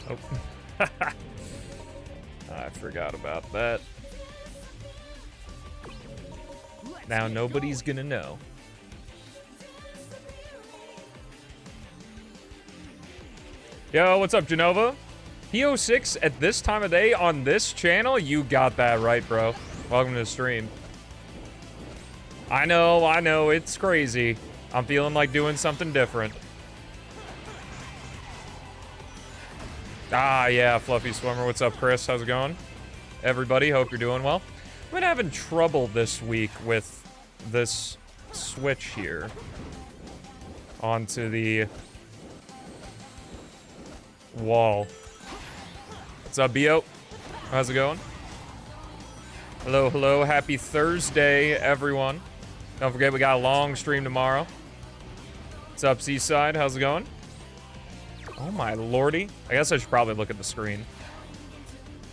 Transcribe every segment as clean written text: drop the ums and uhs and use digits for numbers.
Oh. I forgot about that. Now nobody's gonna know. Yo, what's up, Genova? P-06 at this time of day on this channel? You got that right, bro. Welcome to the stream. I know, it's crazy. I'm feeling like doing something different. Ah, yeah, Fluffy Swimmer. What's up, Chris? How's it going? Everybody, hope you're doing well. I've been having trouble this week with this switch here onto the wall. What's up, Bio? How's it going? Hello, hello. Happy Thursday, everyone. Don't forget, we got a long stream tomorrow. What's up, Seaside? How's it going? Oh, my lordy. I guess I should probably look at the screen.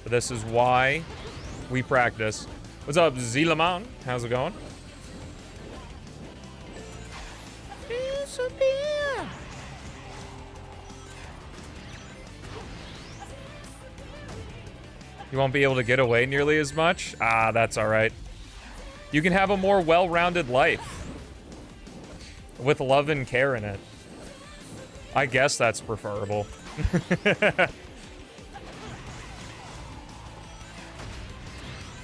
But this is why we practice. What's up, Zilaman? How's it going? You won't be able to get away nearly as much? Ah, that's alright. You can have a more well-rounded life. With love and care in it. I guess that's preferable.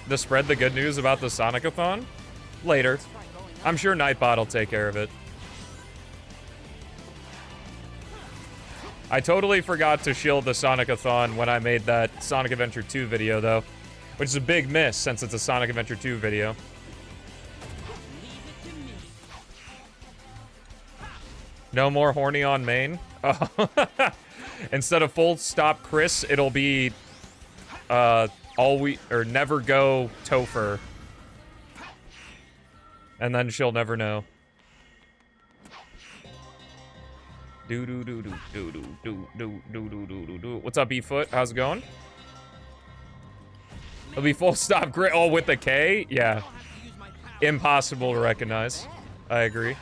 To spread the good news about the Sonic-a-thon? Later. I'm sure Nightbot will take care of it. I totally forgot to shield the Sonic-a-thon when I made that Sonic Adventure 2 video, though. Which is a big miss, since it's a Sonic Adventure 2 video. No more horny on main? Oh. Instead of full stop Chris, it'll be, never go Topher. And then she'll never know. What's up, E-Foot? How's it going? It'll be full stop grit. Oh, with the K? Yeah. Impossible to recognize. I agree.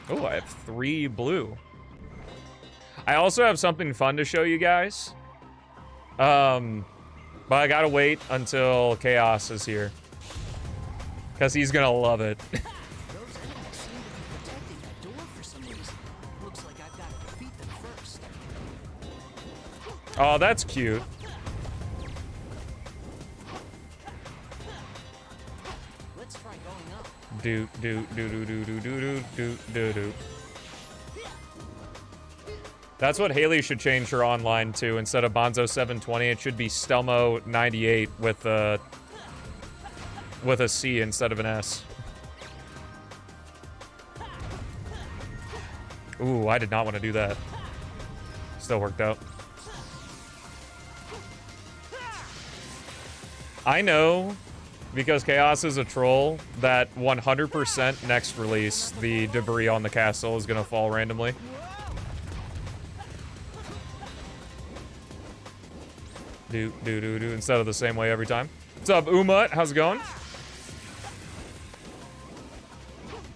Oh, I have 3 blue. I also have something fun to show you guys. But I gotta wait until Chaos is here. Because he's gonna love it. Oh, that's cute. Let's try going up. Do. That's what Haley should change her online to. Instead of Bonzo 720, it should be Stelmo 98 with a C instead of an S. Ooh, I did not want to do that. Still worked out. I know, because Chaos is a troll, that 100% next release, the debris on the castle is gonna fall randomly. Do, instead of the same way every time. What's up, Umut? How's it going?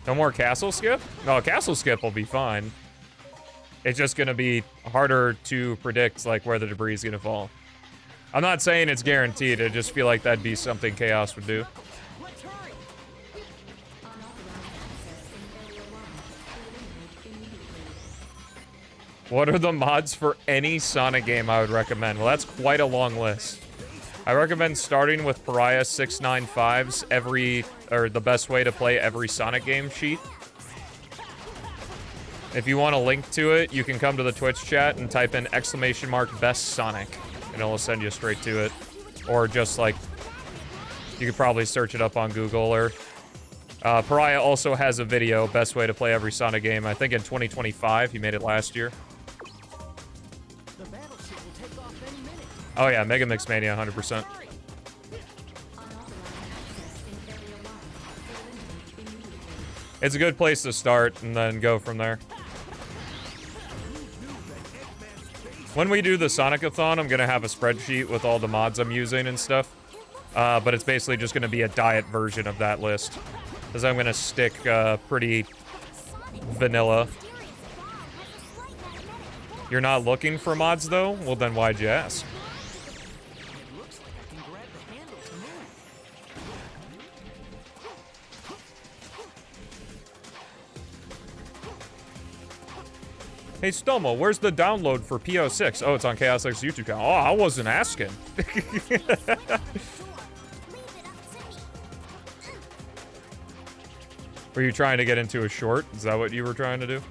No more castle skip? No, castle skip will be fine. It's just gonna be harder to predict, like, where the debris is gonna fall. I'm not saying it's guaranteed, I just feel like that'd be something Chaos would do. What are the mods for any Sonic game I would recommend? Well, that's quite a long list. I recommend starting with Pariah 695's the best way to play every Sonic game sheet. If you want a link to it, you can come to the Twitch chat and type in !best Sonic. And it'll send you straight to it. Or just, like, you could probably search it up on Google, or... Pariah also has a video, best way to play every Sonic game. I think in 2025, he made it last year. Oh yeah, Mega Mix Mania, 100%. It's a good place to start, and then go from there. When we do the Sonic-a-thon, I'm gonna have a spreadsheet with all the mods I'm using and stuff. But it's basically just gonna be a diet version of that list. Because I'm gonna stick pretty vanilla. You're not looking for mods, though? Well, then why'd you ask? Hey, Stelmo, where's the download for P-06? Oh, it's on Chaos X's YouTube channel. Oh, I wasn't asking. Were you trying to get into a short? Is that what you were trying to do?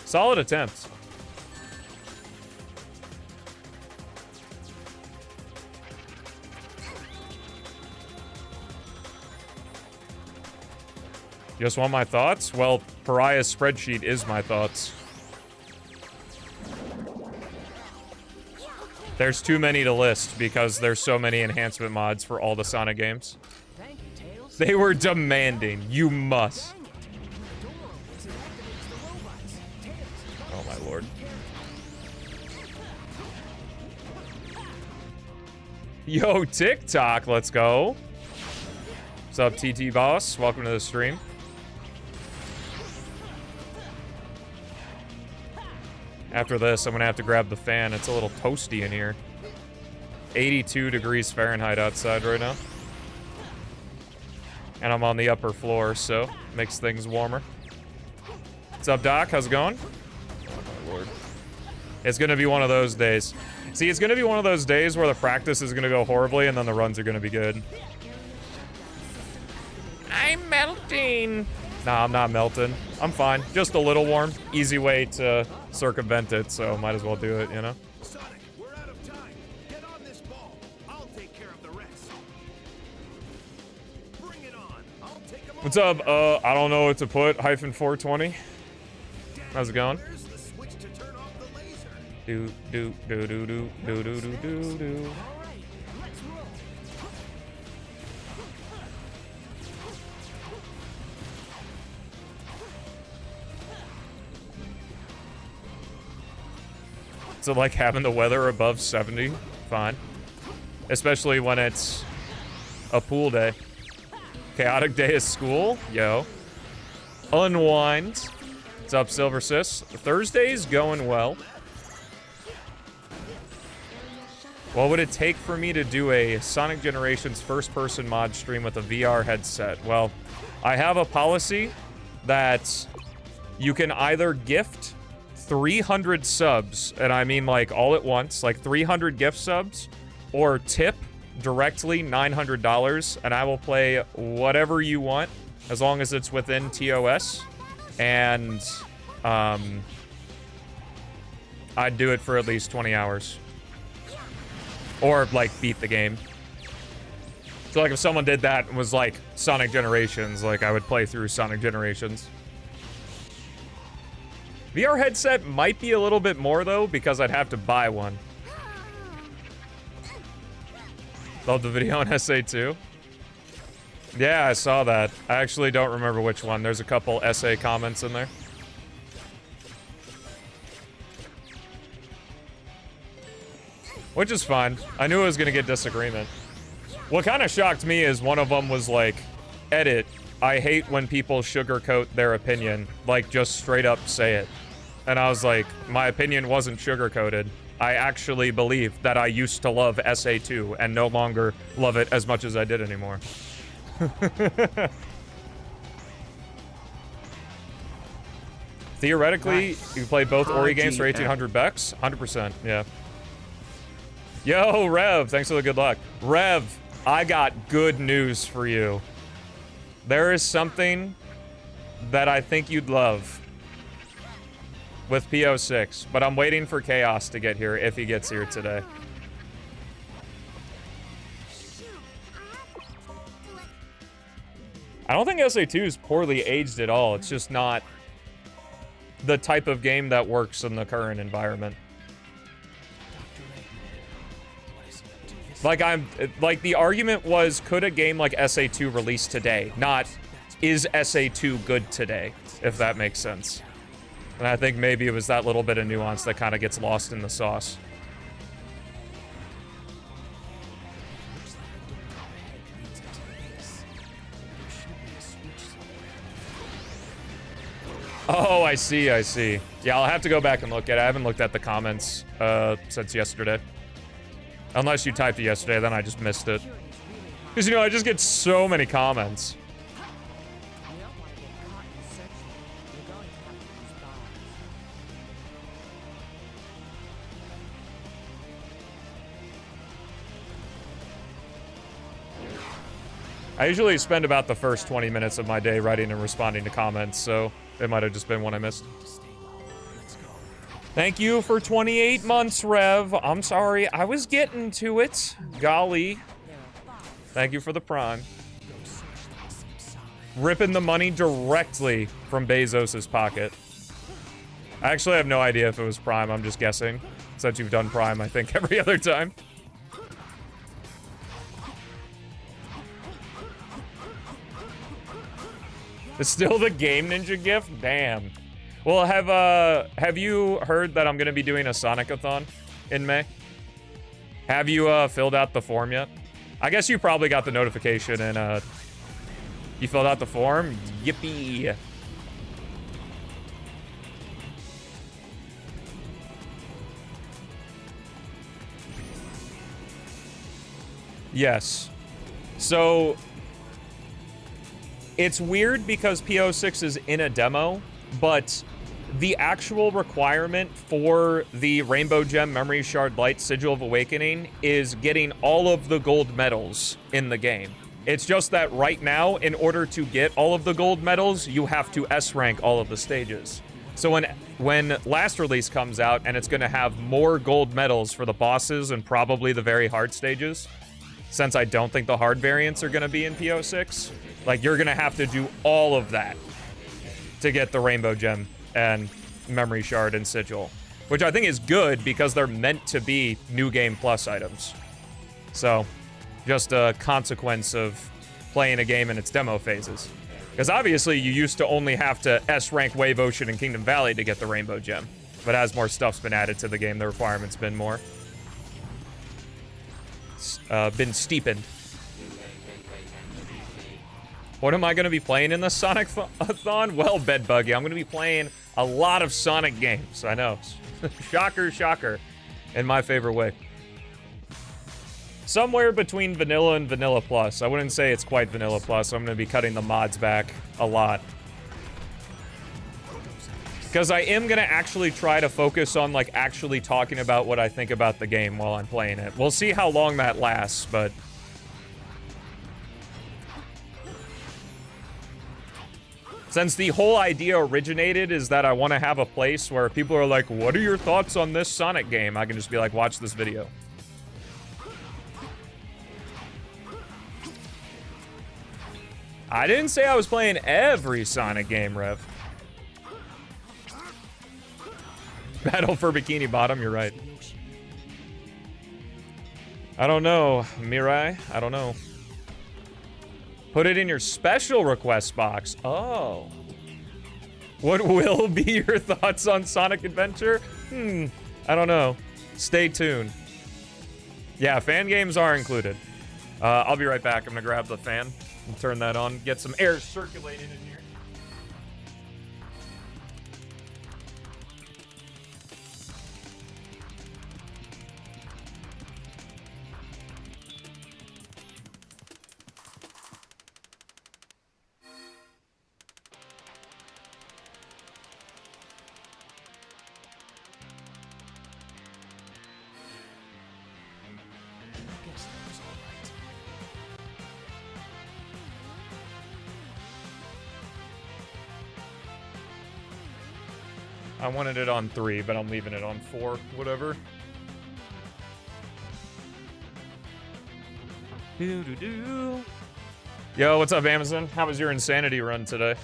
Solid attempt. You just want my thoughts? Well, Pariah's spreadsheet is my thoughts. There's too many to list because there's so many enhancement mods for all the Sonic games. They were demanding. You must. Oh my lord. Yo, TikTok, let's go. What's up, TT Boss? Welcome to the stream. After this, I'm gonna have to grab the fan. It's a little toasty in here. 82 degrees Fahrenheit outside right now. And I'm on the upper floor, so makes things warmer. What's up, Doc? How's it going? Oh my lord. It's gonna be one of those days. See, it's gonna be one of those days where the practice is gonna go horribly and then the runs are gonna be good. I'm melting. Nah, I'm not melting. I'm fine. Just a little warm. Easy way to circumvent it, so might as well do it, you know? Sonic, we're out of time. Get on this ball. I'll take care of the rest. Bring it on. I'll take them all. What's up? I don't know what to put. Hyphen 420. How's it going? Where's the switch to turn off the laser? Do do do do do do do do do do. So like having the weather above 70, fine. Especially when it's a pool day. Chaotic day of school, yo. Unwind. What's up, Silver Sis? Thursday's going well. What would it take for me to do a Sonic Generations first-person mod stream with a VR headset? Well, I have a policy that you can either gift 300 subs, and I mean like all at once, like 300 gift subs, or tip directly $900, and I will play whatever you want as long as it's within TOS, and I'd do it for at least 20 hours. Or like beat the game. So like if someone did that and was like Sonic Generations, like I would play through Sonic Generations. VR headset might be a little bit more, though, because I'd have to buy one. Love the video on SA2. Yeah, I saw that. I actually don't remember which one. There's a couple SA comments in there. Which is fine. I knew I was going to get disagreement. What kind of shocked me is one of them was like, edit, I hate when people sugarcoat their opinion. Like, just straight up say it. And I was like, my opinion wasn't sugar-coated. I actually believe that I used to love SA2 and no longer love it as much as I did anymore. Theoretically, you can play both Ori games for 1,800 bucks. 100%, yeah. Yo, Rev, thanks for the good luck. Rev, I got good news for you. There is something that I think you'd love with P-06, but I'm waiting for Chaos to get here if he gets here today. I don't think SA2 is poorly aged at all. It's just not the type of game that works in the current environment. Like, the argument was, could a game like SA2 release today? Not, is SA2 good today? If that makes sense. And I think maybe it was that little bit of nuance that kind of gets lost in the sauce. Oh, I see, I see. Yeah, I'll have to go back and look at it. I haven't looked at the comments since yesterday. Unless you typed it yesterday, then I just missed it. Because, you know, I just get so many comments. I usually spend about the first 20 minutes of my day writing and responding to comments, so it might have just been one I missed. Thank you for 28 months, Rev. I'm sorry, I was getting to it. Golly. Thank you for the prime. Ripping the money directly from Bezos's pocket. I actually have no idea if it was prime, I'm just guessing. Since you've done prime, I think, every other time. It's still the Game Ninja gift? Damn. Well, have you heard that I'm gonna be doing a Sonic-a-thon in May? Have you filled out the form yet? I guess you probably got the notification and you filled out the form? Yippee. Yes. So it's weird because P-06 is in a demo, but the actual requirement for the Rainbow Gem Memory Shard Light Sigil of Awakening is getting all of the gold medals in the game. It's just that right now, in order to get all of the gold medals, you have to S-rank all of the stages. So when last release comes out and it's gonna have more gold medals for the bosses and probably the very hard stages, since I don't think the hard variants are gonna be in P-06, like, you're gonna have to do all of that to get the Rainbow Gem and Memory Shard and Sigil. Which I think is good because they're meant to be New Game Plus items. So, just a consequence of playing a game in its demo phases. Because obviously you used to only have to S-rank Wave Ocean and Kingdom Valley to get the Rainbow Gem. But as more stuff's been added to the game, the requirement's been more. Been steepened. What am I going to be playing in the Sonic-a-thon? Well, Bedbuggy, I'm going to be playing a lot of Sonic games. I know. Shocker, shocker. In my favorite way. Somewhere between Vanilla and Vanilla Plus. I wouldn't say it's quite Vanilla Plus. I'm going to be cutting the mods back a lot. Because I am going to actually try to focus on, like, actually talking about what I think about the game while I'm playing it. We'll see how long that lasts, but... Since the whole idea originated is that I want to have a place where people are like, what are your thoughts on this Sonic game? I can just be like, watch this video. I didn't say I was playing every Sonic game, Rev. Battle for Bikini Bottom, you're right. I don't know, Mirai. I don't know. Put it in your special request box. Oh. What will be your thoughts on Sonic Adventure? I don't know. Stay tuned. Yeah, fan games are included. I'll be right back. I'm gonna grab the fan and turn that on. Get some air circulating in here. I wanted it on 3, but I'm leaving it on 4, whatever. Yo, what's up, Amazon? How was your insanity run today?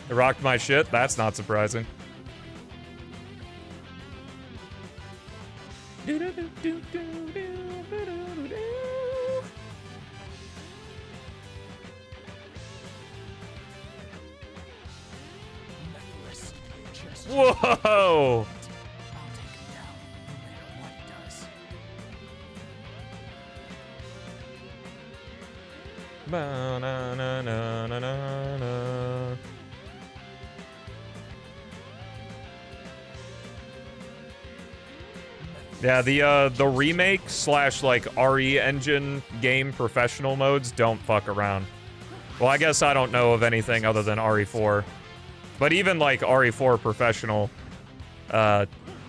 It rocked my shit? That's not surprising. Whoa! Yeah, the remake slash like RE engine game professional modes don't fuck around. Well, I guess I don't know of anything other than RE4. But even like RE4 professional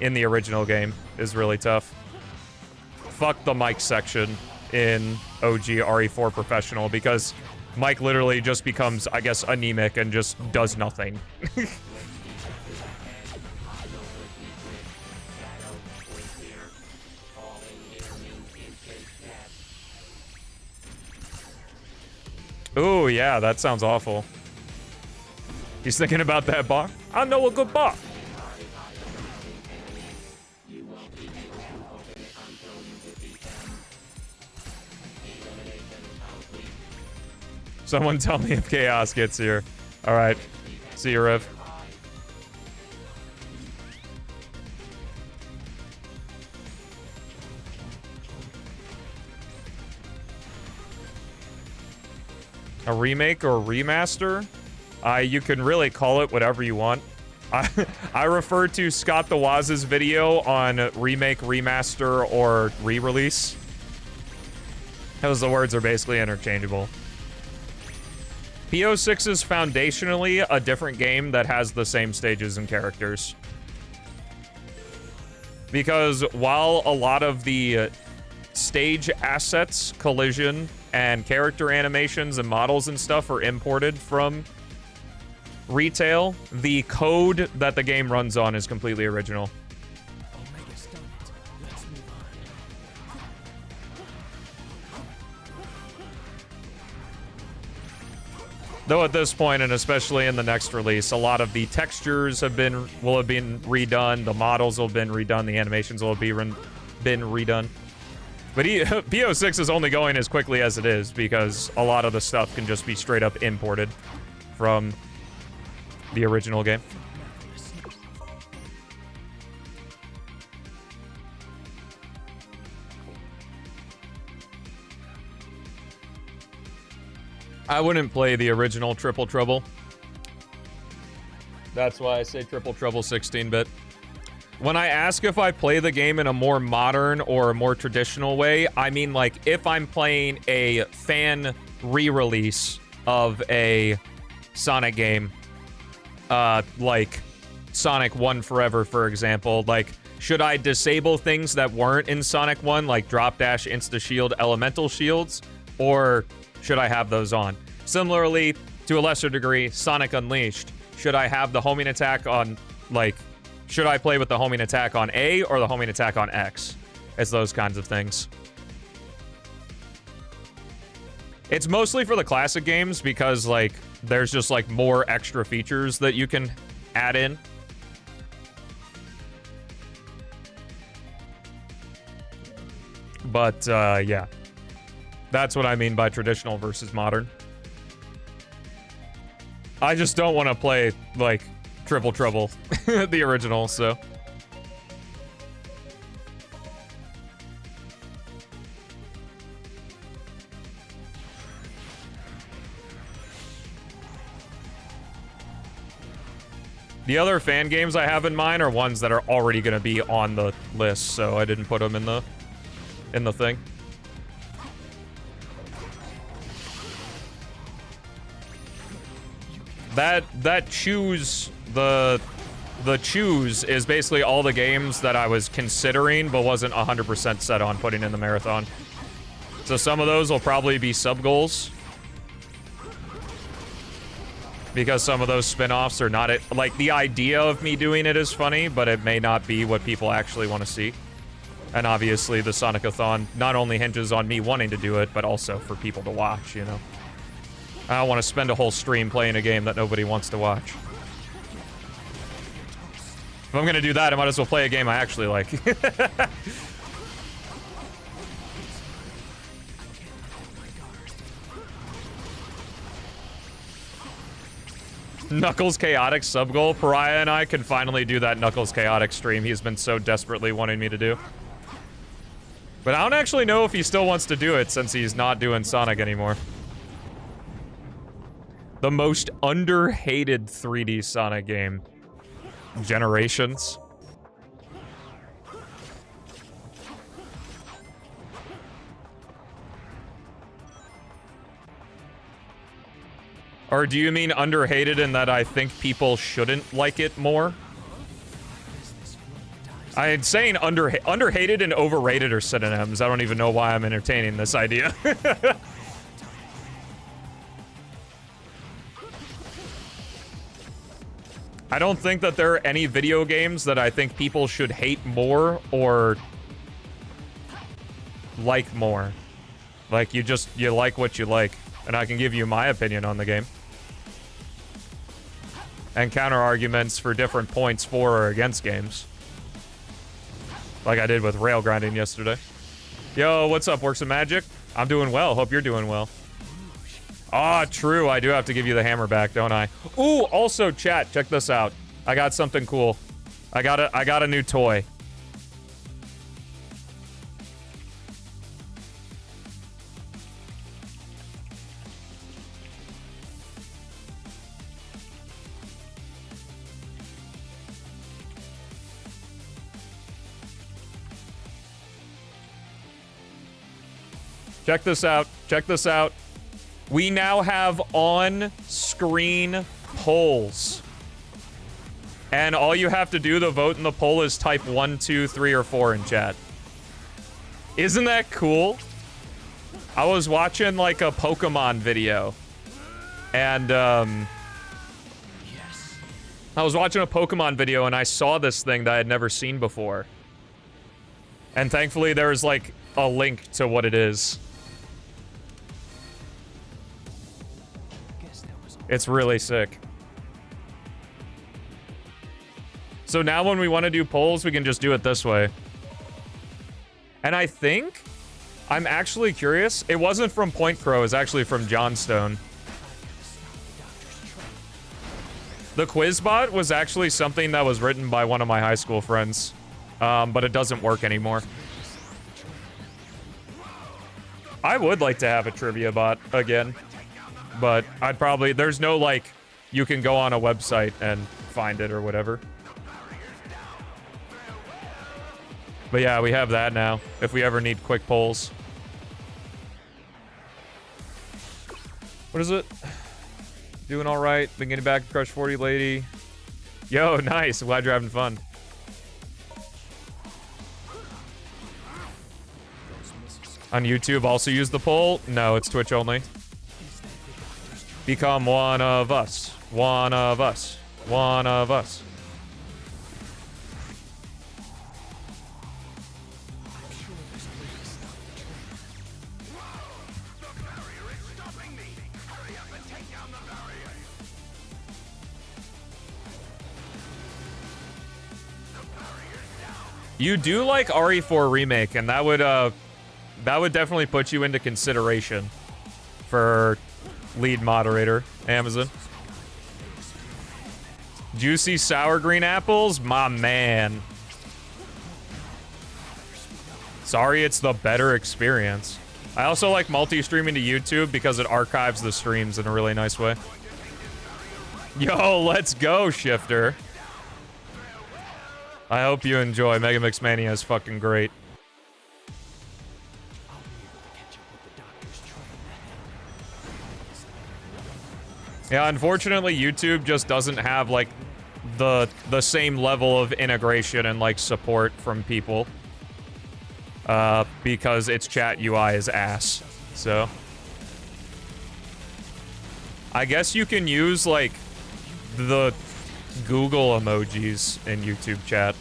in the original game is really tough. Fuck the Mike section in OG RE4 professional because Mike literally just becomes, I guess, anemic and just does nothing. Ooh, yeah, that sounds awful. He's thinking about that bar. I know a good bar. Someone tell me if Chaos gets here. Alright. See you, Rev. A remake or a remaster? You can really call it whatever you want. I refer to Scott the Waz's video on remake, remaster, or re-release. Those the words are basically interchangeable. P-06 is foundationally a different game that has the same stages and characters. Because while a lot of the stage assets, collision, and character animations and models and stuff are imported from retail, the code that the game runs on is completely original. Though at this point, and especially in the next release, a lot of the textures will have been redone, the models will have been redone, the animations will have been redone. But P-06 is only going as quickly as it is because a lot of the stuff can just be straight up imported from the original game. I wouldn't play the original Triple Trouble. That's why I say Triple Trouble 16-bit. When I ask if I play the game in a more modern or a more traditional way, I mean like if I'm playing a fan re-release of a Sonic game, like Sonic 1 Forever, for example, like should I disable things that weren't in Sonic 1, like drop dash, insta shield, elemental shields, or should I have those on? Similarly, to a lesser degree, Sonic Unleashed, should I have the homing attack on, like, should I play with the homing attack on A or the homing attack on X? It's those kinds of things. It's mostly for the classic games because, like, there's just, like, more extra features that you can add in. But, yeah. That's what I mean by traditional versus modern. I just don't want to play, like, Triple Trouble, the original, so. The other fan games I have in mind are ones that are already going to be on the list, so I didn't put them in the thing. That choose, the choose is basically all the games that I was considering but wasn't 100% set on putting in the marathon. So some of those will probably be sub-goals. Because some of those spin-offs are not, like, the idea of me doing it is funny, but it may not be what people actually want to see. And obviously the Sonic-a-thon not only hinges on me wanting to do it, but also for people to watch, you know? I don't want to spend a whole stream playing a game that nobody wants to watch. If I'm gonna do that, I might as well play a game I actually like. Knuckles Chaotic sub-goal. Pariah and I can finally do that Knuckles Chaotic stream he's been so desperately wanting me to do. But I don't actually know if he still wants to do it since he's not doing Sonic anymore. The most underhated 3D Sonic game. Generations. Or do you mean underhated in that I think people shouldn't like it more? I'm saying underhated and overrated are synonyms. I don't even know why I'm entertaining this idea. I don't think that there are any video games that I think people should hate more or like more. Like, you like what you like. And I can give you my opinion on the game. And counter arguments for different points for or against games. Like I did with rail grinding yesterday. Yo, what's up, Works of Magic? I'm doing well. Hope you're doing well. Ah, true. I do have to give you the hammer back, don't I? Ooh, also, chat, check this out. I got something cool. I got a new toy. Check this out. Check this out. We now have on-screen polls. And all you have to do to vote in the poll is type 1, 2, 3, or 4 in chat. Isn't that cool? I was watching, like, a Pokemon video. And, I was watching a Pokemon video and I saw this thing that I had never seen before. And thankfully there's, like, a link to what it is. It's really sick. So now when we want to do polls, we can just do it this way. And I think, I'm actually curious, it wasn't from Point Crow, it was actually from Johnstone. The Quizbot was actually something that was written by one of my high school friends, but it doesn't work anymore. I would like to have a trivia bot again. But I'd probably... There's no, like, you can go on a website and find it or whatever. But yeah, we have that now, if we ever need quick polls. What is it? Doing all right. Been getting back to Crush 40 Lady. Yo, nice. I'm glad you're having fun. On YouTube, also use the poll? No, it's Twitch only. Become one of us. One of us. One of us. You do like RE4 Remake, and that would definitely put you into consideration for lead moderator, Amazon. Juicy sour green apples? My man. Sorry, it's the better experience. I also like multi-streaming to YouTube because it archives the streams in a really nice way. Yo, let's go, Shifter. I hope you enjoy. Mega Mix Mania is fucking great. Yeah, unfortunately, YouTube just doesn't have, like, the same level of integration and, like, support from people. Because its chat UI is ass. So. I guess you can use, like, the Google emojis in YouTube chat.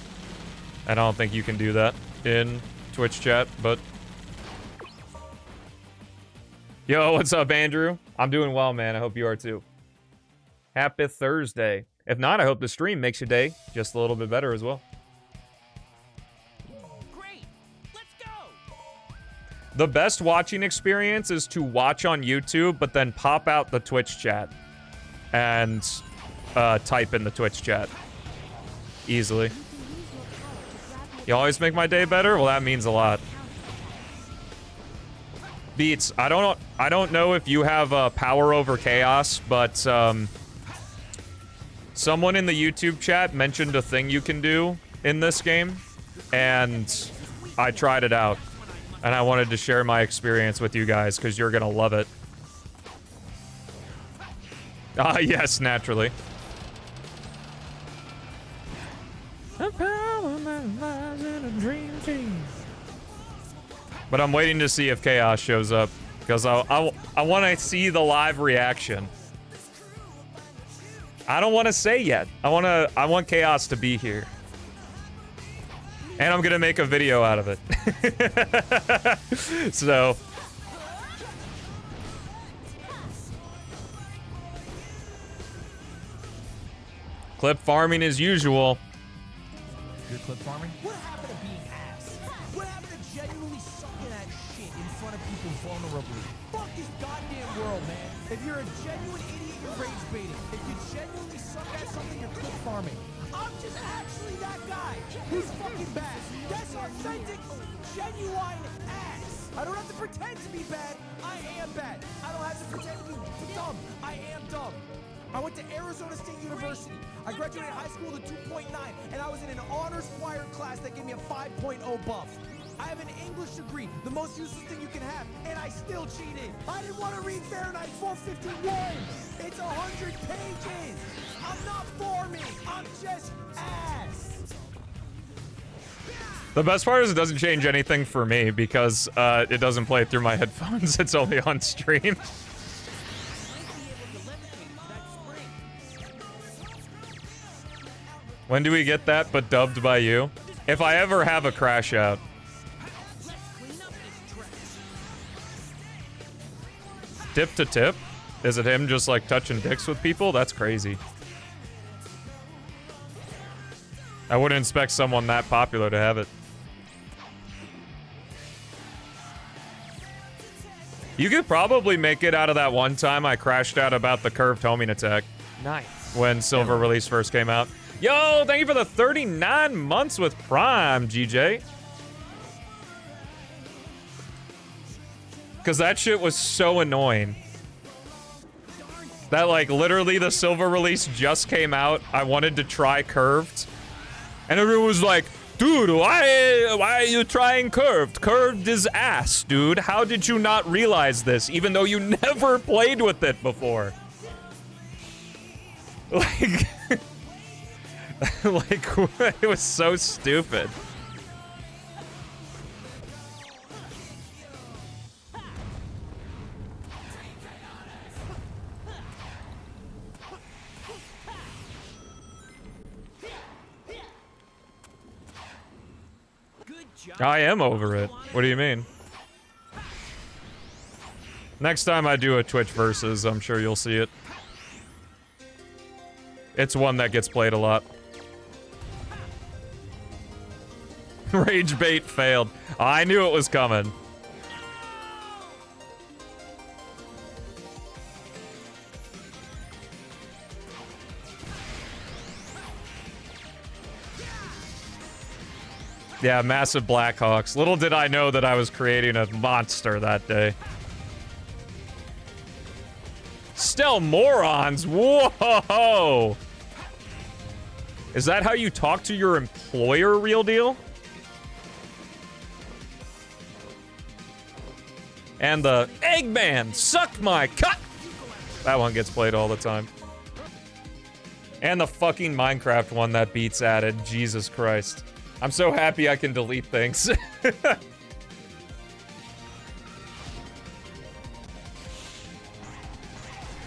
I don't think you can do that in Twitch chat, but... Yo, what's up, Andrew? I'm doing well, man. I hope you are, too. Happy Thursday. If not, I hope the stream makes your day just a little bit better as well. Great. Let's go. The best watching experience is to watch on YouTube, but then pop out the Twitch chat and type in the Twitch chat easily. You always make my day better? Well, that means a lot. Beats, I don't know if you have power over chaos, but someone in the YouTube chat mentioned a thing you can do in this game, and I tried it out, and I wanted to share my experience with you guys because you're gonna love it. Ah, yes, naturally. But I'm waiting to see if Chaos shows up, because I want to see the live reaction. I don't want to say yet. I want Chaos to be here. And I'm gonna make a video out of it. So clip farming as usual. You're clip farming? What happened to being ass? What happened to genuinely sucking at shit in front of people vulnerably? Fuck this goddamn world, man. If you're a genuine idiot, you're rage baiting. If you genuinely suck at something, you're clip farming. I'm just actually that guy who's fucking bad. That's authentic, genuine ass. I don't have to pretend to be bad. I am bad. I don't have to pretend to be dumb. I am dumb. I went to Arizona State University. I graduated high school with a 2.9, and I was in an honors choir class that gave me a 5.0 buff. I have an English degree, the most useless thing you can have, and I still cheated. I didn't want to read Fahrenheit 451. It's 100 pages. I'm not farming. I'm just ass. The best part is it doesn't change anything for me because it doesn't play through my headphones. It's only on stream. When do we get that, but dubbed by you? If I ever have a crash out. Tip to tip? Is it him just like touching dicks with people? That's crazy. I wouldn't expect someone that popular to have it. You could probably make it out of that one time I crashed out about the curved homing attack. Nice. When Silver Release first came out. Yo, thank you for the 39 months with Prime, GJ. Because that shit was so annoying. That, like, literally the Silver Release just came out. I wanted to try curved. And everyone was like, dude, why are you trying curved? Curved is ass, dude. How did you not realize this, even though you never played with it before? Like... like, it was so stupid. I am over it. What do you mean? Next time I do a Twitch versus, I'm sure you'll see it. It's one that gets played a lot. Rage bait failed. I knew it was coming. Yeah, massive Blackhawks. Little did I know that I was creating a monster that day. Stelmorons! Whoa! Is that how you talk to your employer, real deal? And the Eggman, suck my cut! That one gets played all the time. And the fucking Minecraft one that Beats added. Jesus Christ. I'm so happy I can delete things.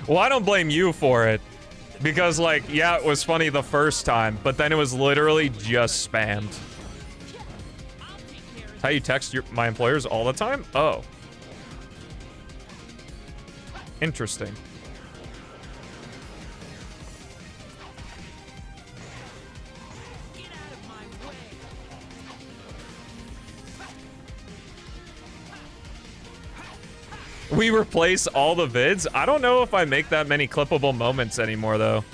Well, I don't blame you for it. Because, like, yeah, it was funny the first time, but then it was literally just spammed. How you text my employers all the time? Oh. Interesting. We replace all the vids? I don't know if I make that many clippable moments anymore, though.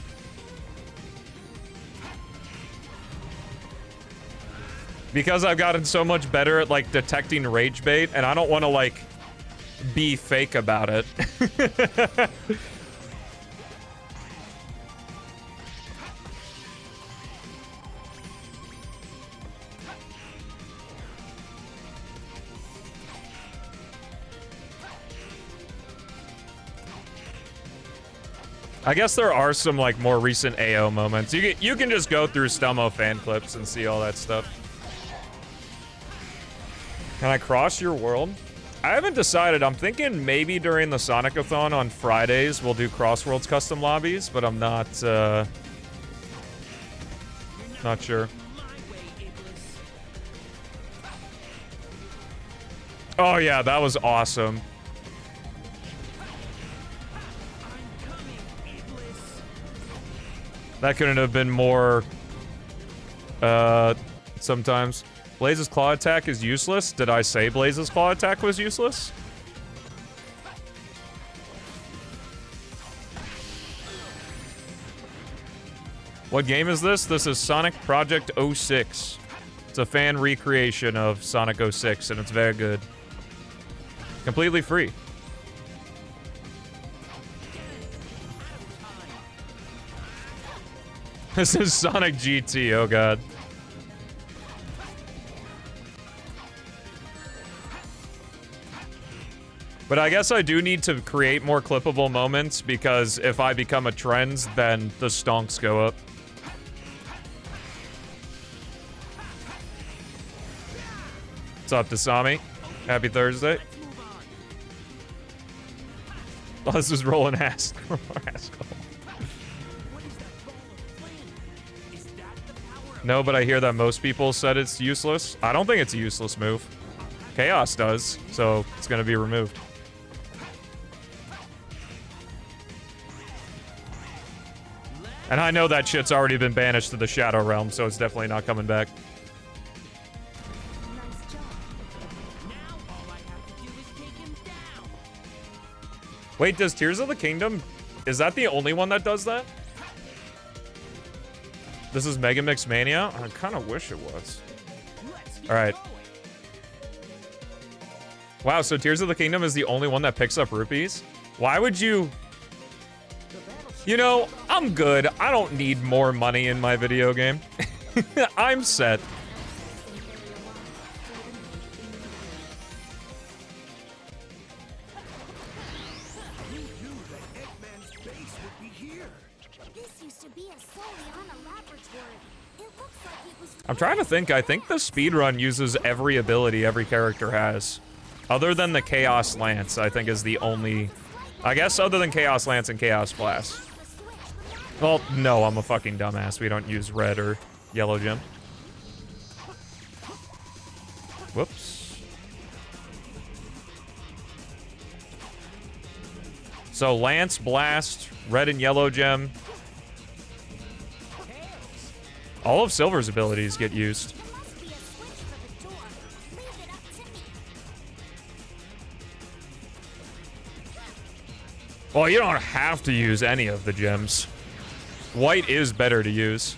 Because I've gotten so much better at, like, detecting rage bait, and I don't want to, like, be fake about it. I guess there are some like more recent AO moments. You can just go through Stelmo fan clips and see all that stuff. Can I cross your world? I haven't decided. I'm thinking maybe during the Sonic-a-thon on Fridays we'll do Crossworlds custom lobbies, but I'm not sure. Oh yeah, that was awesome. That couldn't have been more, sometimes. Blaze's claw attack is useless? Did I say Blaze's claw attack was useless? What game is this? This is Sonic Project 06. It's a fan recreation of Sonic 06, and it's very good. Completely free. This is Sonic GT, oh god. But I guess I do need to create more clippable moments, because if I become a trend, then the stonks go up. What's up, Dasami? Happy Thursday. Oh, this is rolling ass. No, but I hear that most people said it's useless. I don't think it's a useless move. Chaos does, so it's gonna be removed. And I know that shit's already been banished to the Shadow Realm, so it's definitely not coming back. Nice job. Now all I have to do is take him down. Wait, does Tears of the Kingdom... Is that the only one that does that? This is Mega Mix Mania? I kind of wish it was. Alright. Wow, so Tears of the Kingdom is the only one that picks up rupees? Why would you... You know, I'm good. I don't need more money in my video game. I'm set. Who knew that Eggman's base would be here? This used to be a Soliana laboratory. It looks like it was. I'm trying to think. I think the speedrun uses every ability every character has. Other than the Chaos Lance, I think is the only... I guess other than Chaos Lance and Chaos Blast. Well, no, I'm a fucking dumbass. We don't use red or yellow gem. Whoops. So Lance, Blast, red and yellow gem. All of Silver's abilities get used. There must be a switch for the door. Leave it up to me. Well, you don't have to use any of the gems. White is better to use.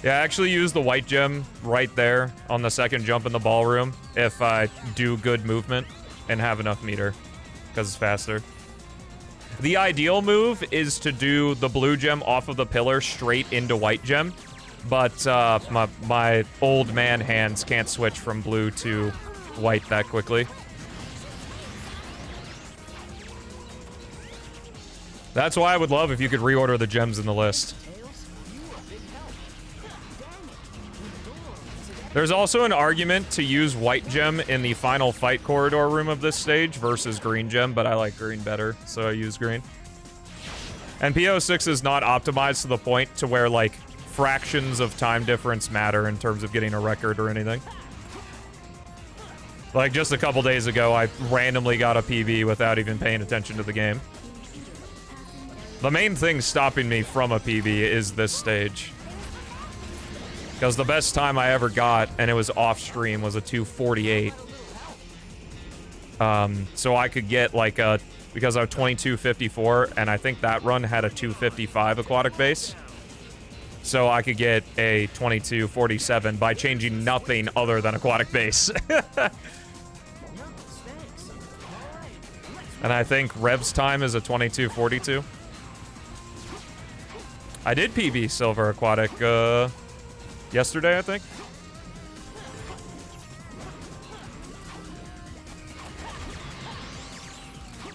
Yeah, I actually use the white gem right there on the second jump in the ballroom if I do good movement and have enough meter, because it's faster. The ideal move is to do the blue gem off of the pillar straight into white gem, but my old man hands can't switch from blue to white that quickly. That's why I would love if you could reorder the gems in the list. There's also an argument to use white gem in the final fight corridor room of this stage versus green gem, but I like green better, so I use green. And P-06 is not optimized to the point to where, like, fractions of time difference matter in terms of getting a record or anything. Like, just a couple days ago, I randomly got a PB without even paying attention to the game. The main thing stopping me from a PB is this stage. Because the best time I ever got, and it was off stream, was a 2:48. So I could get like a, because I was 22:54, and I think that run had a 2:55 aquatic base. So I could get a 22:47 by changing nothing other than aquatic base. And I think Rev's time is a 22:42. I did PB Silver Aquatic yesterday, I think.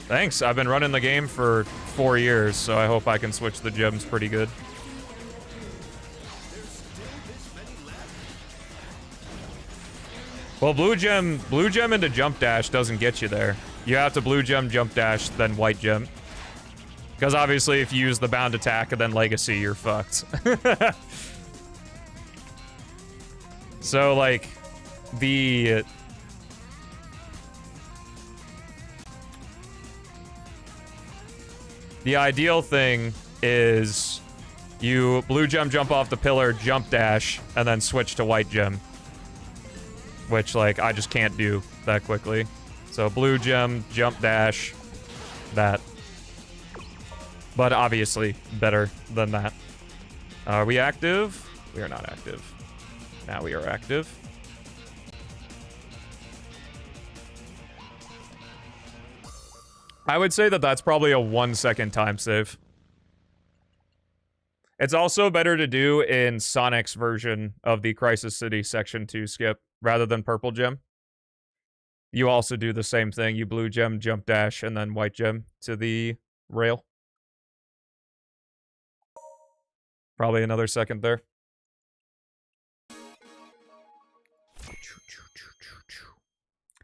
Thanks. I've been running the game for 4 years, so I hope I can switch the gems pretty good. Well, blue gem into jump dash doesn't get you there. You have to blue gem, jump dash, then white gem. Because obviously if you use the bound attack and then legacy, you're fucked. So, like, the ideal thing is you blue gem, jump off the pillar, jump dash, and then switch to white gem. Which, like, I just can't do that quickly. So blue gem, jump dash, that. But obviously better than that. Are we active? We are not active. Now we are active. I would say that that's probably a 1 second time save. It's also better to do in Sonic's version of the Crisis City Section 2 skip rather than purple gem. You also do the same thing. You blue gem, jump dash, and then white gem to the rail. Probably another second there.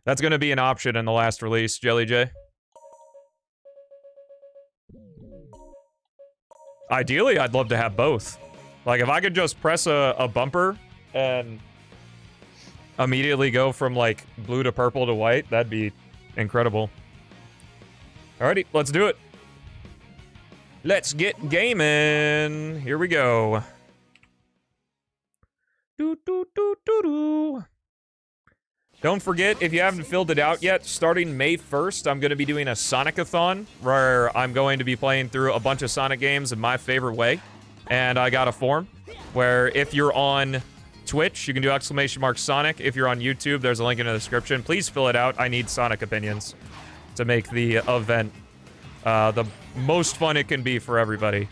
That's going to be an option in the last release, Jelly J. Ideally, I'd love to have both. Like, if I could just press a bumper and immediately go from, like, blue to purple to white, that'd be incredible. Alrighty, let's do it. Let's get gaming. Here we go. Don't forget, if you haven't filled it out yet, starting May 1st, I'm going to be doing a Sonic-a-thon, where I'm going to be playing through a bunch of Sonic games in my favorite way. And I got a form, where if you're on Twitch, you can do !Sonic. If you're on YouTube, there's a link in the description. Please fill it out. I need Sonic opinions to make the event the most fun it can be for everybody.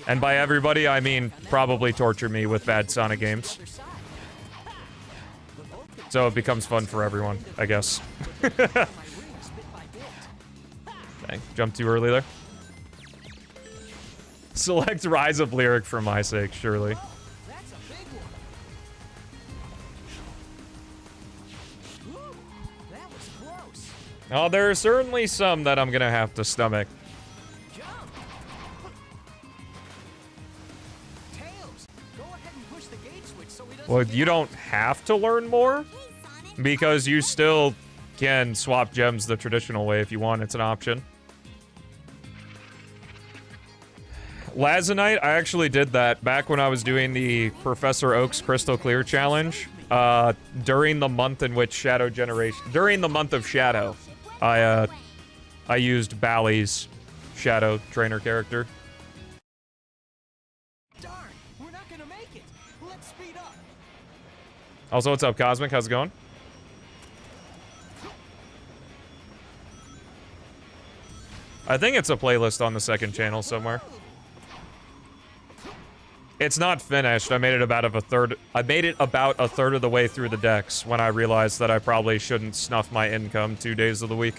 And by everybody, I mean probably torture me with bad Sonic games. So it becomes fun for everyone, I guess. Dang, jumped too early there. Select Rise of Lyric for my sake, surely. Oh, there are certainly some that I'm gonna have to stomach. Well, you don't have to learn more, because you still can swap gems the traditional way if you want. It's an option. Lazanite, I actually did that back when I was doing the Professor Oak's Crystal Clear Challenge. During the month in which Shadow Generation... During the month of Shadow, I used Bally's Shadow Trainer character. Darn, we're not gonna make it. Let's speed up. Also, what's up, Cosmic? How's it going? I think it's a playlist on the second channel somewhere. It's not finished. I made it about a third of the way through the decks when I realized that I probably shouldn't snuff my income 2 days of the week.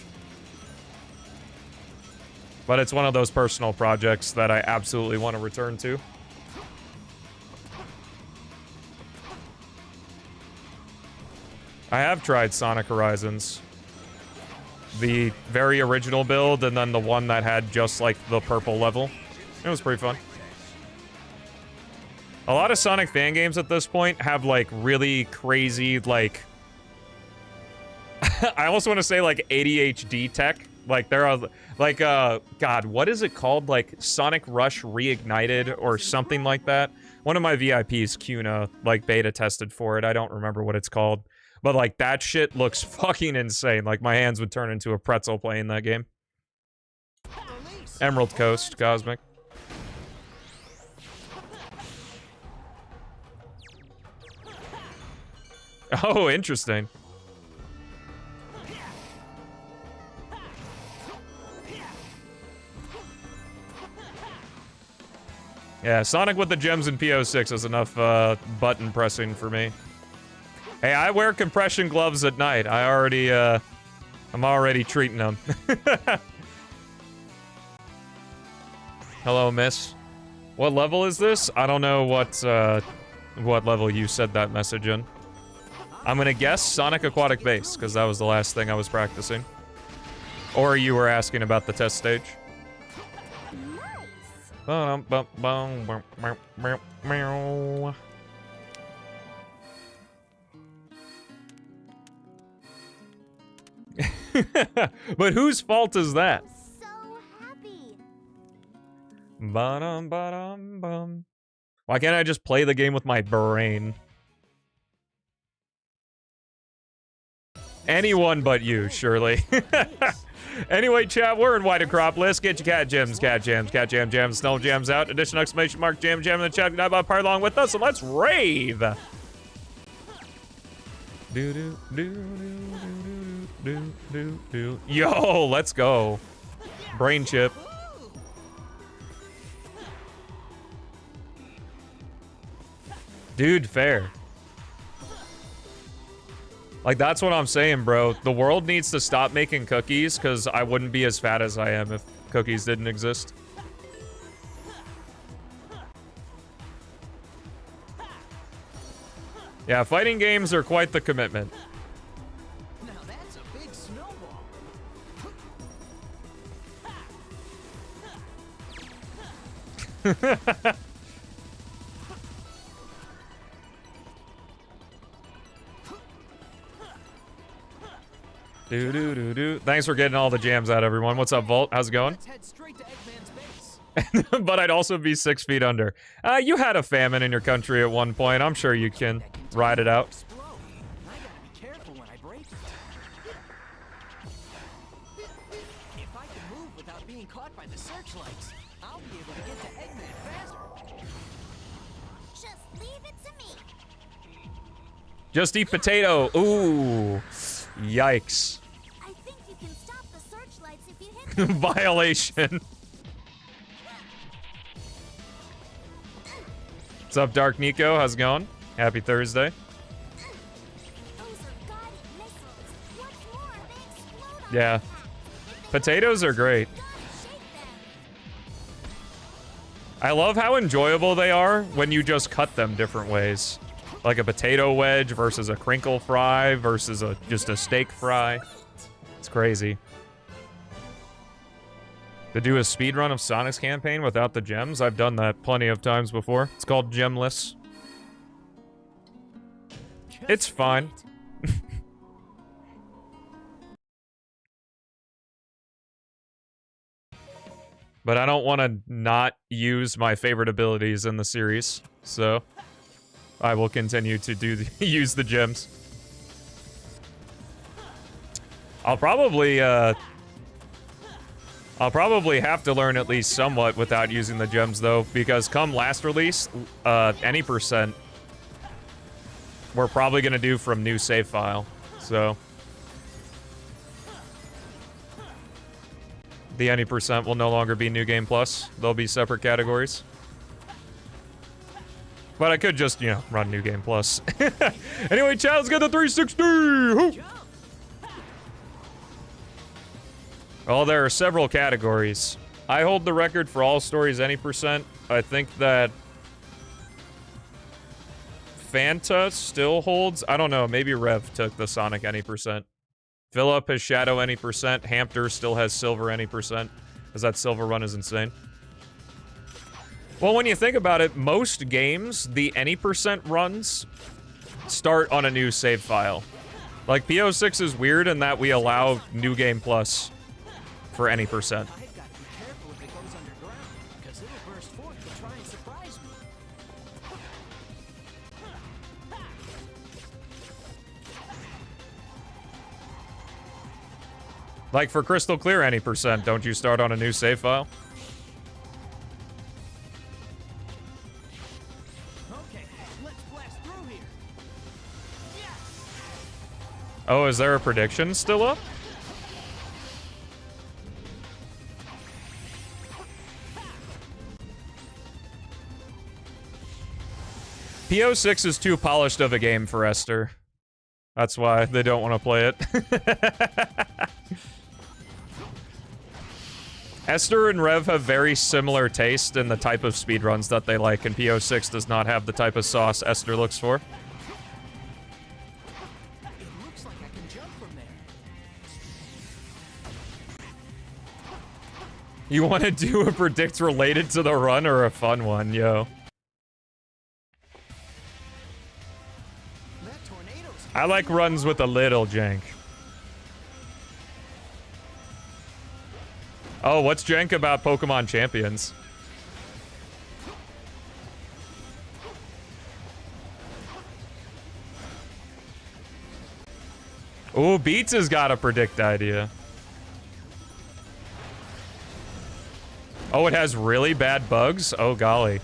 But it's one of those personal projects that I absolutely want to return to. I have tried Sonic Horizons. The very original build, and then the one that had just, like, the purple level. It was pretty fun. A lot of Sonic fan games at this point have, like, really crazy, like... I almost want to say, like, ADHD tech. Like, there are, like, God, what is it called? Like, Sonic Rush Reignited or something like that? One of my VIPs, Cuna, like, beta tested for it. I don't remember what it's called. But, like, that shit looks fucking insane. Like, my hands would turn into a pretzel playing that game. Emerald Coast, Cosmic. Oh, interesting. Yeah, Sonic with the gems in P-06 is enough button pressing for me. Hey, I wear compression gloves at night. I'm already treating them. Hello, miss. What level is this? I don't know what level you said that message in. I'm gonna guess Sonic Aquatic Base, because that was the last thing I was practicing. Or you were asking about the test stage. But whose fault is that? So happy. Ba-dum-ba-dum-bum. Why can't I just play the game with my brain? Anyone but you, surely. Anyway, chat, we're in White Acropolis. Get your cat gems, cat jams, cat jam jams, snow jams out. Additional exclamation mark, jam jam in the chat. Not about part along with us, so let's rave. Yo, let's go. Brain chip. Dude, fair. Like, that's what I'm saying, bro. The world needs to stop making cookies, because I wouldn't be as fat as I am if cookies didn't exist. Yeah, fighting games are quite the commitment. Now that's a big snowball. Thanks for getting all the jams out, everyone. What's up, Volt? How's it going? Let's head straight to Eggman's base. But I'd also be 6 feet under. You had a famine in your country at one point. I'm sure you can ride it out. Explode. I gotta be careful when I break it. If I can move without being caught by the searchlights, I'll be able to get to Eggman faster. Just leave it to me. Just eat potato. Ooh. Yikes. I think you can stop the searchlights if you hit them. Violation. What's up, Dark Nico? How's it going? Happy Thursday. Those are guided missiles. What's more, they explode on Yeah. Potatoes are great. gotta shake them. I love how enjoyable they are when you just cut them different ways. Like a potato wedge versus a crinkle fry versus just a steak fry. It's crazy. To do a speedrun of Sonic's campaign without the gems, I've done that plenty of times before. It's called Gemless. It's fine. But I don't want to not use my favorite abilities in the series, so I will continue to use the gems. I'll probably have to learn at least somewhat without using the gems, though, because come last release, any percent we're probably gonna do from new save file, so the any percent will no longer be New Game Plus. They'll be separate categories. But I could just, you know, run New Game Plus. Anyway, chat, let's get the 360! Woo! Well, there are several categories. I hold the record for all stories any percent. I think that Fanta still holds. I don't know, maybe Rev took the Sonic any percent. Philip has Shadow any percent. Hampter still has Silver any percent, because that Silver run is insane. Well, when you think about it, most games, the any percent runs start on a new save file. Like, P-06 is weird in that we allow New Game Plus for any percent. I've got to be careful if it goes underground, because it'll burst forth to try and surprise me. Like, for Crystal Clear any percent, don't you start on a new save file? Okay, let's blast through here. Oh, is there a prediction still up? P-06 is too polished of a game for Esther. That's why they don't want to play it. Esther and Rev have very similar taste in the type of speedruns that they like, and P-06 does not have the type of sauce Esther looks for. It looks like I can jump from there. You want to do a predict related to the run or a fun one, yo? That tornado's I like runs with a little jank. Oh, what's jank about Pokemon Champions? Ooh, Beats has got a predict idea. Oh, it has really bad bugs? Oh, golly.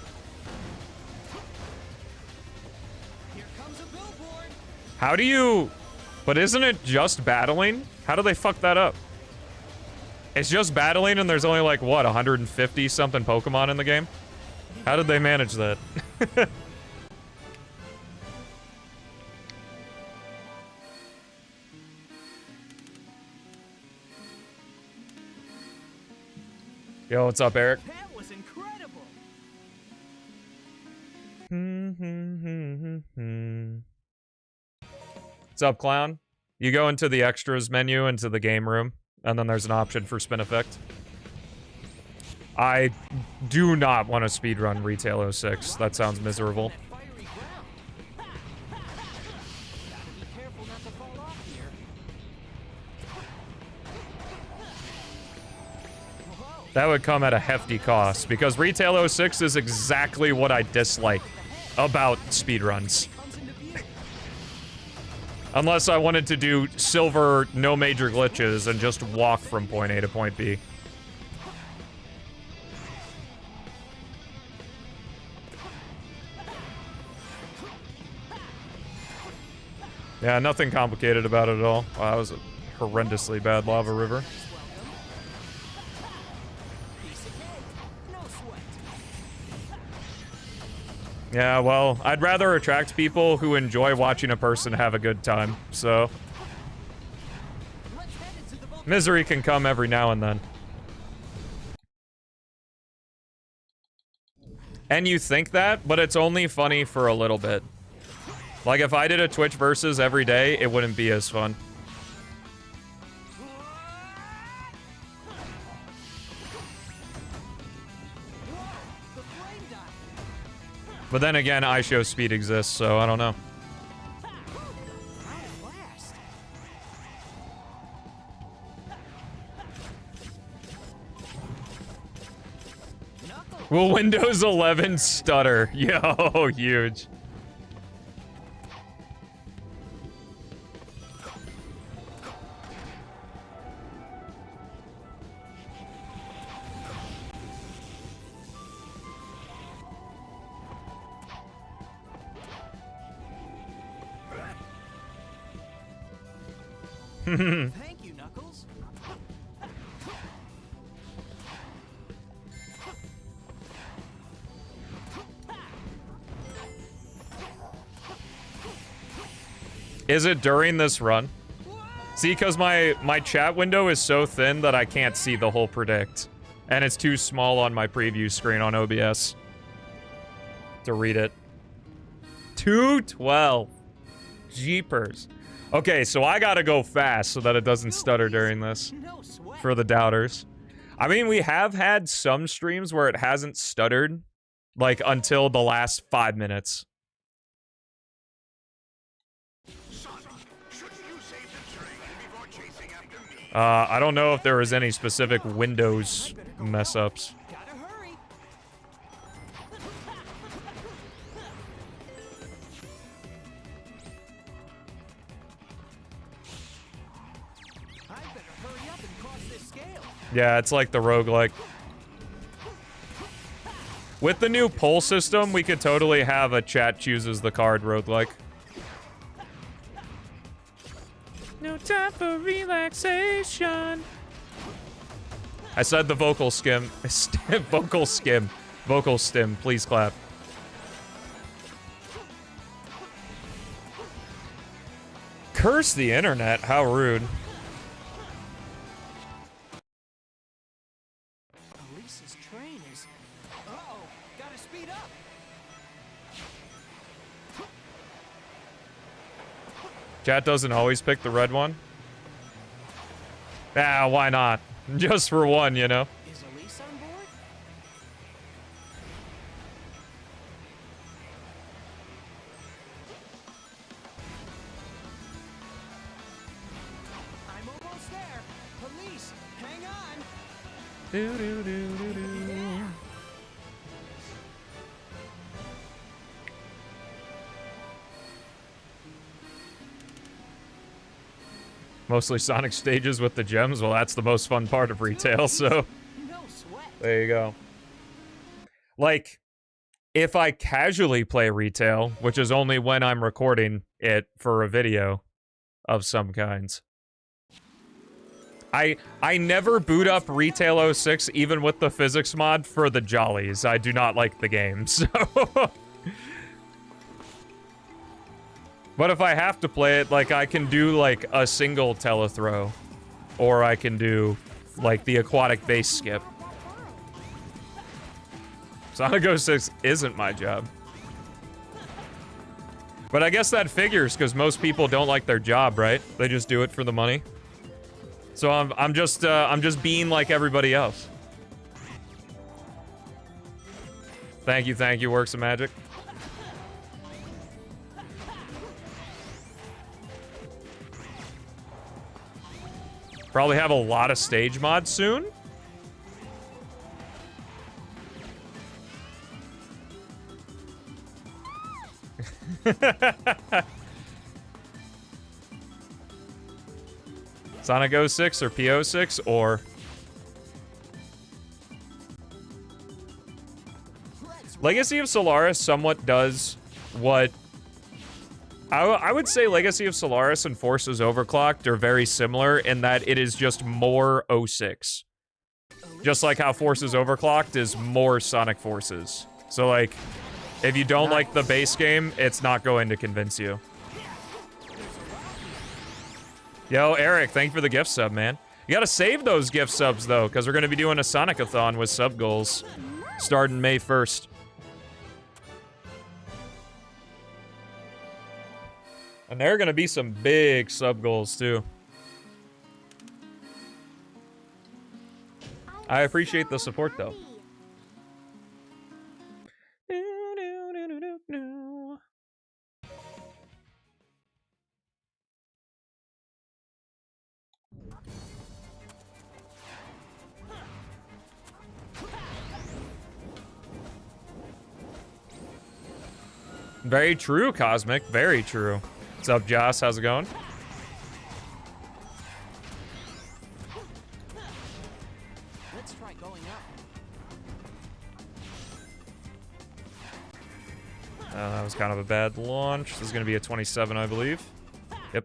Here comes a billboard. How do you... But isn't it just battling? How do they fuck that up? It's just battling and there's only like, what, 150 something Pokemon in the game? How did they manage that? Yo, what's up, Eric? That was incredible. What's up, Clown? You go into the extras menu into the game room, and then there's an option for spin effect. I do not want to speedrun Retail 06. That sounds miserable. That fiery ground. Gotta be careful not to fall off here. Whoa. That would come at a hefty cost, because Retail 06 is exactly what I dislike about speedruns. Comes into view. Unless I wanted to do silver, no major glitches, and just walk from point A to point B. Yeah, nothing complicated about it at all. Wow, that was a horrendously bad lava river. Piece of cake. No sweat. Yeah, well, I'd rather attract people who enjoy watching a person have a good time, so... Let's head into the volcano. Misery can come every now and then. And you think that, but it's only funny for a little bit. Like, if I did a Twitch versus every day, it wouldn't be as fun. The flame died. But then again, iShow speed exists, so I don't know. Out at last. Knuckles. Will Windows 11 stutter? Yo, huge. Thank you, Knuckles. Is it during this run? See, because my chat window is so thin that I can't see the whole predict. And it's too small on my preview screen on OBS to read it. 212. Jeepers. Okay, so I gotta go fast so that it doesn't stutter during this No sweat. for the doubters. I mean, we have had some streams where it hasn't stuttered, like, until the last 5 minutes. Son, shouldn't you save the train before chasing after me? I don't know if there was any specific Windows mess-ups. Gotta hurry. I better hurry up and cross this scale. Yeah, it's like the roguelike. With the new poll system, we could totally have a chat chooses the card roguelike. No time for relaxation. I said the vocal skim. Vocal skim. Vocal stim. Please clap. Curse the internet. How rude. Elisa's train is... Uh-oh, gotta speed up. Chat doesn't always pick the red one. Ah, why not? Just for one, you know? Is Elisa on board? I'm almost there. Police, hang on. Do, do, do, do, do. Yeah. Mostly Sonic stages with the gems. Well, that's the most fun part of retail, so No sweat. there you go. Like, if I casually play retail, which is only when I'm recording it for a video of some kinds. I never boot up Retail 06 even with the physics mod for the jollies. I do not like the game, so... But if I have to play it, like, I can do, like, a single telethrow. Or I can do, like, the aquatic base skip. Sonic 06 isn't my job. But I guess that figures, because most people don't like their job, right? They just do it for the money. So I'm just being like everybody else. Thank you, Works of Magic. Probably have a lot of stage mods soon. Sonic 06 or P-06 or... Legacy of Solaris somewhat does what... I would say Legacy of Solaris and Forces Overclocked are very similar in that it is just more 06. Just like how Forces Overclocked is more Sonic Forces. So, like, if you don't like the base game, it's not going to convince you. Yo, Eric, thank you for the gift sub, man. You gotta save those gift subs, though, because we're gonna be doing a Sonic-a-thon with sub goals starting May 1st. And there are gonna be some big sub goals, too. I appreciate the support, though. Very true, Cosmic. Very true. What's up, Joss? How's it going? Let's try going up. That was kind of a bad launch. This is going to be a 27, I believe. Yep.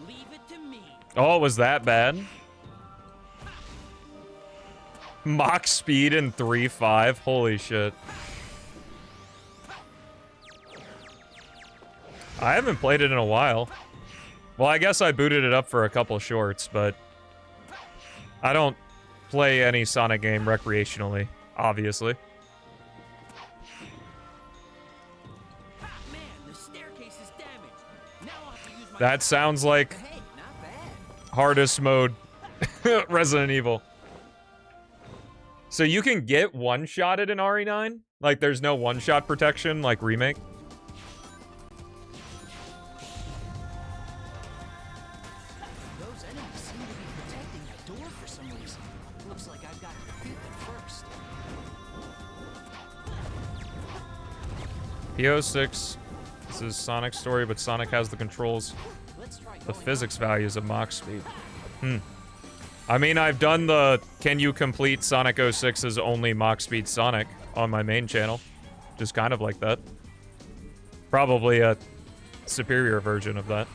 Leave it to me. Oh, it was that bad? Mach speed in 3.5. Holy shit. I haven't played it in a while. Well, I guess I booted it up for a couple shorts, but I don't play any Sonic game recreationally, obviously. Man, the staircase is damaged. Now I'll have to use my... That sounds like Hey, not bad. hardest mode Resident Evil. So you can get one-shotted in RE9? Like, there's no one-shot protection like Remake? Those enemies seem to be protecting that door for some reason. Looks like I've got to defeat them first. P-06. This is Sonic's story, but Sonic has the controls. Let's try The going physics values of Mach speed. I mean, I've done the can you complete Sonic 06's only Mach speed Sonic on my main channel. Just kind of like that. Probably a superior version of that.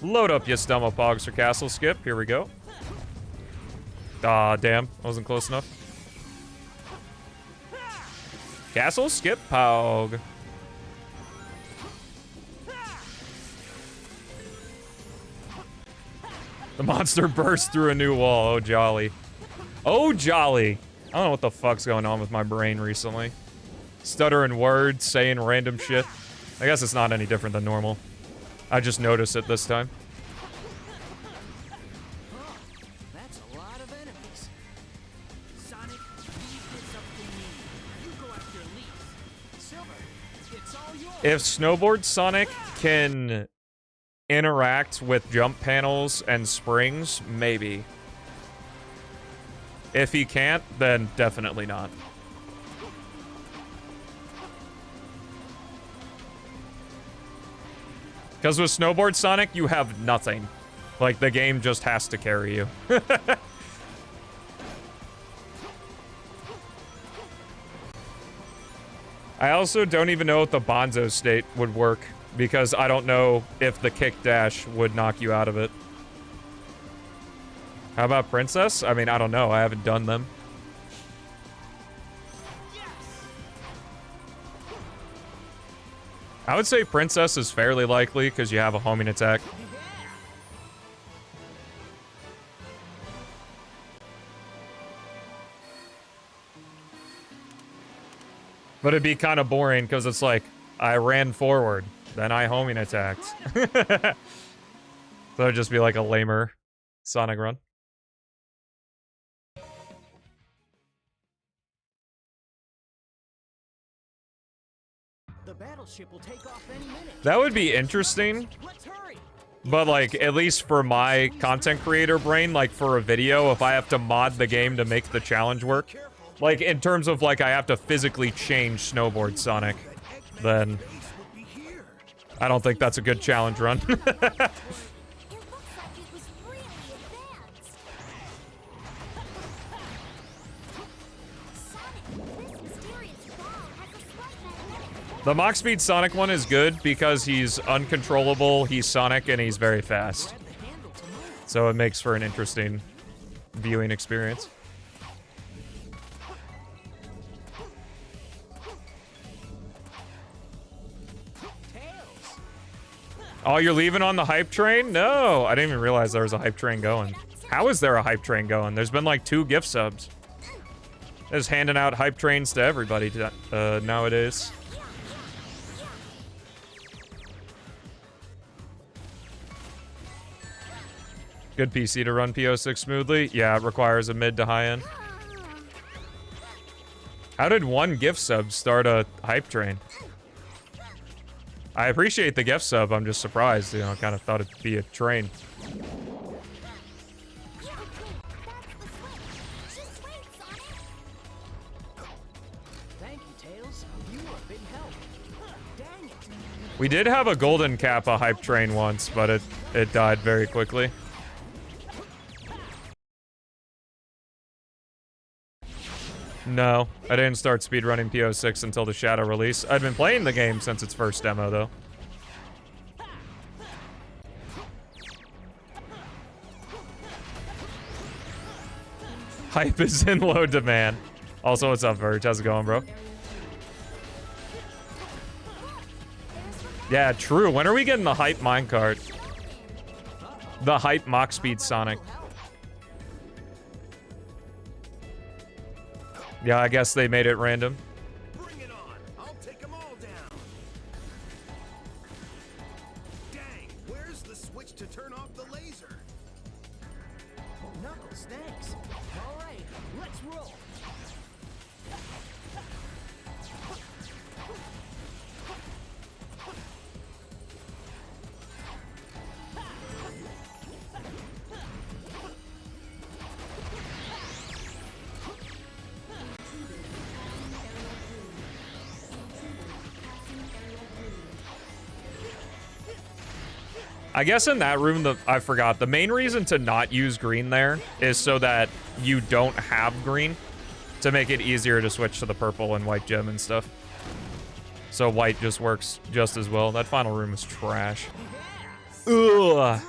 Load up your Stelmo Pogs for Castle Skip. Here we go. Ah, damn. Wasn't close enough. Castle skip Pog. The monster burst through a new wall. Oh, jolly. Oh, jolly. I don't know what the fuck's going on with my brain recently. Stuttering words, saying random shit. I guess it's not any different than normal. I just noticed it this time. That's a lot of enemies. Sonic, leave this up to me. You go after Leaf. Silver, it's all yours. If Snowboard Sonic can interact with jump panels and springs, maybe. If he can't, then definitely not. Because with Snowboard Sonic, you have nothing. Like, the game just has to carry you. I also don't even know if the Bonzo state would work, because I don't know if the kick dash would knock you out of it. How about Princess? I mean, I don't know. I haven't done them. I would say Princess is fairly likely because you have a homing attack. But it'd be kind of boring because it's like, I ran forward, then I homing attacked. So it'd just be like a lamer Sonic run. The battleship will take off any minute. That would be interesting. Let's hurry. But like, at least for my content creator brain, like for a video, if I have to mod the game to make the challenge work, like in terms of like I have to physically change Snowboard Sonic, then I don't think that's a good challenge run. It looks like it was really advanced. Sonic, this mysterious ball has a slight magnetic force. The Mach Speed Sonic one is good because he's uncontrollable, he's Sonic, and he's very fast. So it makes for an interesting viewing experience. Oh, you're leaving on the hype train? No, I didn't even realize there was a hype train going. How is there a hype train going? There's been like 2 gift subs. Just handing out hype trains to everybody nowadays. Good PC to run P-06 smoothly? Yeah, it requires a mid to high end. How did 1 gift sub start a hype train? I appreciate the gift sub, I'm just surprised, you know, kind of thought it'd be a train. Thank you, Tails. You were a big help. Dang it. We did have a Golden Kappa hype train once, but it died very quickly. No, I didn't start speedrunning P-06 until the Shadow release. I'd been playing the game since its first demo, though. Hype is in low demand. Also, what's up, Verge? How's it going, bro? Yeah, true. When are we getting the hype minecart? The hype Mach Speed Sonic. Yeah, I guess they made it random. Bring it on. I'll take them all down. Dang, where's the switch to turn off the laser? Knuckles, thanks. All right, let's roll. I guess in that room, I forgot. The main reason to not use green there is so that you don't have green, to make it easier to switch to the purple and white gem and stuff. So white just works just as well. That final room is trash. Ugh.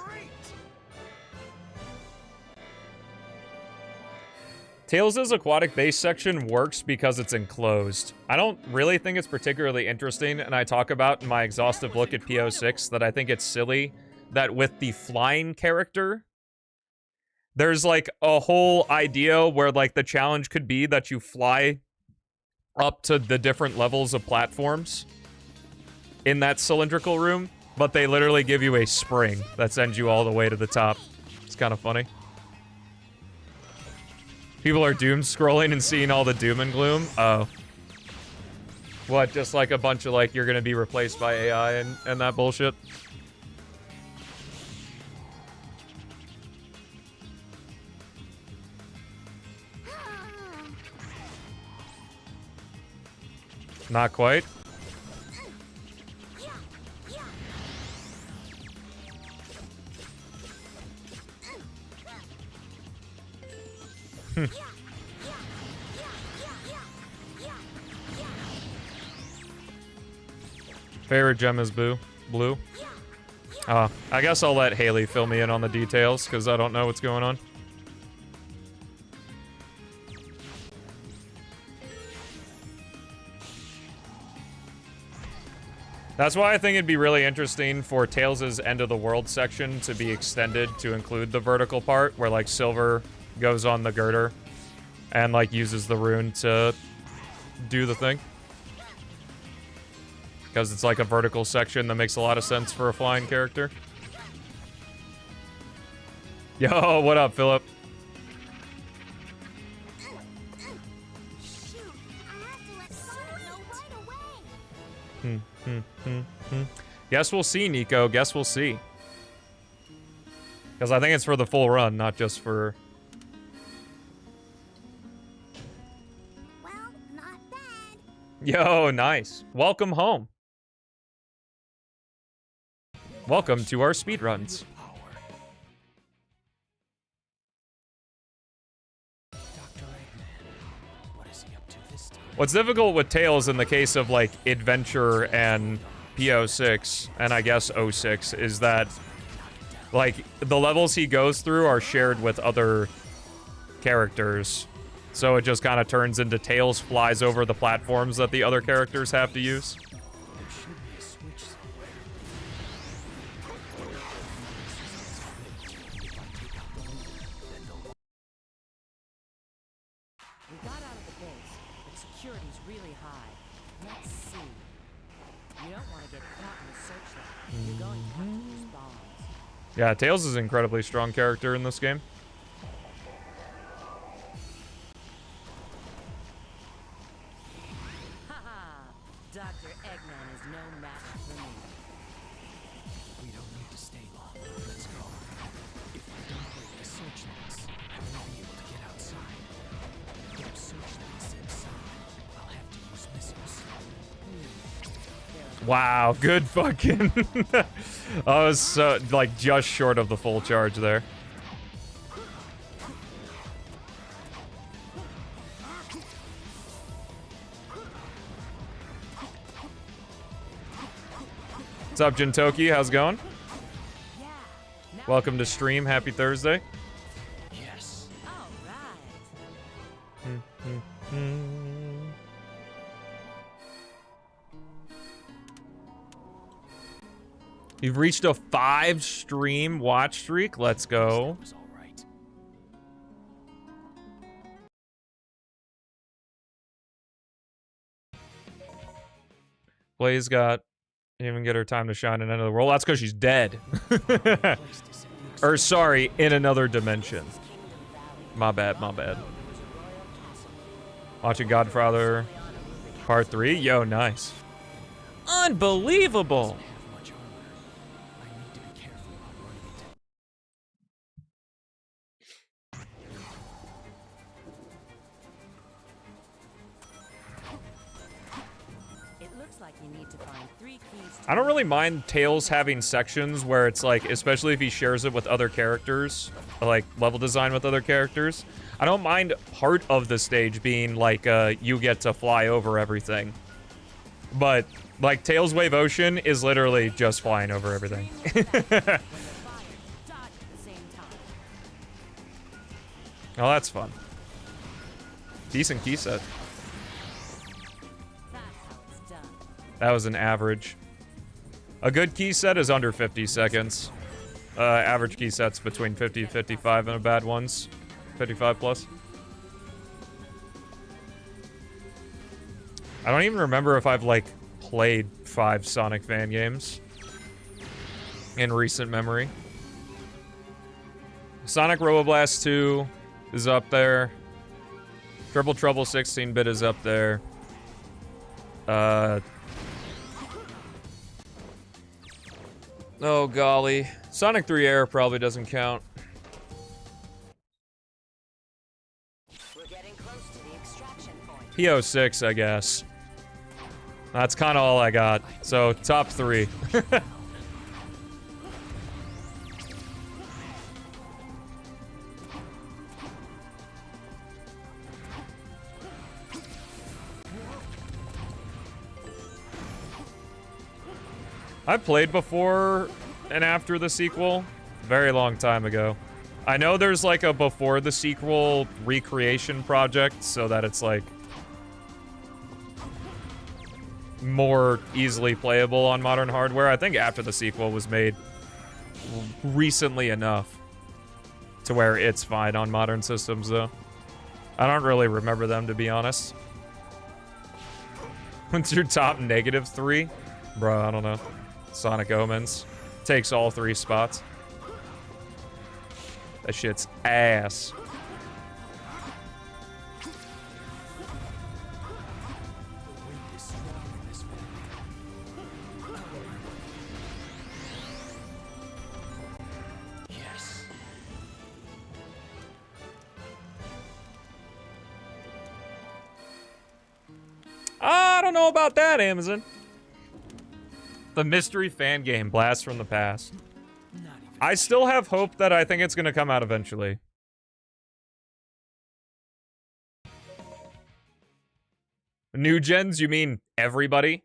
Tails' aquatic base section works because it's enclosed. I don't really think it's particularly interesting, and I talk about in my exhaustive look at P-06 that I think it's silly that with the flying character, there's like a whole idea where like the challenge could be that you fly up to the different levels of platforms in that cylindrical room, but they literally give you a spring that sends you all the way to the top. It's kind of funny. People are doom scrolling and seeing all the doom and gloom. Oh. What, just like a bunch of like, you're gonna be replaced by AI and that bullshit? Not quite. Favorite gem is blue. I guess I'll let Haley fill me in on the details, because I don't know what's going on. That's why I think it'd be really interesting for Tails' End of the World section to be extended to include the vertical part, where, like, Silver goes on the girder and, like, uses the rune to do the thing. Because it's, like, a vertical section that makes a lot of sense for a flying character. Yo, what up, Philip? Shoot, I have to let Sonic know right away. Guess we'll see, Nico. Guess we'll see. Because I think it's for the full run, not just for... Well, not bad. Yo, nice. Welcome home. Welcome to our speedruns. What's difficult with Tails in the case of, like, Adventure and P-06, and I guess 06, is that, like, the levels he goes through are shared with other characters. So it just kind of turns into Tails flies over the platforms that the other characters have to use. We got out of the base, but security's really high. Let's see. You don't want to get caught in the searchlight. You're going to have to use bombs. Yeah, Tails is an incredibly strong character in this game. Haha! Dr. Eggman is no match for me. We don't need to stay long. Let's go. If I don't break the searchlights, I won't be able to get outside. Those searchlights inside, I'll have to use missiles. Wow, good fucking... I was so, like, just short of the full charge there. What's up, Jintoki? How's it going? Welcome to stream. Happy Thursday. Yes. All right. You've reached a 5-stream watch streak. Let's go. That was all right. Blaze got... Didn't even get her time to shine in another world. That's because she's dead. Or, sorry, in another dimension. My bad, my bad. Watching Godfather Part 3? Yo, nice. Unbelievable! Have much armor. I need to be careful about running into. It looks like you need to find 3 keys to I don't really mind Tails having sections where it's like, especially if he shares it with other characters, like level design with other characters. I don't mind part of the stage being like, you get to fly over everything. But, like, Tails Wave Ocean is literally just flying over everything. when the fire dodge at the same time. Oh, that's fun. Decent key set. That's how it's done. That was an average. A good key set is under 50 seconds. Average key sets between 50 and 55, and a bad one's 55 plus. I don't even remember if I've, like, played 5 Sonic fan games in recent memory. Sonic Roboblast 2 is up there. Triple Trouble 16-bit is up there. Oh, golly. Sonic 3 Air probably doesn't count. We're getting close to the extraction point. P-06, I guess. That's kind of all I got. So, top 3. I played before and after the sequel, very long time ago. I know there's like a before the sequel recreation project so that it's like more easily playable on modern hardware. I think after the sequel was made recently enough to where it's fine on modern systems though. I don't really remember them, to be honest. What's your top -3? Bro, I don't know. Sonic Omens. Takes all 3 spots. That shit's ass. Yes. I don't know about that, Amazon. The mystery fan game, Blast from the Past. I still have hope that I think it's gonna come out eventually. New gens, you mean everybody?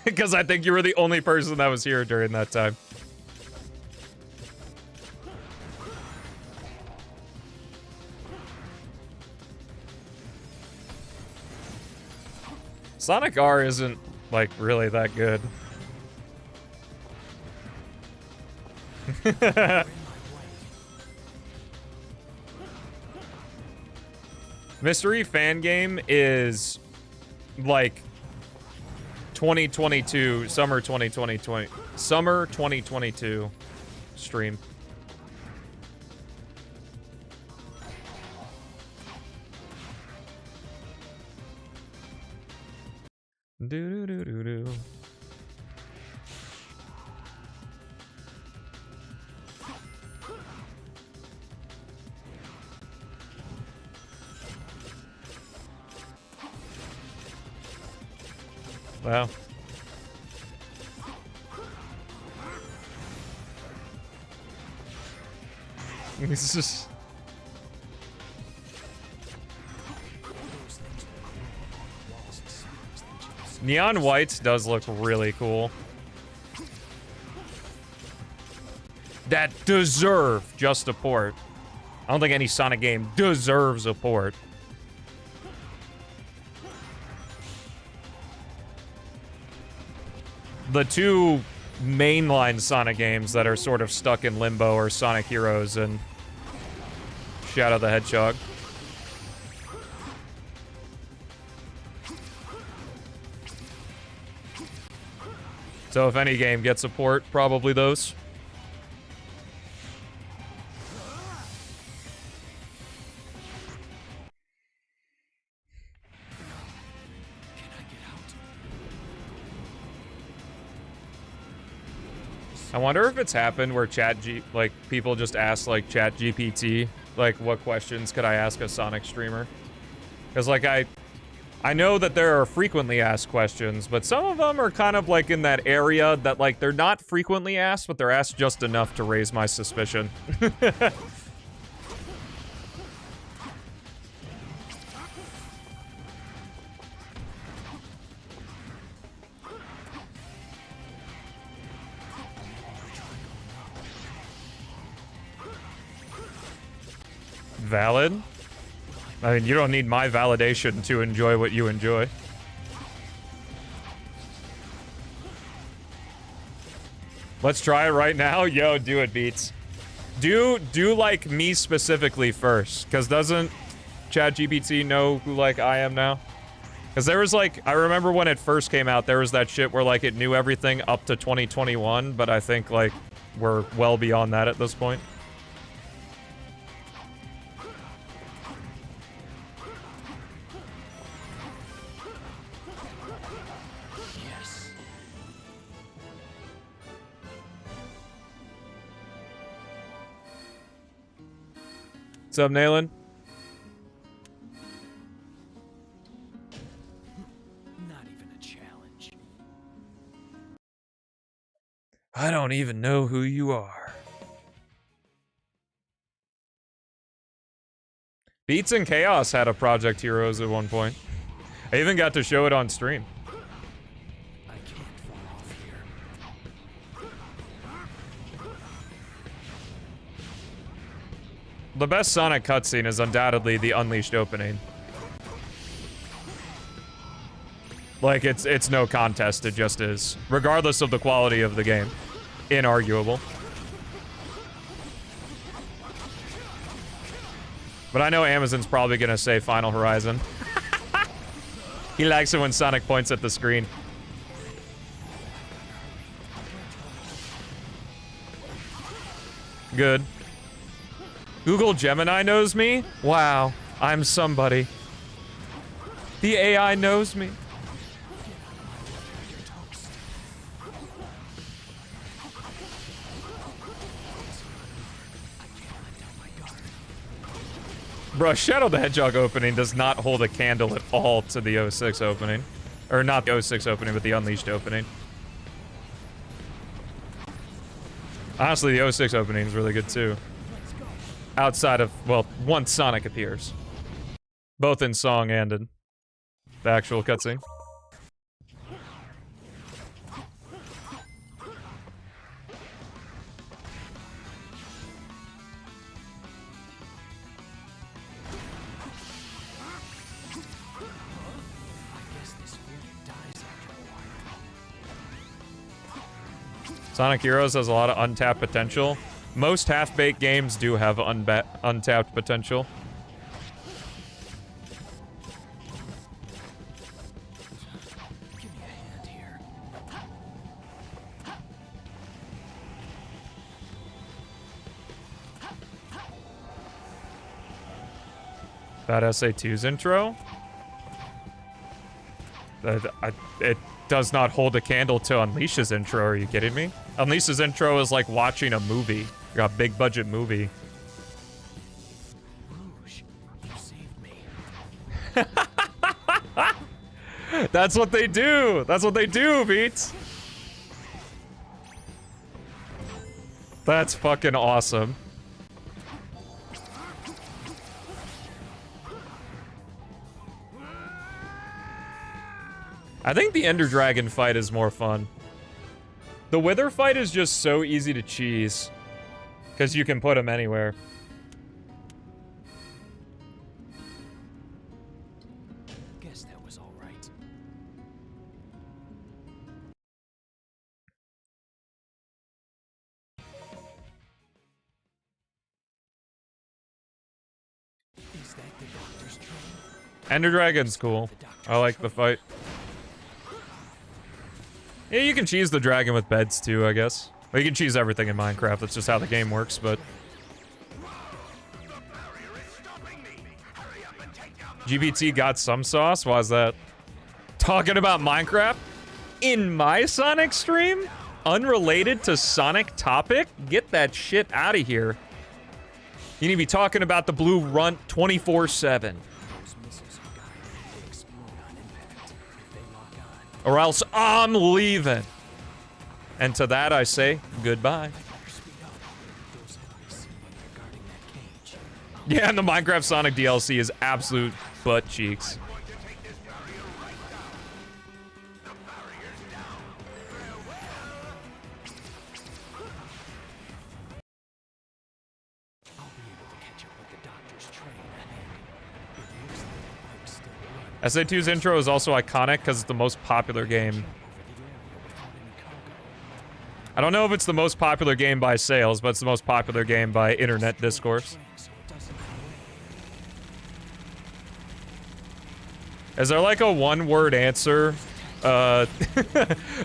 Because I think you were the only person that was here during that time. Sonic R isn't, like, really that good. Mystery fan game is like 2022, summer 2022 stream. Do do do do do. Wow. It's just... Neon White does look really cool. That deserve just a port. I don't think any Sonic game deserves a port. The 2 mainline Sonic games that are sort of stuck in limbo are Sonic Heroes and Shadow the Hedgehog. So if any game gets support, probably those. I wonder if it's happened where people just ask, like, Chat GPT, like, what questions could I ask a Sonic streamer? Because, like, I know that there are frequently asked questions, but some of them are kind of, like, in that area that, like, they're not frequently asked, but they're asked just enough to raise my suspicion. Valid. I mean, you don't need my validation to enjoy what you enjoy. Let's try it right now. Yo, do it, Beats. Do like me specifically first, because doesn't ChatGPT know who like I am now? Because there was like, I remember when it first came out, there was that shit where like it knew everything up to 2021, but I think like we're well beyond that at this point. What's up, Nayland? Not even a challenge. I don't even know who you are. Beats and Chaos had a Project Heroes at one point. I even got to show it on stream. I can't fall off here. The best Sonic cutscene is undoubtedly the Unleashed opening. Like, it's no contest, it just is. Regardless of the quality of the game. Inarguable. But I know Amazon's probably gonna say Final Horizon. He likes it when Sonic points at the screen. Good. Google Gemini knows me? Wow, I'm somebody. The AI knows me. Bro, Shadow the Hedgehog opening does not hold a candle at all to the 06 opening. Or not the 06 opening, but the Unleashed opening. Honestly, the 06 opening is really good too. Outside of, well, once Sonic appears. Both in song and in the actual cutscene. Sonic Heroes has a lot of untapped potential. Most half-baked games do have untapped potential. Give me a hand here. That SA2's intro? It does not hold a candle to Unleash's intro, are you kidding me? Unleash's intro is like watching a movie. A big budget movie. Rouge, you saved me. That's what they do! That's what they do, Beats! That's fucking awesome. I think the Ender Dragon fight is more fun. The Wither fight is just so easy to cheese. Because you can put him anywhere. Guess that was all right. Is that the doctor's train? Ender Dragon's cool. I like the fight. Yeah, you can cheese the dragon with beds too, I guess. Well, you can cheese everything in Minecraft. That's just how the game works, but... GBT got some sauce? Why's that? Talking about Minecraft? In my Sonic stream? Unrelated to Sonic topic? Get that shit out of here. You need to be talking about the blue runt 24/7. Those missiles are guided. They explode on impact. If they lock on, Or else I'm leaving. And to that I say, goodbye. speed up. Those enemies seem like they're guarding that cage. Yeah, and the Minecraft Sonic DLC is absolute butt cheeks. I'll be able to catch up with the doctor's train ahead. If SA2's intro is also iconic because it's the most popular game. I don't know if it's the most popular game by sales, but it's the most popular game by internet discourse. Is there like a one-word answer, or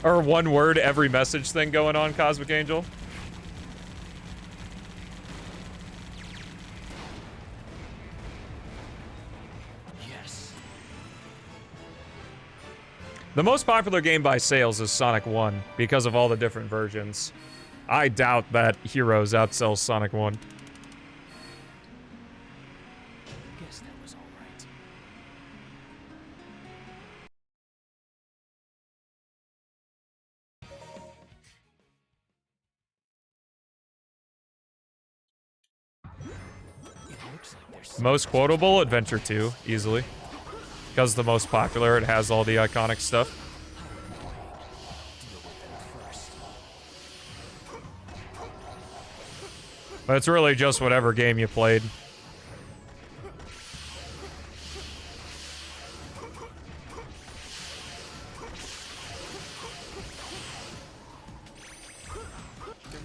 one-word every message thing going on, Cosmic Angel? Yes. The most popular game by sales is Sonic 1 because of all the different versions. I doubt that Heroes outsells Sonic 1. Guess that was all right. It looks like there's Most quotable, Adventure 2, easily. Because the most popular, it has all the iconic stuff. But it's really just whatever game you played. There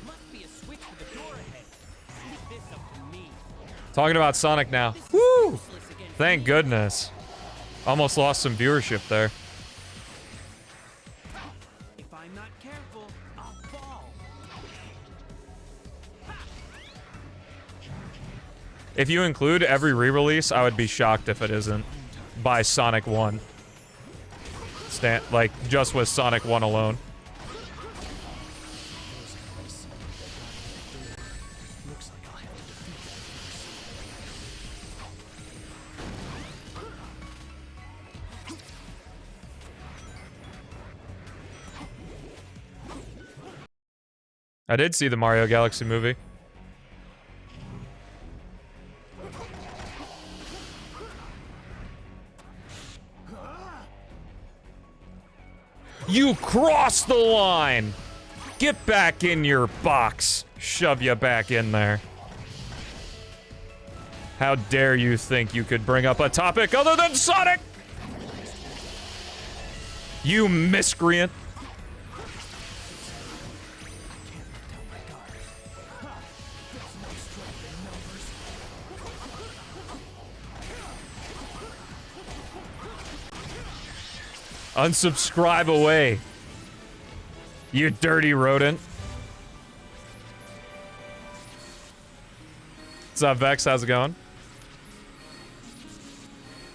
must be a switch for the door ahead. Leave this up to me. Talking about Sonic now. Woo! Thank goodness. Almost lost some viewership there. If I'm not careful, I'll fall. If you include every re-release, I would be shocked if it isn't. By Sonic 1. Like, just with Sonic 1 alone. Looks like I'll have to defeat I did see the Mario Galaxy movie. You crossed the line! Get back in your box. Shove you back in there. How dare you think you could bring up a topic other than Sonic? You miscreant. Unsubscribe away. You dirty rodent. What's up, Vex? How's it going?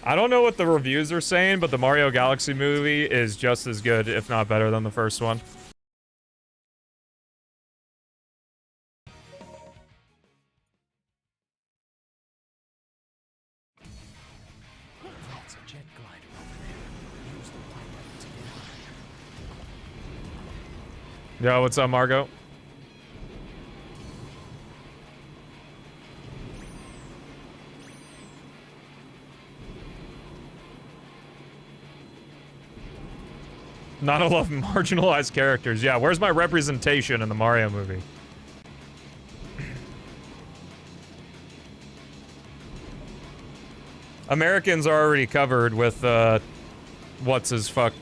I don't know what the reviews are saying, but the Mario Galaxy movie is just as good, if not better, than the first one. That's a jet glider over there. Use the pilot to get on. Yo, what's up, Margot? Not a lot of marginalized characters. Yeah, where's my representation in the Mario movie? Americans are already covered with, what's his fuck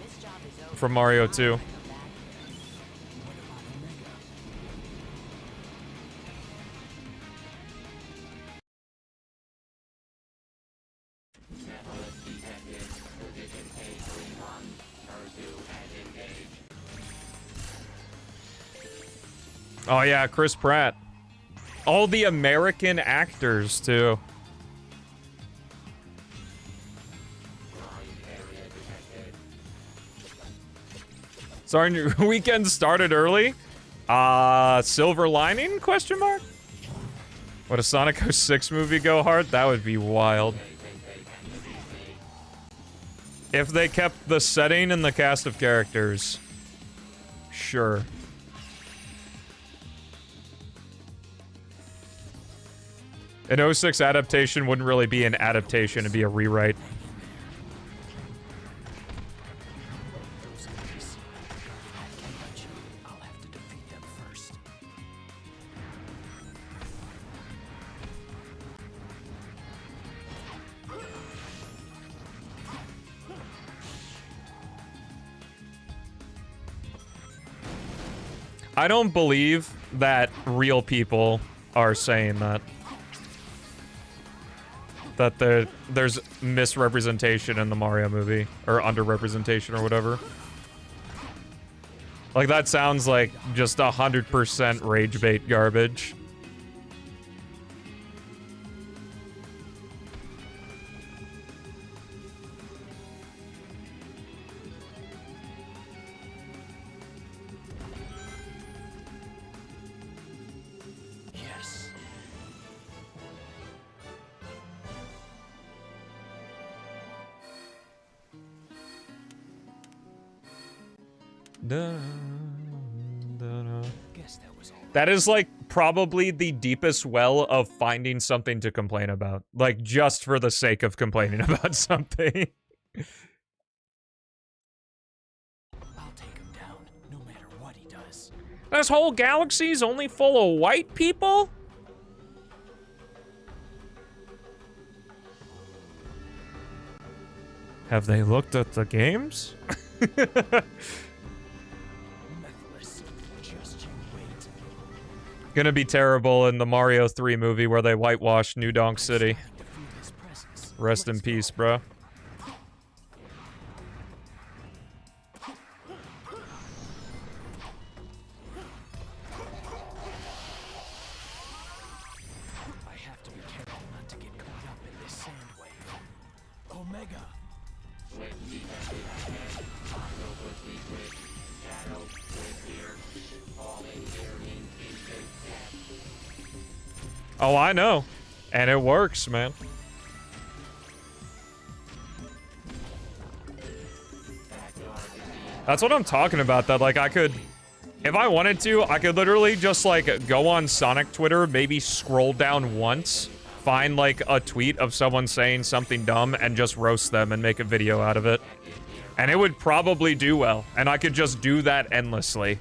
from Mario 2. Oh yeah, Chris Pratt. All the American actors, too. Sorry, your weekend started early? Silver Lining, question mark? Would a Sonic 06 movie go hard? That would be wild. If they kept the setting and the cast of characters. Sure. An 06 adaptation wouldn't really be an adaptation, it'd be a rewrite. Those guys. I can't let you. I'll have to defeat them first. I don't believe that real people are saying that. That there's misrepresentation in the Mario movie, or underrepresentation, or whatever. Like, that sounds like just 100% rage bait garbage. Yes. Guess that was all. That is, like, probably the deepest well of finding something to complain about. Like, just for the sake of complaining about something. I'll take him down, no matter what he does. This whole galaxy's only full of white people? Have they looked at the games? Methless. Just you wait. Gonna be terrible in the Mario 3 movie where they whitewash New Donk City. To feel his presence. Rest in peace, bro. I have to be careful not to get caught up in this sand wave. Omega. Oh, I know. And it works, man. That's what I'm talking about, that, like, I could... If I wanted to, I could literally just, like, go on Sonic Twitter, maybe scroll down once, find, like, a tweet of someone saying something dumb, and just roast them and make a video out of it. And it would probably do well, and I could just do that endlessly.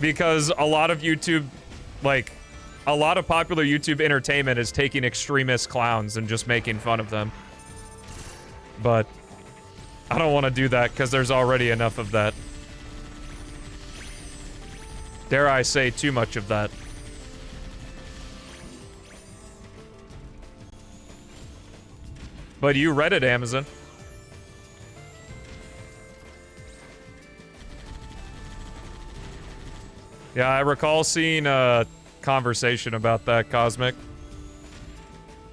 Because a lot of YouTube, like, a lot of popular YouTube entertainment is taking extremist clowns and just making fun of them. But I don't want to do that because there's already enough of that. Dare I say too much of that. But you read it, Amazon. Yeah, I recall seeing a conversation about that, Cosmic.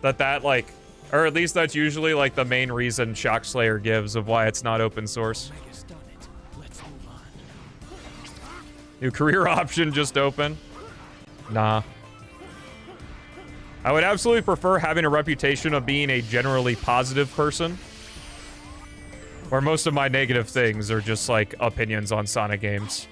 That, like, or at least that's usually, like, the main reason Shockslayer gives of why it's not open source. Omega's done it. Let's move on. New career option just open? Nah. I would absolutely prefer having a reputation of being a generally positive person. Where most of my negative things are just, like, opinions on Sonic games.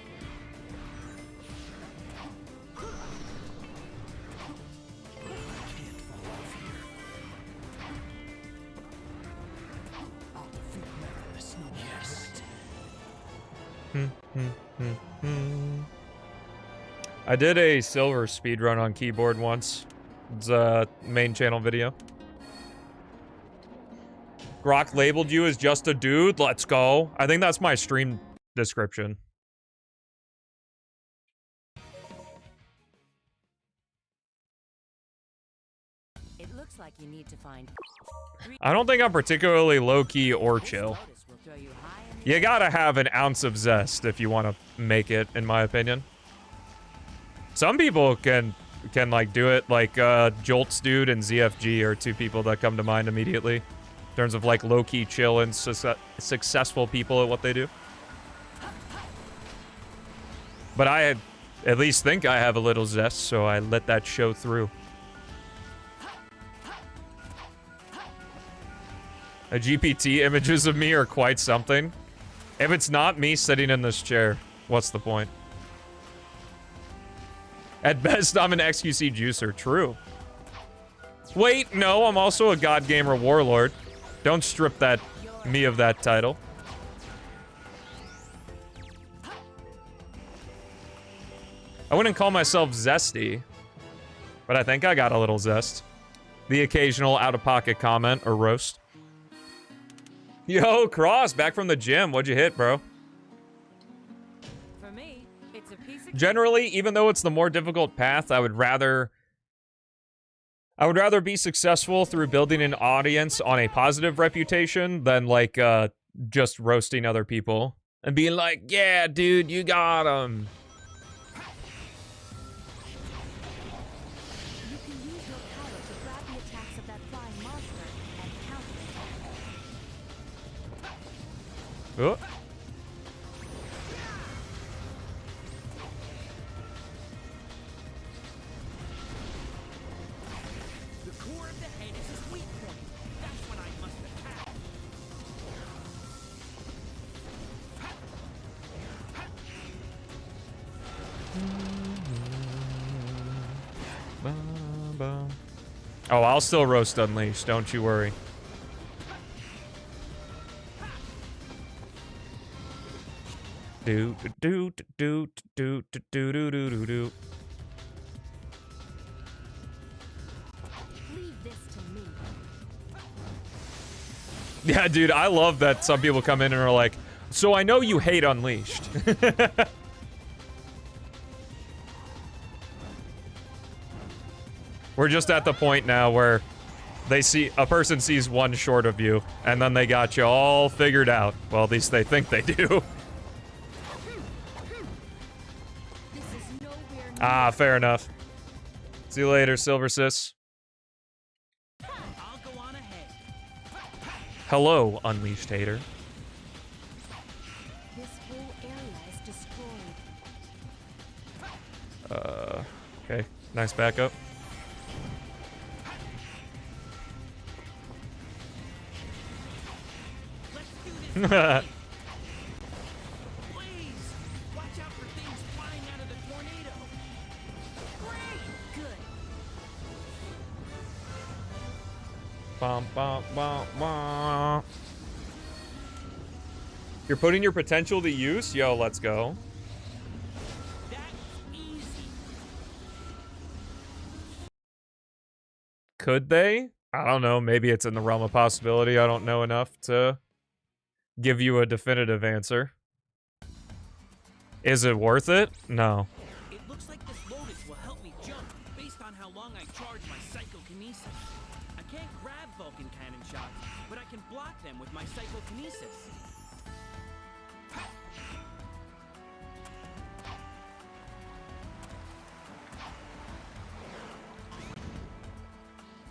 I did a silver speedrun on keyboard once. It's a main channel video. Grok labeled you as just a dude. Let's go. I think that's my stream description. It looks like you need to find. I don't think I'm particularly low-key or chill. Lotus will throw you high in the You gotta have an ounce of zest if you want to make it, in my opinion. Some people can like do it, like Jolts Dude and ZFG are two people that come to mind immediately in terms of like low-key chill and successful people at what they do. But I at least think I have a little zest, so I let that show through. The GPT images of me are quite something. If it's not me sitting in this chair, what's the point? At best, I'm an XQC juicer. True. Wait, no, I'm also a God Gamer Warlord. Don't strip that me of that title. I wouldn't call myself zesty, but I think I got a little zest. The occasional out-of-pocket comment or roast. Yo, Cross, back from the gym. What'd you hit, bro? For me, it's a piece of Generally, even though it's the more difficult path, I would rather be successful through building an audience on a positive reputation than like just roasting other people and being like, "Yeah, dude, you got him." You can use your power to grab the attacks of that flying monster and counter it. Oh. The core of the head is his weak point. That's when I must attack. Oh, I'll still roast Unleashed, don't you worry. Do do do do do do do do do do. Leave this to me. Yeah, dude, I love that some people come in and are like, "So I know you hate Unleashed." We're just at the point now where a person sees one short of you, and then they got you all figured out. Well, at least they think they do. This is nowhere near. Ah, fair enough. See you later, Silver Sis. I'll go on ahead. Hello, Unleashed hater. This whole area is destroyed. Okay, nice backup. Let's do this. Please, watch out for things flying out of the tornado. Great. Good. Bum, bum, bum, bum. You're putting your potential to use? Yo, let's go. That's easy. Could they? I don't know. Maybe it's in the realm of possibility. I don't know enough to give you a definitive answer. Is it worth it? No. It looks like this lotus will help me jump based on how long I charge my psychokinesis. I can't grab Vulcan cannon shots, but I can block them with my psychokinesis.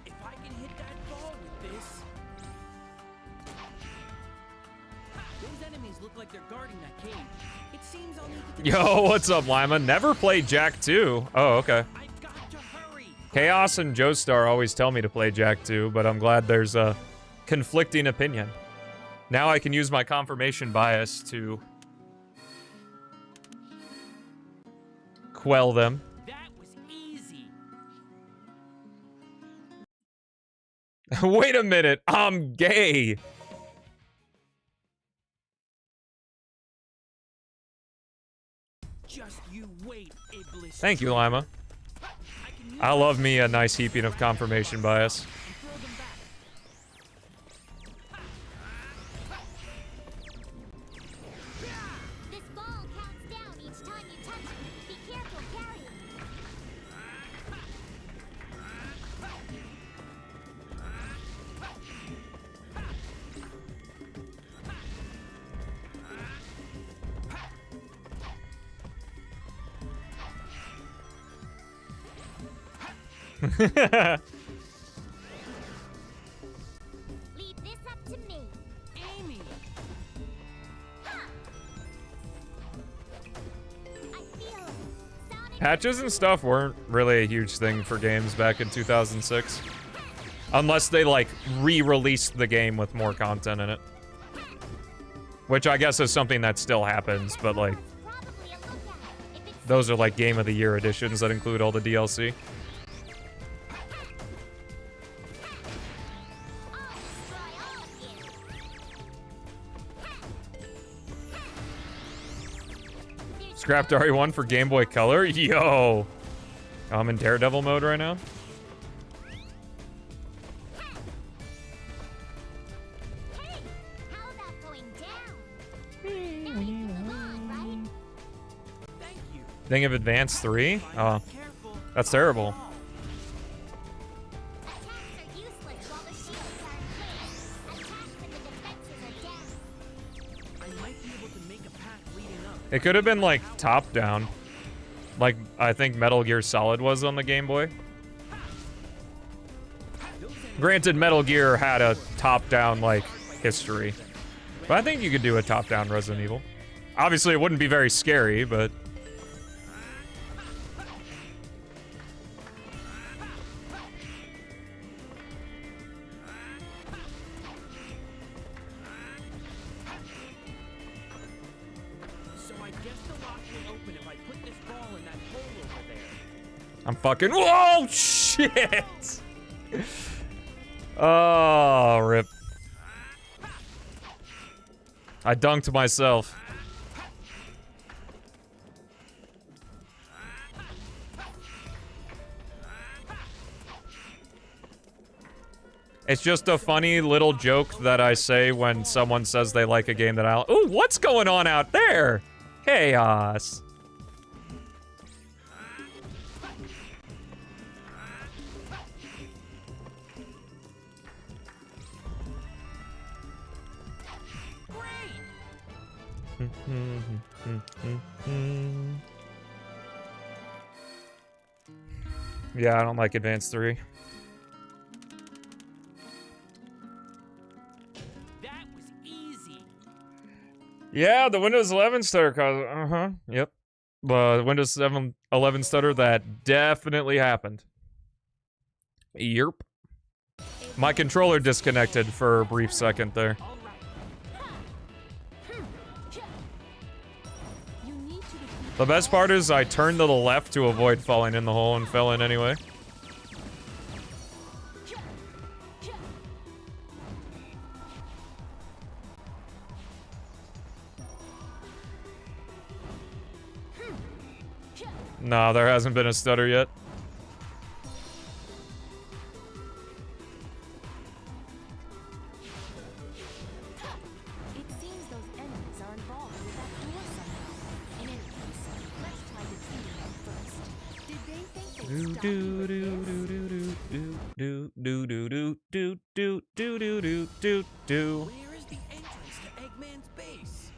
If I can hit that ball with this... Those enemies look like they're guarding that cage. It seems I'll need to... Yo, what's up, Lima? Never played Jack 2. Oh, okay. I've got to hurry. Chaos and Joestar always tell me to play Jack 2, but I'm glad there's a conflicting opinion. Now I can use my confirmation bias to quell them. That was easy. Wait a minute, I'm gay. Just you wait, Iblis. Thank you, Lima. I can use I love me a nice heaping of confirmation bias. and throw them back. This ball counts down each time you touch it. Be careful carrying it. Leave this up to me. Amy. I feel Sonic. Patches and stuff weren't really a huge thing for games back in 2006. Unless they, like, re-released the game with more content in it. Which I guess is something that still happens, but, like, Probably a lookout. If it's those are, like, Game of the Year editions that include all the DLC. I'll destroy all of you. There's Scrapped RE1 for Game Boy Color? Yo! I'm in Daredevil mode right now. Hey, how Think of Advance 3? If I'm Oh, not careful, that's terrible. Attacks are useless while the shields are in place. Attack when the defenses are down. I might be able to make a path leading up. It could have been like top down. Like I think Metal Gear Solid was on the Game Boy. Granted, Metal Gear had a top-down, like, history. But I think you could do a top-down Resident Evil. Obviously, it wouldn't be very scary, but... So I guess the lock will open if I put this ball in that hole over there. I'm fucking... Whoa, shit! Oh, rip. I dunked myself. It's just a funny little joke that I say when someone says they like a game that I... Ooh, what's going on out there? Chaos. Yeah, I don't like Advance 3. That was easy. Yeah, the Windows 11 stutter caused... yep. Windows 11 stutter, that definitely happened. Yerp. My controller disconnected for a brief second there. All right. You need to defeat The best part is I turned to the left to avoid falling in the hole and fell in anyway. No, there hasn't been a stutter yet. It seems those enemies are involved with that door somehow. In any case, let's try defeating them first. Did they think they'd stop you with this? Where is the entrance to Eggman's base?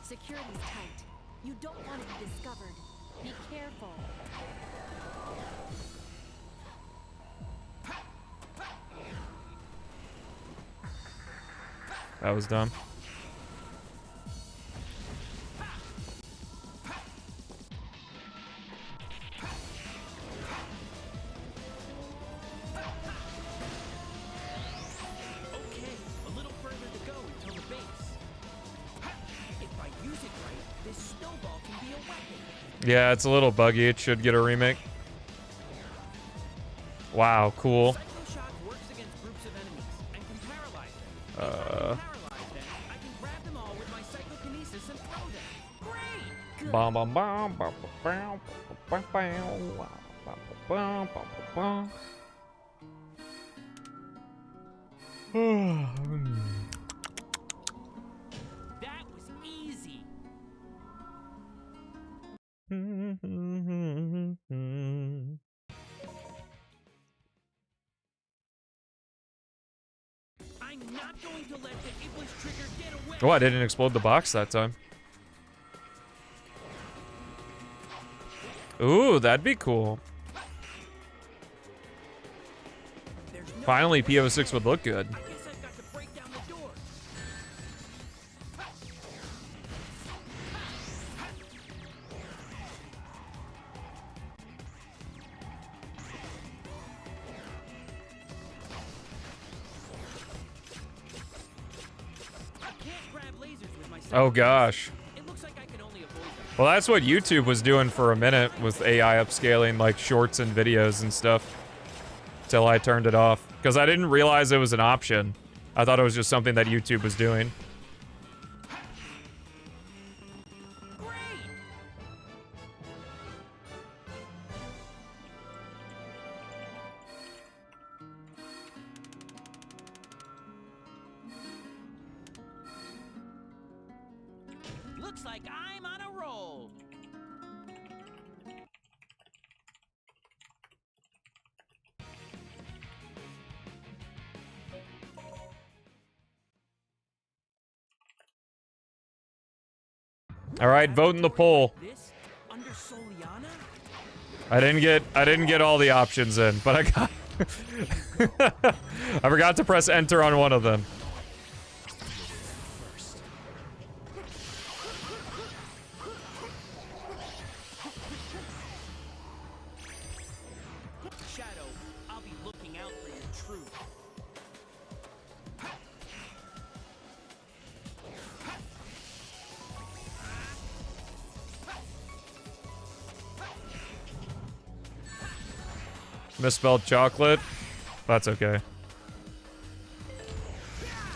Security's tight. You don't want to be discovered. Be careful. That was dumb. Okay, a little further to go until the base. If I use it right, this snowball can be a weapon. Yeah, it's a little buggy. It should get a remake. Wow, cool. Psycho Shock works against groups of enemies and can paralyze them. If I can paralyze them, I can grab them all with my psychokinesis and throw them. Great! Bum bum bum bum bum bum bum bum. That was easy. I'm not going to let the Iblis trigger get away. Oh, I didn't explode the box that time. Ooh, that'd be cool. There's no Finally, P-06 would look good. I guess I've got to break down the door. I can't grab lasers with my Oh gosh. It looks like I can only avoid them. Well, that's what YouTube was doing for a minute with AI upscaling, like shorts and videos and stuff. Till I turned it off. Because I didn't realize it was an option. I thought it was just something that YouTube was doing. Great! Looks like I'm on a roll. All right, vote in the poll. This under Soliana? I didn't get all the options in, but I got I forgot to press enter on one of them. Shadow, I'll be looking out for your truth. Misspelled chocolate. That's okay.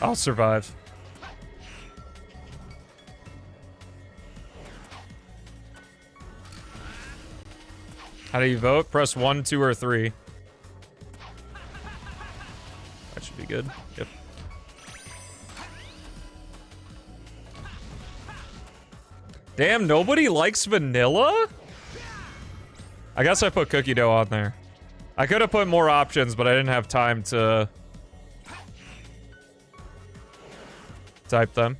I'll survive. How do you vote? Press 1, 2, or 3. That should be good. Yep. Damn, nobody likes vanilla? I guess I put cookie dough on there. I could have put more options, but I didn't have time to type them.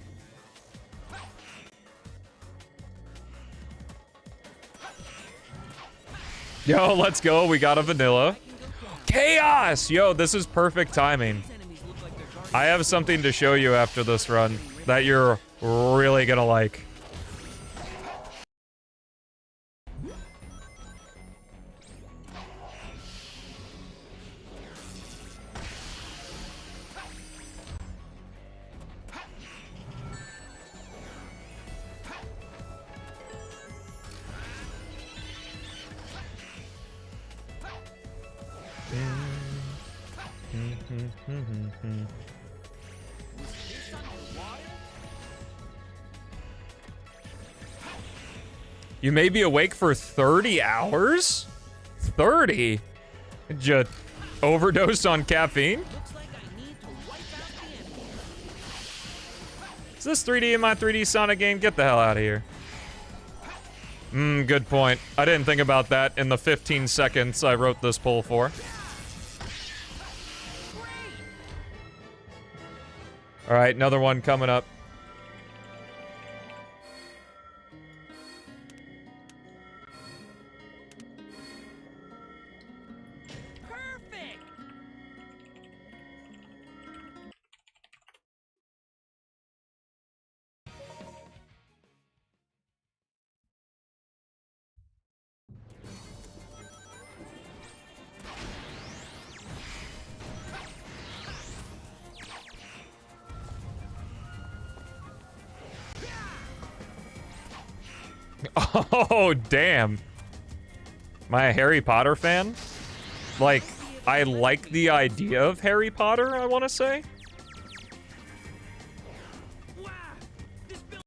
Yo, let's go. We got a vanilla. Chaos! Yo, this is perfect timing. I have something to show you after this run that you're really gonna like. You may be awake for 30 hours? 30? Just overdosed on caffeine? Looks like I need to wipe out the enemy. Is this 3D in my 3D Sonic game? Get the hell out of here. Good point. I didn't think about that in the 15 seconds I wrote this poll for. Alright, another one coming up. Perfect. Oh, damn. Am I a Harry Potter fan? Like, I like the idea of Harry Potter, I want to say. Wow, this building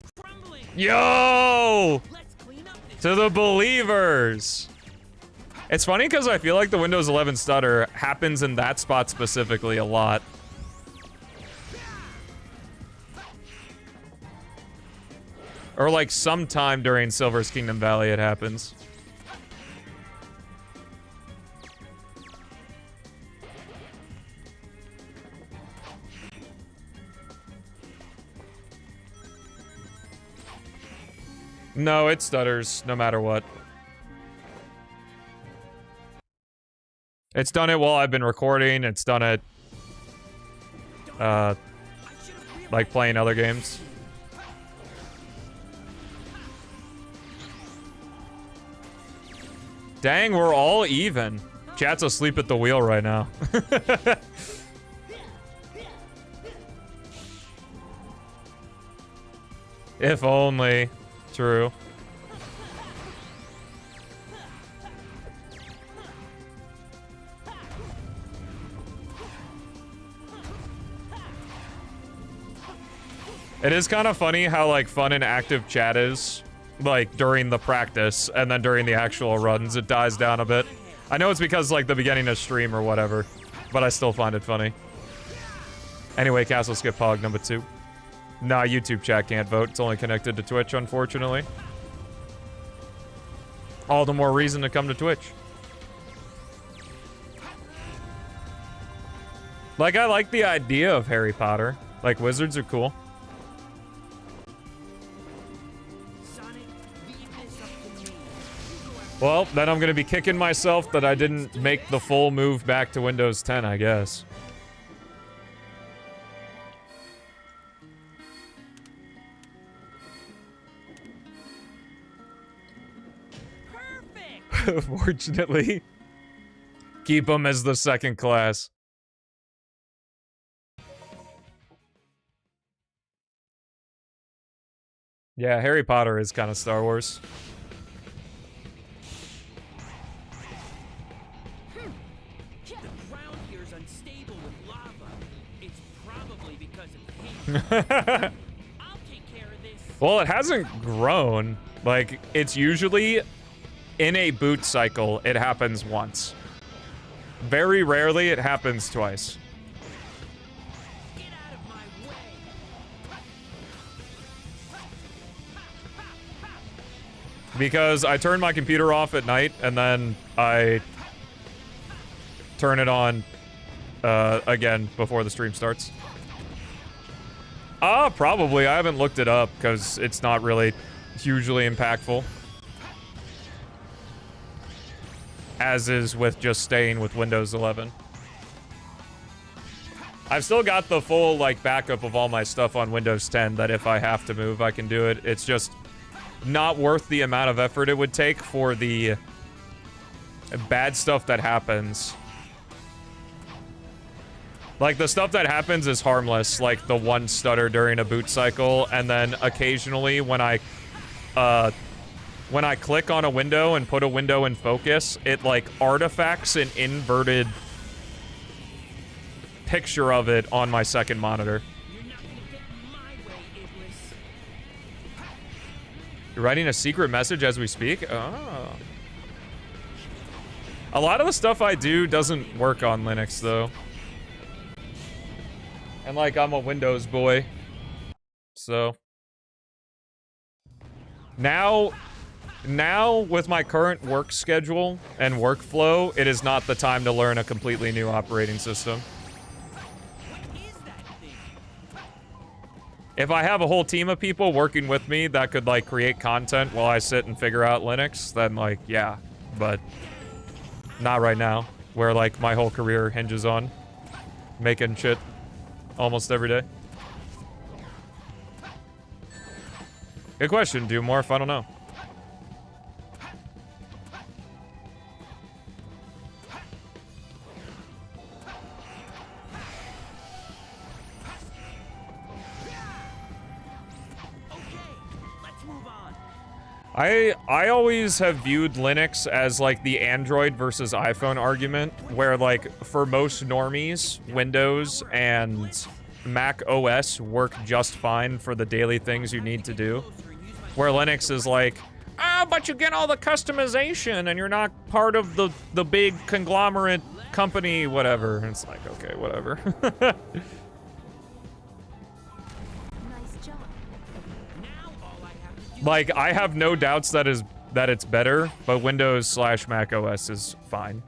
is crumbling. Yo! Let's clean up this. To the believers! It's funny because I feel like the Windows 11 stutter happens in that spot specifically a lot. Or like sometime during Silver's Kingdom Valley it happens. No, it stutters no matter what. It's done it while I've been recording. It's done it, like playing other games. Dang, we're all even. Chat's asleep at the wheel right now. If only. True. It is kind of funny how, like, fun and active chat is, like, during the practice, and then during the actual runs, it dies down a bit. I know it's because, like, the beginning of stream or whatever, but I still find it funny. Anyway, Castle Skip Hog number 2. Nah, YouTube chat can't vote. It's only connected to Twitch, unfortunately. All the more reason to come to Twitch. Like, I like the idea of Harry Potter. Like, wizards are cool. Well, then I'm gonna be kicking myself that I didn't make the full move back to Windows 10, I guess. Perfect. Fortunately. Keep them as the second class. Yeah, Harry Potter is kind of Star Wars. The ground here is unstable with lava. It's probably because of heat. I'll take care of this. Well, it hasn't grown. Like, it's usually in a boot cycle, it happens once. Very rarely it happens twice. Get out of my way. Because I turn my computer off at night and then I turn it on again before the stream starts. Probably. I haven't looked it up because it's not really hugely impactful. As is with just staying with Windows 11. I've still got the full, like, backup of all my stuff on Windows 10 that if I have to move, I can do it. It's just not worth the amount of effort it would take for the bad stuff that happens. Like, the stuff that happens is harmless, like the one stutter during a boot cycle, and then occasionally when I click on a window and put a window in focus, it, like, artifacts an inverted picture of it on my second monitor. You're not gonna get in my way, Iblis. You're writing a secret message as we speak? Oh. A lot of the stuff I do doesn't work on Linux, though. And, like, I'm a Windows boy. So. Now, with my current work schedule and workflow, it is not the time to learn a completely new operating system. What is that thing? If I have a whole team of people working with me that could, like, create content while I sit and figure out Linux, then, like, yeah. But not right now, where, like, my whole career hinges on making shit almost every day. Good question. Do more if I don't know. I always have viewed Linux as, like, the Android versus iPhone argument, where, like, for most normies, Windows and Mac OS work just fine for the daily things you need to do. Where Linux is like, but you get all the customization and you're not part of the big conglomerate company, whatever. And it's like, okay, whatever. Like, I have no doubts that it's better, but Windows/Mac OS is fine.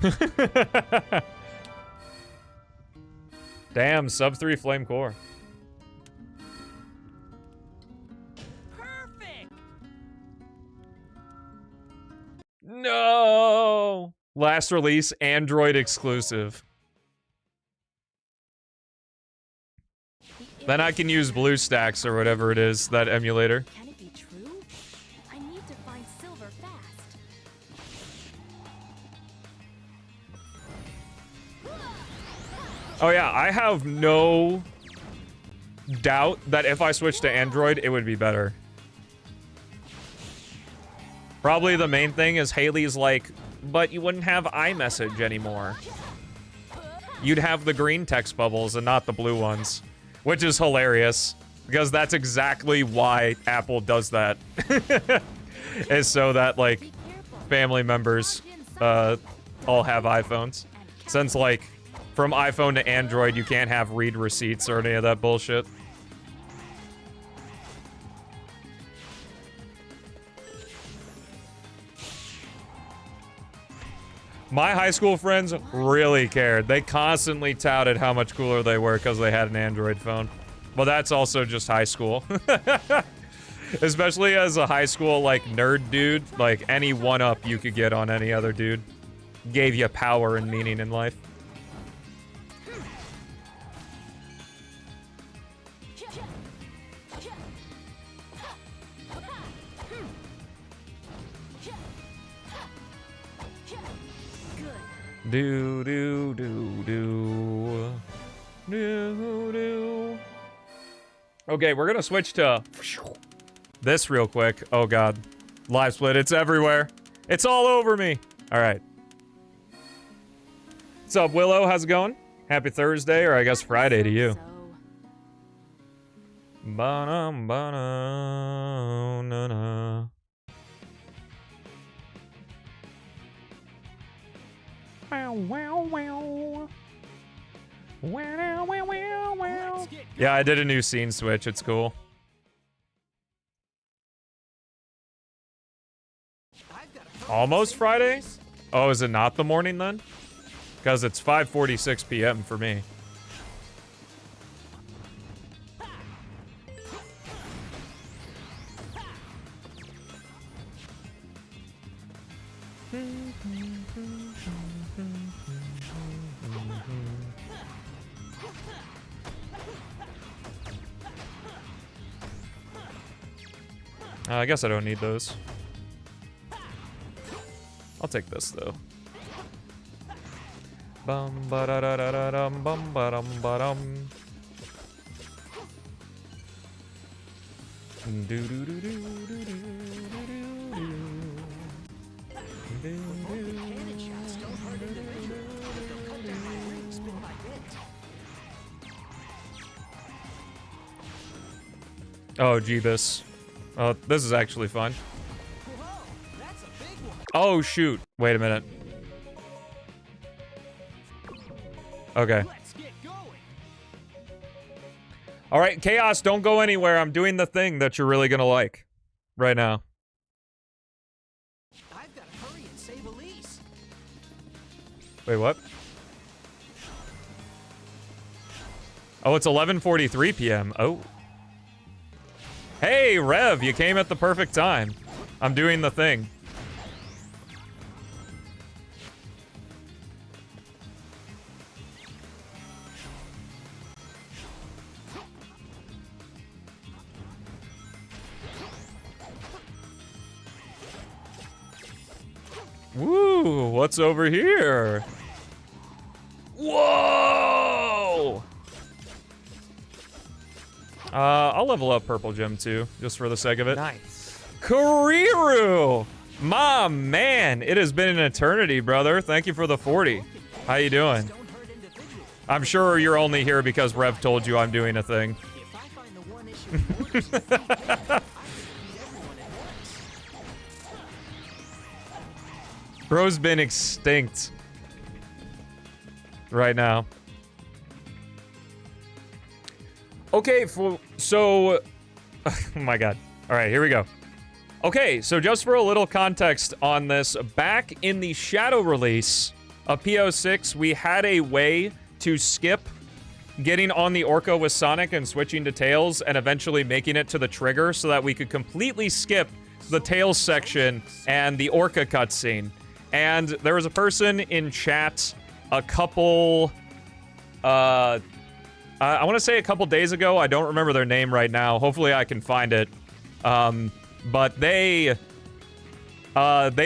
Good. Damn, sub 3 flame core. Perfect. No. Last release, Android exclusive. Then I can use BlueStacks or whatever it is, that emulator. Can it be true? I need to find silver fast. Oh yeah, I have no doubt that if I switched to Android, it would be better. Probably the main thing is Haley's like, but you wouldn't have iMessage anymore. You'd have the green text bubbles and not the blue ones. Which is hilarious, because that's exactly why Apple does that. Is so that, like, family members all have iPhones. Since, like, from iPhone to Android, you can't have read receipts or any of that bullshit. My high school friends really cared. They constantly touted how much cooler they were because they had an Android phone. But that's also just high school. Especially as a high school, like, nerd dude, like, any one-up you could get on any other dude gave you power and meaning in life. Do do do do do do. Okay, we're gonna switch to this real quick. Oh god, live split. It's everywhere. It's all over me. All right. What's up, Willow? How's it going? Happy Thursday, or I guess Friday to you. Ba-dum, ba-dum, na-na. Wow, wow, wow. Wow, wow, wow, wow. Yeah, I did a new scene switch. It's cool. Almost Friday? Oh, is it not the morning then? Because it's 5:46 p.m. for me. I guess I don't need those. I'll take this though. Bum ba da da da da dum bum ba dum ba dum. Do do do do do do do Oh, Jeebus. Oh, this is actually fun. Oh, shoot. Wait a minute. Okay. All right, Chaos, don't go anywhere. I'm doing the thing that you're really gonna like right now. I've got to hurry and save Elise. Wait, what? Oh, it's 11:43 p.m. Oh. Hey, Rev, you came at the perfect time. I'm doing the thing. Woo, what's over here? Whoa! I'll level up Purple Gem too, just for the sake of it. Nice. Kuriru! My man, it has been an eternity, brother. Thank you for the 40. How you doing? I'm sure you're only here because Rev told you I'm doing a thing. Bro's been extinct right now. Okay, so oh my god. All right, here we go. Okay, so just for a little context on this, back in the Shadow release of P-06, we had a way to skip getting on the Orca with Sonic and switching to Tails and eventually making it to the trigger so that we could completely skip the Tails section and the Orca cutscene. And there was a person in chat a couple, I want to say a couple days ago. I don't remember their name right now. Hopefully I can find it. But they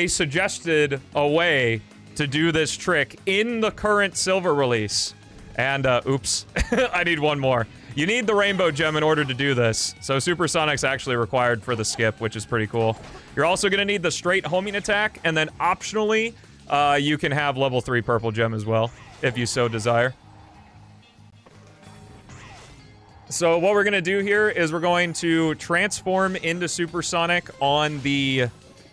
suggested a way to do this trick in the current Silver release. And, oops, I need one more. You need the Rainbow Gem in order to do this. So Supersonic's actually required for the skip, which is pretty cool. You're also gonna need the straight homing attack, and then optionally, you can have level 3 Purple Gem as well, if you so desire. So what we're gonna do here is we're going to transform into Supersonic on the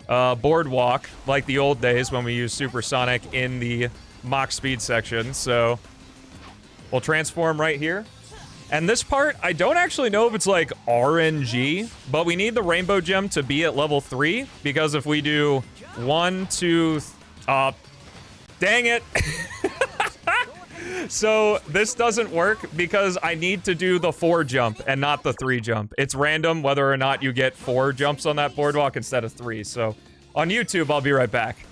boardwalk like the old days when we used supersonic in the Mach speed section. So we'll transform right here. And this part, I don't actually know if it's like RNG, but we need the rainbow gem to be at level 3, because if we do 1, 2, dang it. So this doesn't work because I need to do the 4 jump and not the 3 jump. It's random whether or not you get 4 jumps on that boardwalk instead of 3. So on YouTube, I'll be right back.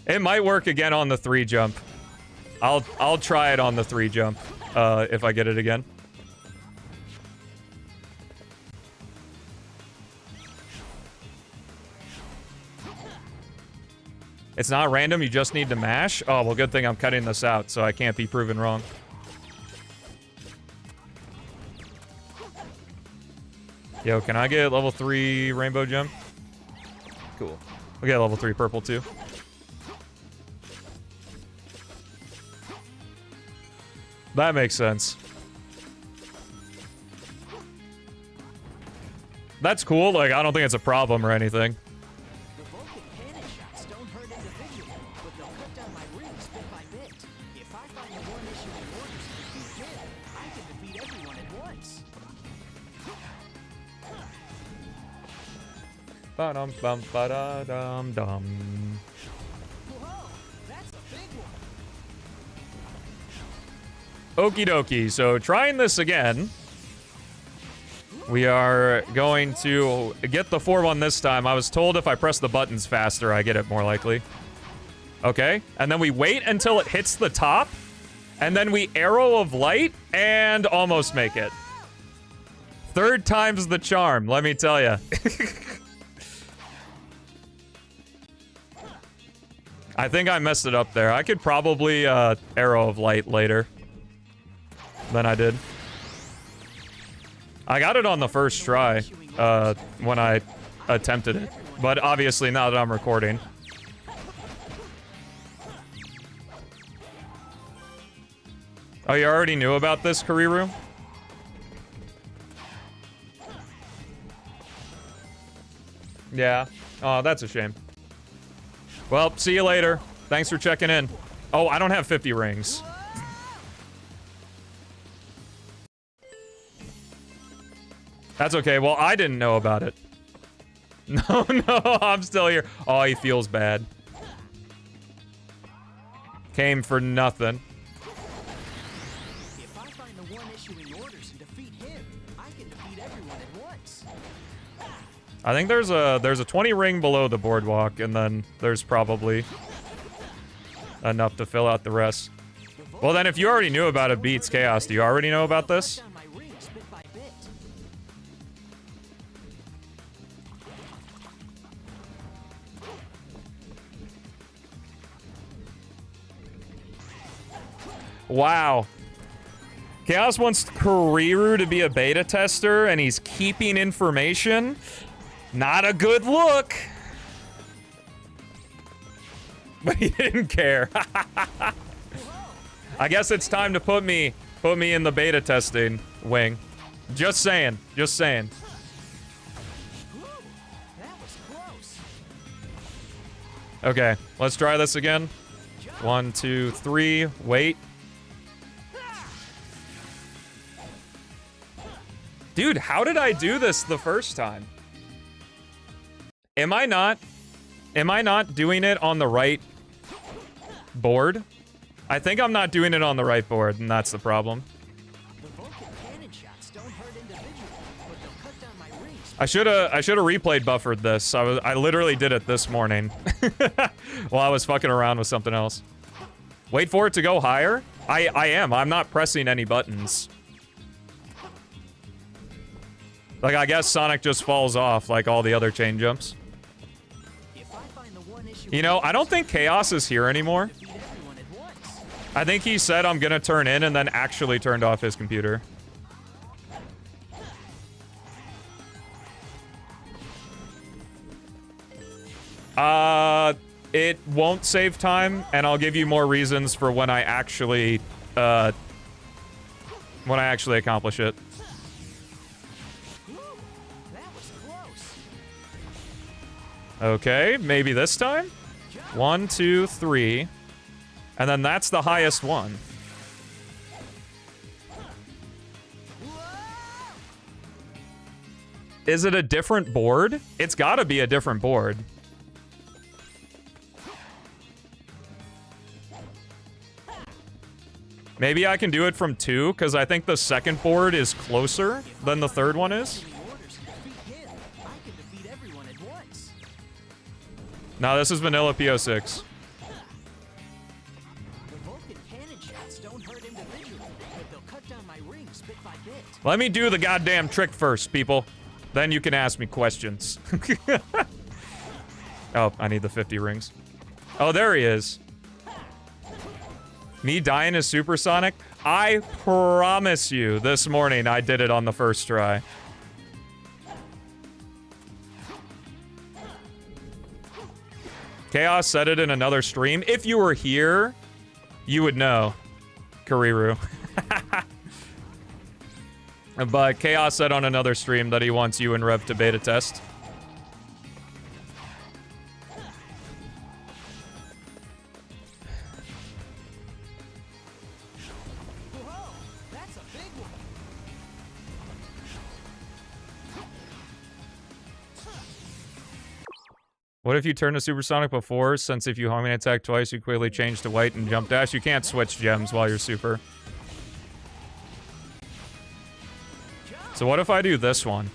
It might work again on the 3 jump. I'll try it on the 3 jump if I get it again. It's not random, you just need to mash? Oh, well, good thing I'm cutting this out, so I can't be proven wrong. Yo, can I get level 3 rainbow gem? Cool. We'll get level 3 purple, too. That makes sense. That's cool, like, I don't think it's a problem or anything. The Vulcan cannon shots don't hurt individually, but they'll cut down my rings bit by bit. If I find the one issuing orders to defeat him, I can defeat everyone at once. Ba-dum bum ba-da-dum dum. Whoa, that's a big one. Okie dokie, so trying this again. We are going to get the 4-1 this time. I was told if I press the buttons faster, I get it more likely. Okay, and then we wait until it hits the top, and then we arrow of light, and almost make it. 3rd time's the charm, let me tell you. I think I messed it up there. I could probably arrow of light later than I did. I got it on the first try when I attempted it, but obviously now that I'm recording. Oh, you already knew about this, Kuriru? Yeah. Oh, that's a shame. Well, see you later. Thanks for checking in. Oh, I don't have 50 rings. That's okay. Well, I didn't know about it. No, I'm still here. Oh, he feels bad. Came for nothing. If I find the one issuing orders and defeat him, I can defeat everyone at once. I think there's a 20 ring below the boardwalk, and then there's probably enough to fill out the rest. Well, then if you already knew about it, beats chaos. Do you already know about this? Cut down my rings bit by bit. Wow. Chaos wants Kuriru to be a beta tester, and he's keeping information. Not a good look. But he didn't care. I guess it's time to put me in the beta testing wing. Just saying. Just saying. Whew, that was close. Okay, let's try this again. 1, 2, 3. Wait. Dude, how did I do this the first time? Am I not doing it on the right board? I think I'm not doing it on the right board, and that's the problem. The Vulcan cannon shots don't hurt individually, but they'll cut down my rings. I should have replayed buffered this. I literally did it this morning while I was fucking around with something else. Wait for it to go higher? I am. I'm not pressing any buttons. Like, I guess Sonic just falls off like all the other chain jumps. If I find the one issue, You know, I don't think Chaos is here anymore. defeat everyone at once. I think he said I'm gonna turn in and then actually turned off his computer. It won't save time, and I'll give you more reasons for when I actually accomplish it. Whew, that Okay, maybe this time? 1, 2, 3. And then that's the highest one. Is it a different board? It's gotta be a different board. Maybe I can do it from 2, because I think the second board is closer than the third one is. No, this is vanilla P-06. Let me do the goddamn trick first, people. Then you can ask me questions. Oh, I need the 50 rings. Oh, there he is. Me dying is supersonic? I promise you, this morning I did it on the first try. Chaos said it in another stream. If you were here, you would know. Kuriru. But Chaos said on another stream that he wants you and Rev to beta test. Whoa, that's a big one. What if you turn to supersonic before, since if you homing attack twice, you quickly change to white and jump dash? You can't switch gems while you're super. So what if I do this one?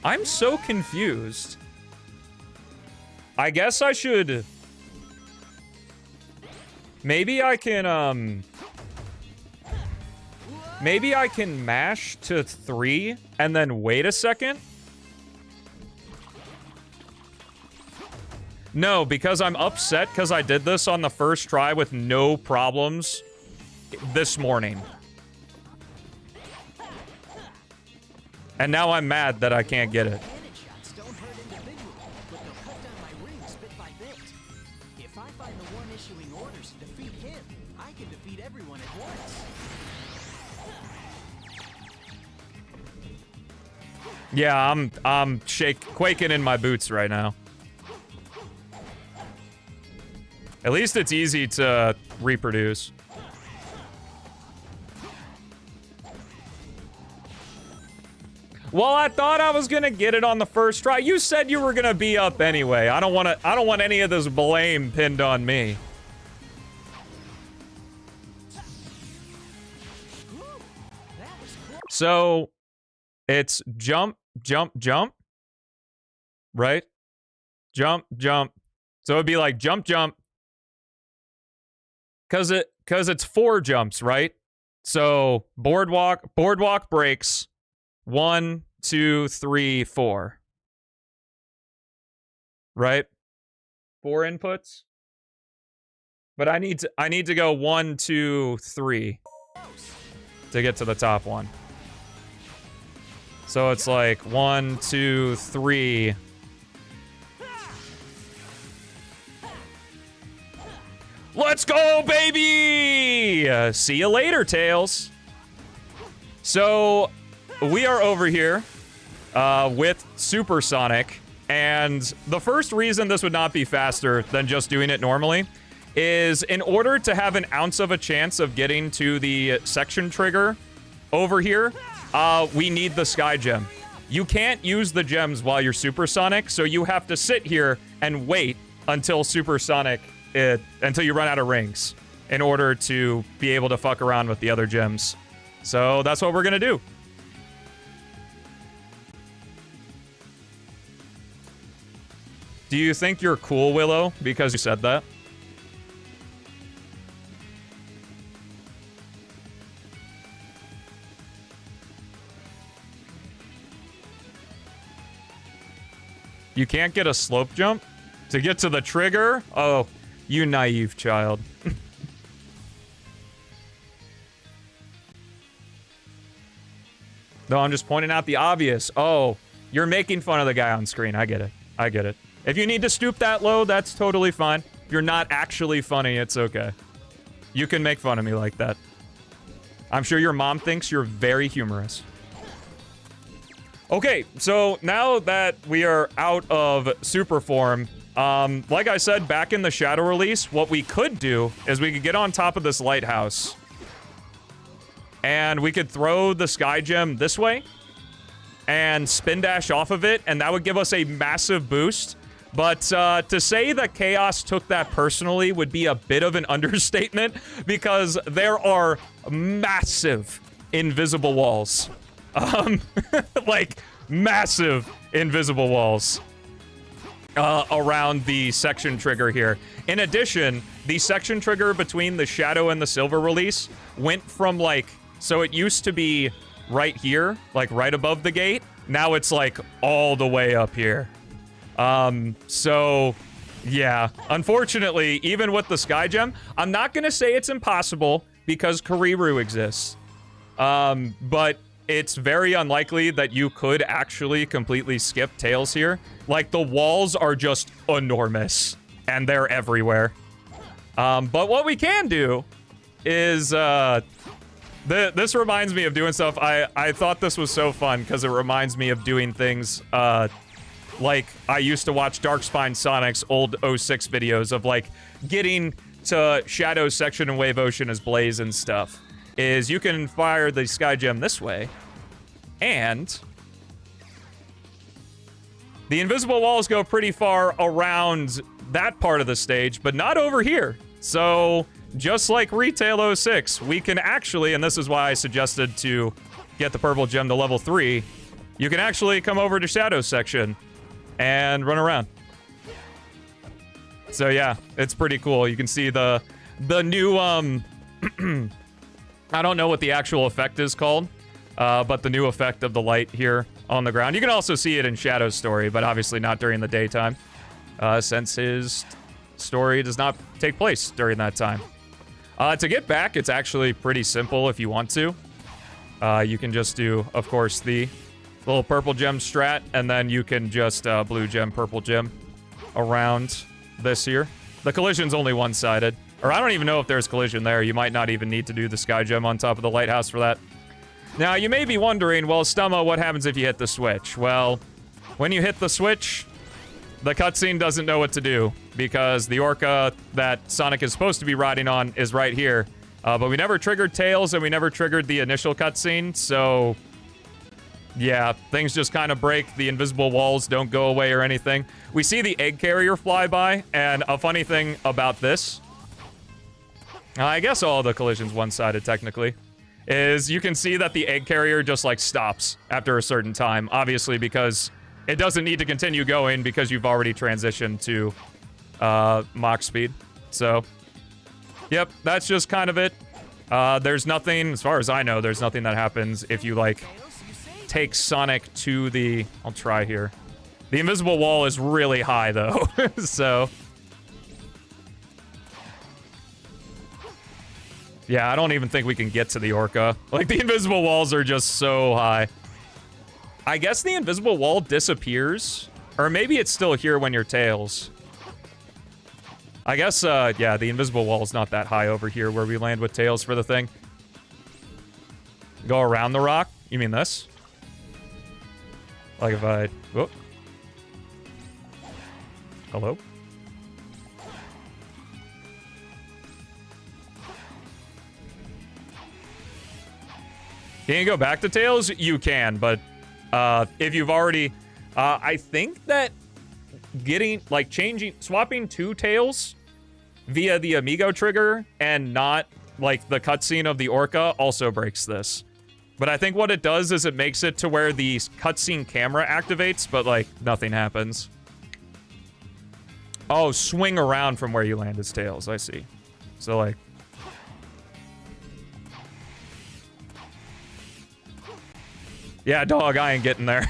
I'm so confused. I guess I should... Maybe I can, Maybe I can mash to 3 and then wait a second? No, because I'm upset because I did this on the first try with no problems this morning. And now I'm mad that I can't get it. Yeah, I'm quaking in my boots right now. At least it's easy to reproduce. Well, I thought I was gonna get it on the first try. You said you were gonna be up anyway. I don't want any of this blame pinned on me. So it's jump, jump, jump. Right? Jump, jump. So it'd be like jump, jump. Cause it's 4 jumps, right? So boardwalk breaks. 1, 2, 3, 4. Right? 4 inputs. But I need to go 1, 2, 3 to get to the top one. So it's like 1, 2, 3. Let's go, baby! See you later, Tails. So we are over here with Supersonic, and the first reason this would not be faster than just doing it normally is in order to have an ounce of a chance of getting to the section trigger over here, we need the Sky Gem. You can't use the gems while you're Supersonic, so you have to sit here and wait until Supersonic, until you run out of rings in order to be able to fuck around with the other gems. So that's what we're gonna do. Do you think you're cool, Willow, because you said that? You can't get a slope jump to get to the trigger? Oh, you naive child. No, I'm just pointing out the obvious. Oh, you're making fun of the guy on screen. I get it. I get it. If you need to stoop that low, that's totally fine. If you're not actually funny, it's okay. You can make fun of me like that. I'm sure your mom thinks you're very humorous. Okay, so now that we are out of super form, like I said, back in the shadow release, what we could do is we could get on top of this lighthouse. And we could throw the sky gem this way and spin dash off of it, and that would give us a massive boost. But to say that Chaos took that personally would be a bit of an understatement, because there are massive invisible walls. Like, massive invisible walls around the section trigger here. In addition, the section trigger between the Shadow and the Silver release went from, like, so it used to be right here, like right above the gate. Now it's like all the way up here. So yeah, unfortunately, even with the Sky Gem, I'm not gonna say it's impossible because Kuriru exists. But it's very unlikely that you could actually completely skip Tails here. Like, the walls are just enormous and they're everywhere. But what we can do is, this reminds me of doing stuff. I thought this was so fun because it reminds me of doing things, like I used to watch Darkspine Sonic's old 06 videos of, like, getting to Shadow section and Wave Ocean as Blaze and stuff. Is you can fire the Sky Gem this way, and the invisible walls go pretty far around that part of the stage, but not over here. So just like Retail 06, we can actually, and this is why I suggested to get the purple gem to level 3, you can actually come over to Shadow section and run around. So yeah, it's pretty cool. You can see the new, I don't know what the actual effect is called, but the new effect of the light here on the ground. You can also see it in Shadow's story, but obviously not during the daytime, since his story does not take place during that time. To get back, it's actually pretty simple if you want to. You can just do, of course, the little purple gem strat, and then you can just blue gem, purple gem around this here. The collision's only one-sided. Or I don't even know if there's collision there. You might not even need to do the sky gem on top of the lighthouse for that. Now, you may be wondering, well, Stelmo, what happens if you hit the switch? Well, when you hit the switch, the cutscene doesn't know what to do, because the orca that Sonic is supposed to be riding on is right here. But we never triggered Tails, and we never triggered the initial cutscene, so yeah, things just kind of break. The invisible walls don't go away or anything. We see the egg carrier fly by, and a funny thing about this, I guess all the collision's one-sided technically, is you can see that the egg carrier just, like, stops after a certain time, obviously because it doesn't need to continue going because you've already transitioned to Mach speed. So yep, that's just kind of it. There's nothing, as far as I know, there's nothing that happens if you, like, take Sonic to the... I'll try here. The invisible wall is really high, though, so... yeah, I don't even think we can get to the orca. Like, the invisible walls are just so high. I guess the invisible wall disappears. Or maybe it's still here when you're Tails. I guess, yeah, the invisible wall is not that high over here where we land with Tails for the thing. Go around the rock? You mean this? Like if I... whoop. Hello? Can you go back to Tails? You can, but if you've already... I think that getting, like, swapping to Tails via the Amigo trigger and not, like, the cutscene of the orca also breaks this. But I think what it does is it makes it to where the cutscene camera activates, but, like, nothing happens. Oh, swing around from where you land as Tails, I see. So, like... yeah, dog, I ain't getting there.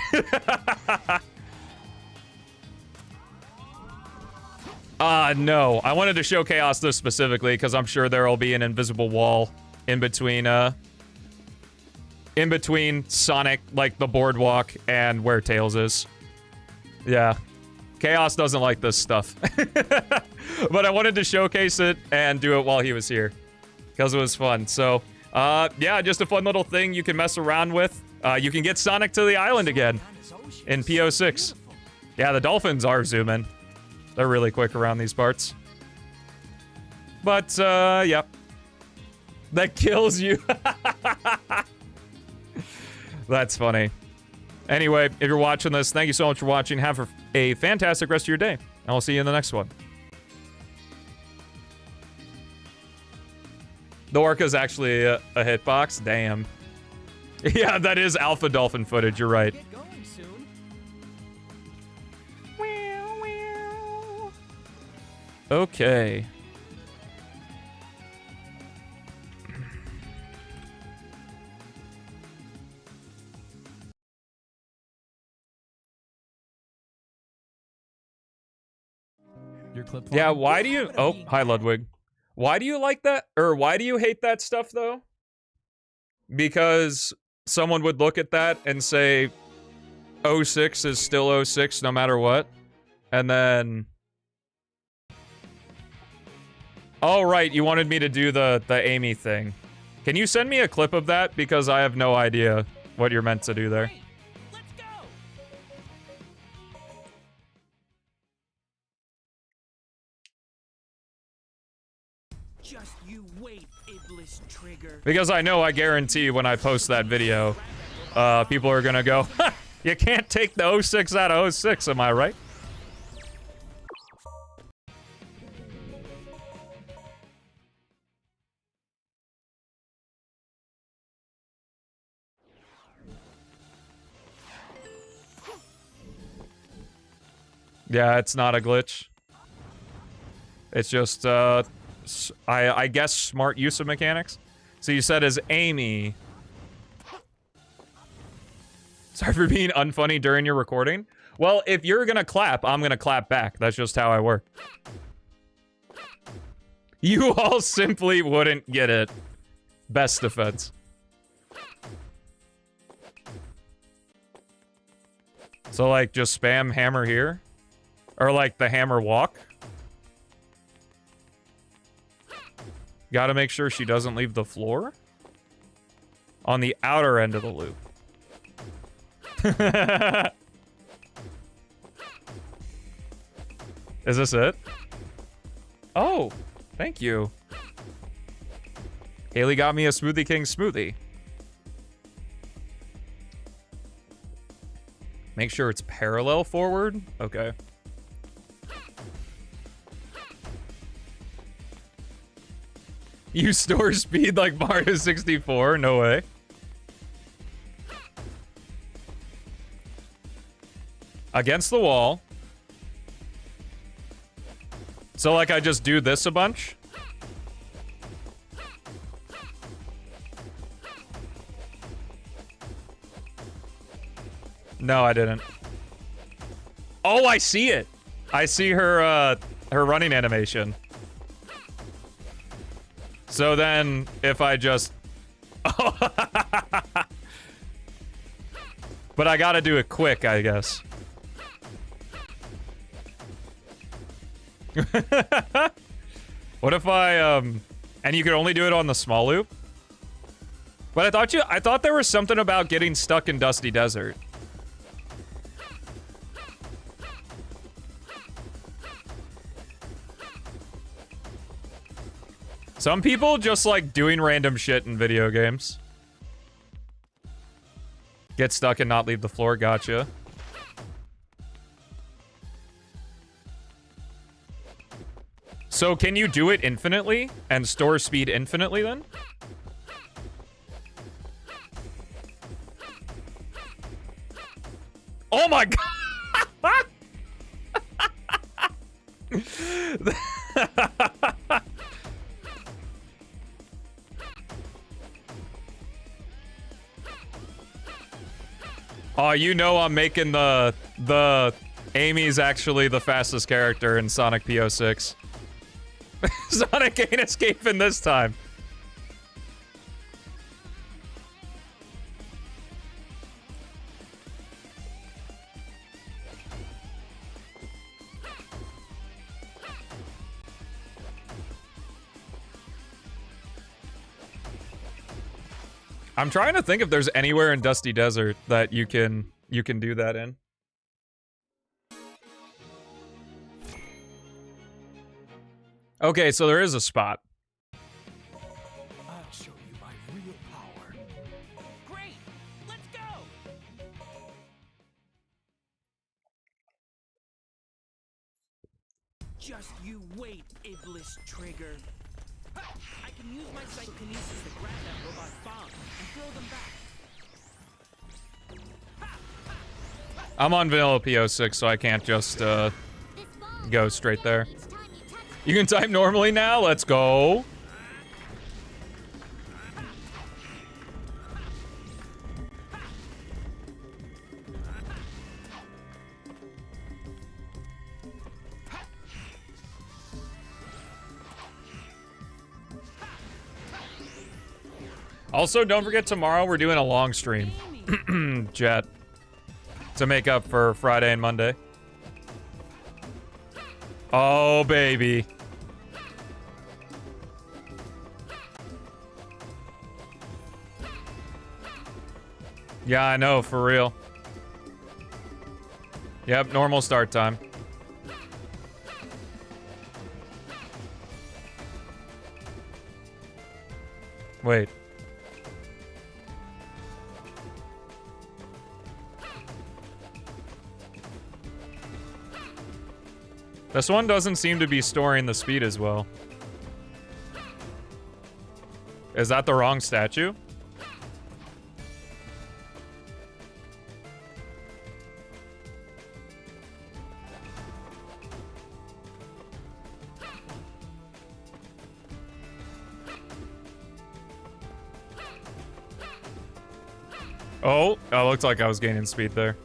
No. I wanted to show Chaos this specifically because I'm sure there'll be an invisible wall in between Sonic, like the boardwalk, and where Tails is. Yeah. Chaos doesn't like this stuff. But I wanted to showcase it and do it while he was here because it was fun. So, yeah, just a fun little thing you can mess around with. You can get Sonic to the island again in P-06. Yeah, the dolphins are zooming. They're really quick around these parts. But, yep. That kills you. That's funny. Anyway, if you're watching this, thank you so much for watching. Have a fantastic rest of your day. And I'll see you in the next one. The Orca's actually a hitbox? Damn. Yeah, that is alpha dolphin footage, you're right. Get going soon. Okay. Your clip Yeah, farming? why do you... Oh, hi, Ludwig. Why do you like that? Or why do you hate that stuff, though? Because someone would look at that and say 06 is still 06 no matter what. And then... Oh, right, you wanted me to do the Amy thing. Can you send me a clip of that? Because I have no idea what you're meant to do there. Hey, let's go. Just you wait, Iblis Trigger. Because I know, I guarantee when I post that video, people are gonna go, ha! You can't take the 06 out of 06, am I right? Yeah, it's not a glitch. It's just, I guess smart use of mechanics. So you said as Amy... Sorry for being unfunny during your recording. Well, if you're gonna clap, I'm gonna clap back. That's just how I work. You all simply wouldn't get it. Best defense. So, like, just spam hammer here? Or, like, the hammer walk? Gotta make sure she doesn't leave the floor? On the outer end of the loop. Is this it? Oh, thank you. Haley got me a Smoothie King smoothie. Make sure it's parallel forward? Okay. You store speed like Mario 64? No way. Against the wall. So, like, I just do this a bunch? No, I didn't. Oh, I see it! I see her, her running animation. So then, if I just... But I gotta do it quick, I guess. What if I, and you could only do it on the small loop? But I thought there was something about getting stuck in Dusty Desert. Some people just like doing random shit in video games. Get stuck and not leave the floor, gotcha. So can you do it infinitely and store speed infinitely then? Oh my god! Oh, you know I'm making the Amy's actually the fastest character in Sonic P-06. Sonic ain't escaping this time. I'm trying to think if there's anywhere in Dusty Desert that you can do that in. Okay, so there is a spot. I'll show you my real power. Great! Let's go! Just you wait, Iblis Trigger. Ha! I can use my psychokinesis to grab that robot's bomb and throw them back. I'm on vanilla P-06, so I can't just go straight there. You can type normally now? Let's go. Also, don't forget tomorrow we're doing a long stream. Jet. To make up for Friday and Monday. Oh, baby. Yeah, I know, for real. Yep, normal start time. Wait. This one doesn't seem to be storing the speed as well. Is that the wrong statue? Oh, it looked like I was gaining speed there.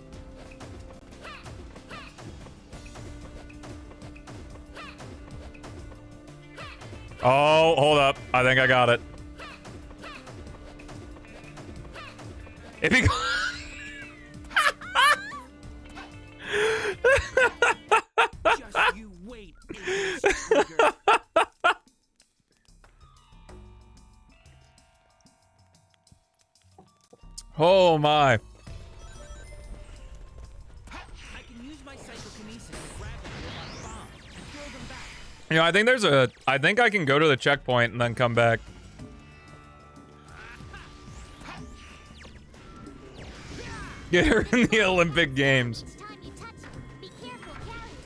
Oh, hold up. I think I got it. If he Just you wait, Iblis Trigger. Oh my. I can use my psychokinesis to grab that robot's bomb and throw them back. You know, I think I can go to the checkpoint and then come back. Get her in the Olympic Games. Each time you touch it, be careful carrying.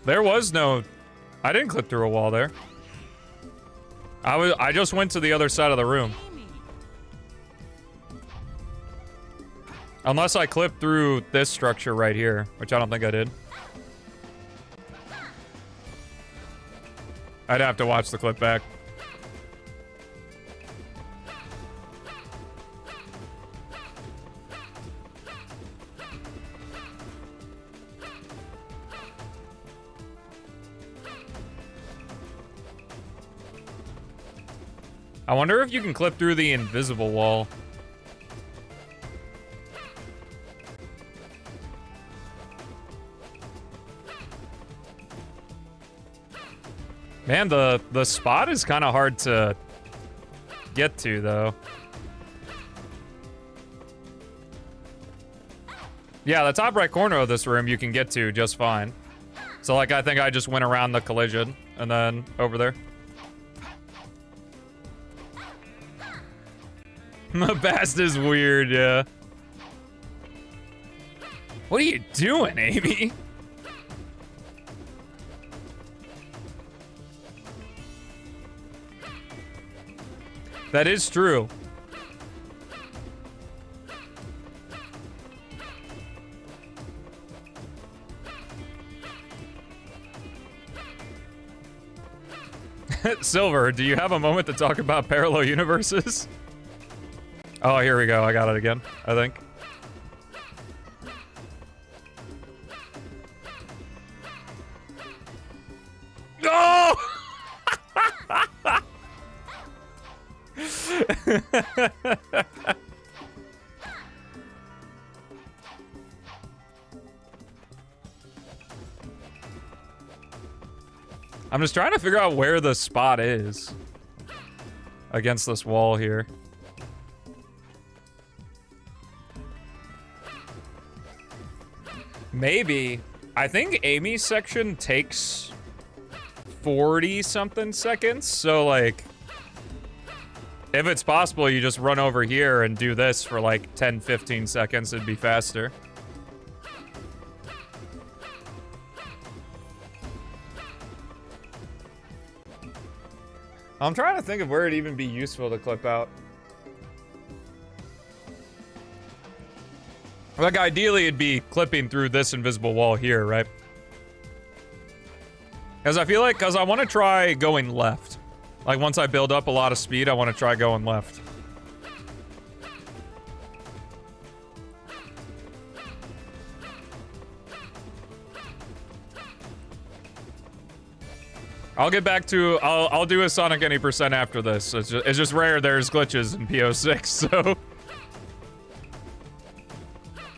There was no... I didn't clip through a wall there. I just went to the other side of the room. Unless I clipped through this structure right here, which I don't think I did. I'd have to watch the clip back. I wonder if you can clip through the invisible wall. Man, the spot is kind of hard to get to, though. Yeah, the top right corner of this room you can get to just fine. So, like, I think I just went around the collision and then over there. The bast is weird, yeah. What are you doing, Amy? That is true. Silver, do you have a moment to talk about parallel universes? Oh, here we go. I got it again, I think. Oh! I'm just trying to figure out where the spot is against this wall here. Maybe. I think Amy's section takes 40-something seconds, so, like, if it's possible, you just run over here and do this for, like, 10, 15 seconds, it'd be faster. I'm trying to think of where it'd even be useful to clip out. Like, ideally, it'd be clipping through this invisible wall here, right? Because I feel like, because I want to try going left. Like, once I build up a lot of speed, I want to try going left. I'll get back to, I'll do a Sonic any % after this. It's just rare there's glitches in P-06, so.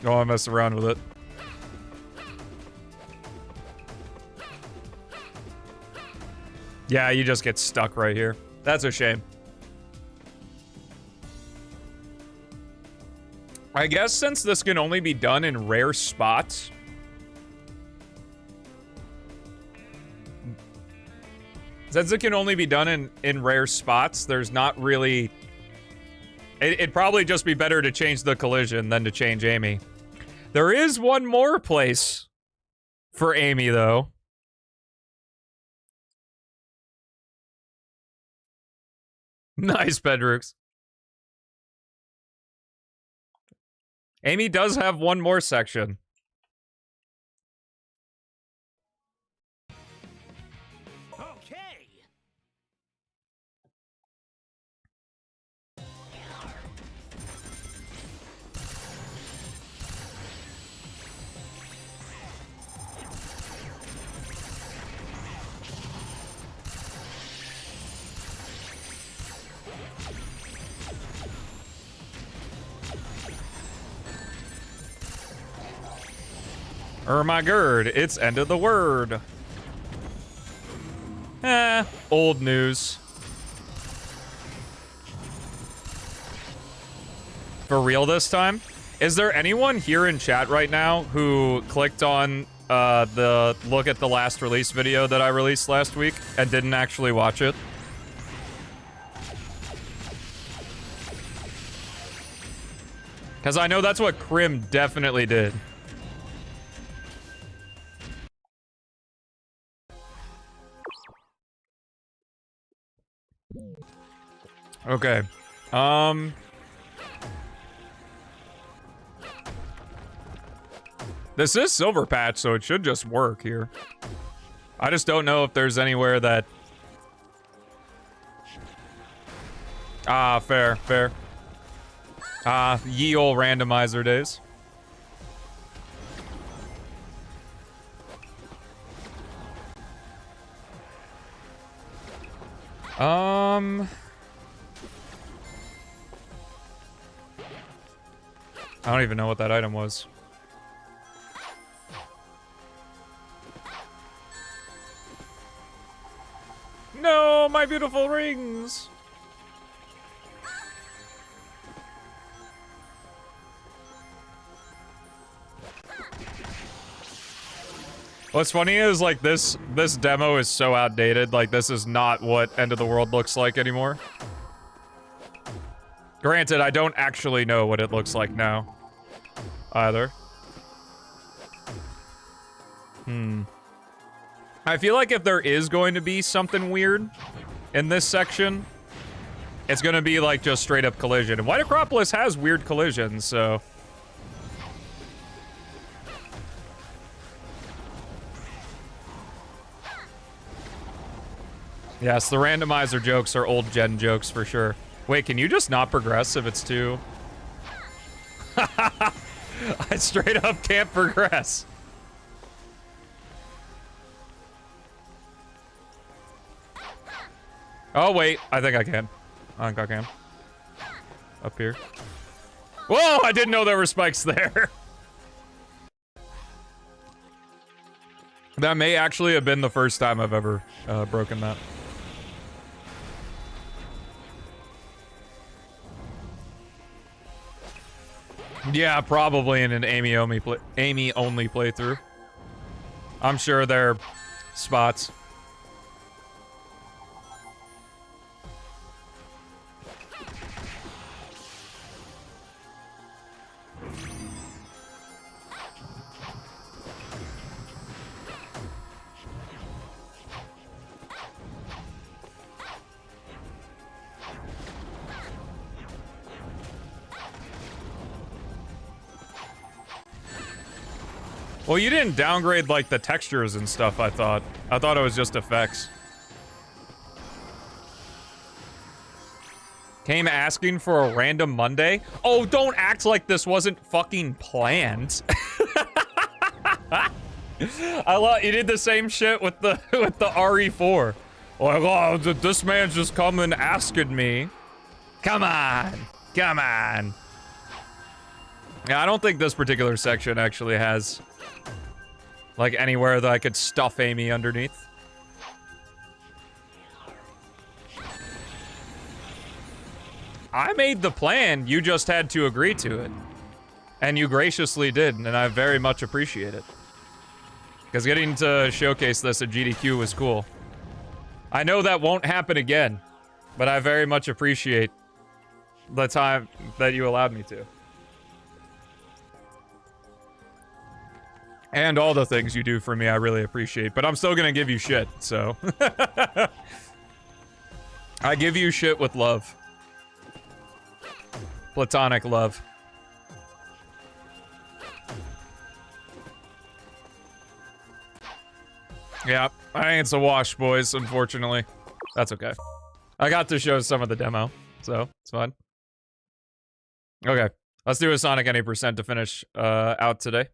Don't want to mess around with it. Yeah, you just get stuck right here. That's a shame. I guess since this can only be done in rare spots, since it can only be done in rare spots, there's not really... It'd probably just be better to change the collision than to change Amy. There is one more place for Amy, though. Nice, Pedrux. Amy does have one more section. Okay. My gird, it's end of the word. Old news. For real this time? Is there anyone here in chat right now who clicked on the look at the last release video that I released last week and didn't actually watch it? Because I know that's what Krim definitely did. Okay. This is Silver Patch, so it should just work here. I just don't know if there's anywhere that... Ah, fair, fair. Ye ol' randomizer days. I don't even know what that item was. No, my beautiful rings! What's funny is, like, this demo is so outdated. Like, this is not what End of the World looks like anymore. Granted, I don't actually know what it looks like now. Either. I feel like if there is going to be something weird in this section, it's gonna be, like, just straight-up collision. And White Acropolis has weird collisions, so... Yes, the randomizer jokes are old gen jokes for sure. Wait, can you just not progress if it's too... I straight up can't progress. Oh, wait. I think I can. I think I can. up here. Whoa, I didn't know there were spikes there. That may actually have been the first time I've ever broken that. Yeah, probably in an Amy only playthrough. I'm sure there are spots. Well, you didn't downgrade, like, the textures and stuff, I thought. I thought it was just effects. Came asking for a random Monday? Oh, don't act like this wasn't fucking planned. I love you did the same shit with the RE4. Like, oh, this man's just coming asking me. Come on. Come on. Yeah, I don't think this particular section actually has like anywhere that I could stuff Amy underneath. I made the plan, you just had to agree to it. And you graciously did, and I very much appreciate it. Because getting to showcase this at GDQ was cool. I know that won't happen again, but I very much appreciate the time that you allowed me to. And all the things you do for me, I really appreciate. But I'm still gonna give you shit, so. I give you shit with love. Platonic love. Yeah, I ain't a wash, boys, unfortunately. That's okay. I got to show some of the demo, so it's fine. Okay, let's do a Sonic any percent to finish out today.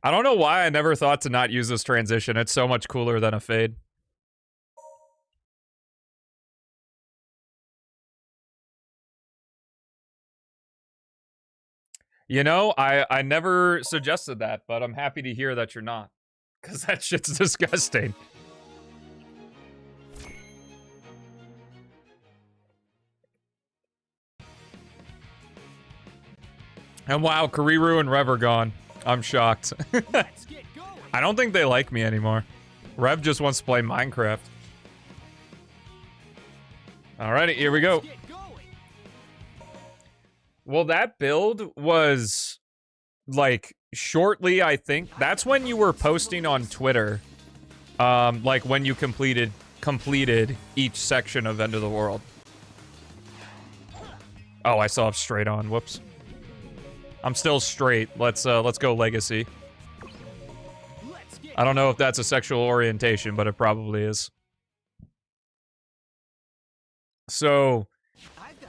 I don't know why I never thought to not use this transition. It's so much cooler than a fade. You know, I never suggested that, but I'm happy to hear that you're not. Because that shit's disgusting. And wow, Kuriru and Rev are gone. I'm shocked. I don't think they like me anymore. Rev just wants to play Minecraft. Alrighty, here we go. Well, that build was, like, shortly, I think. That's when you were posting on Twitter. Like, when you completed each section of End of the World. Oh, I saw straight on. Whoops. I'm still straight. Let's go Legacy. I don't know if that's a sexual orientation, but it probably is. So,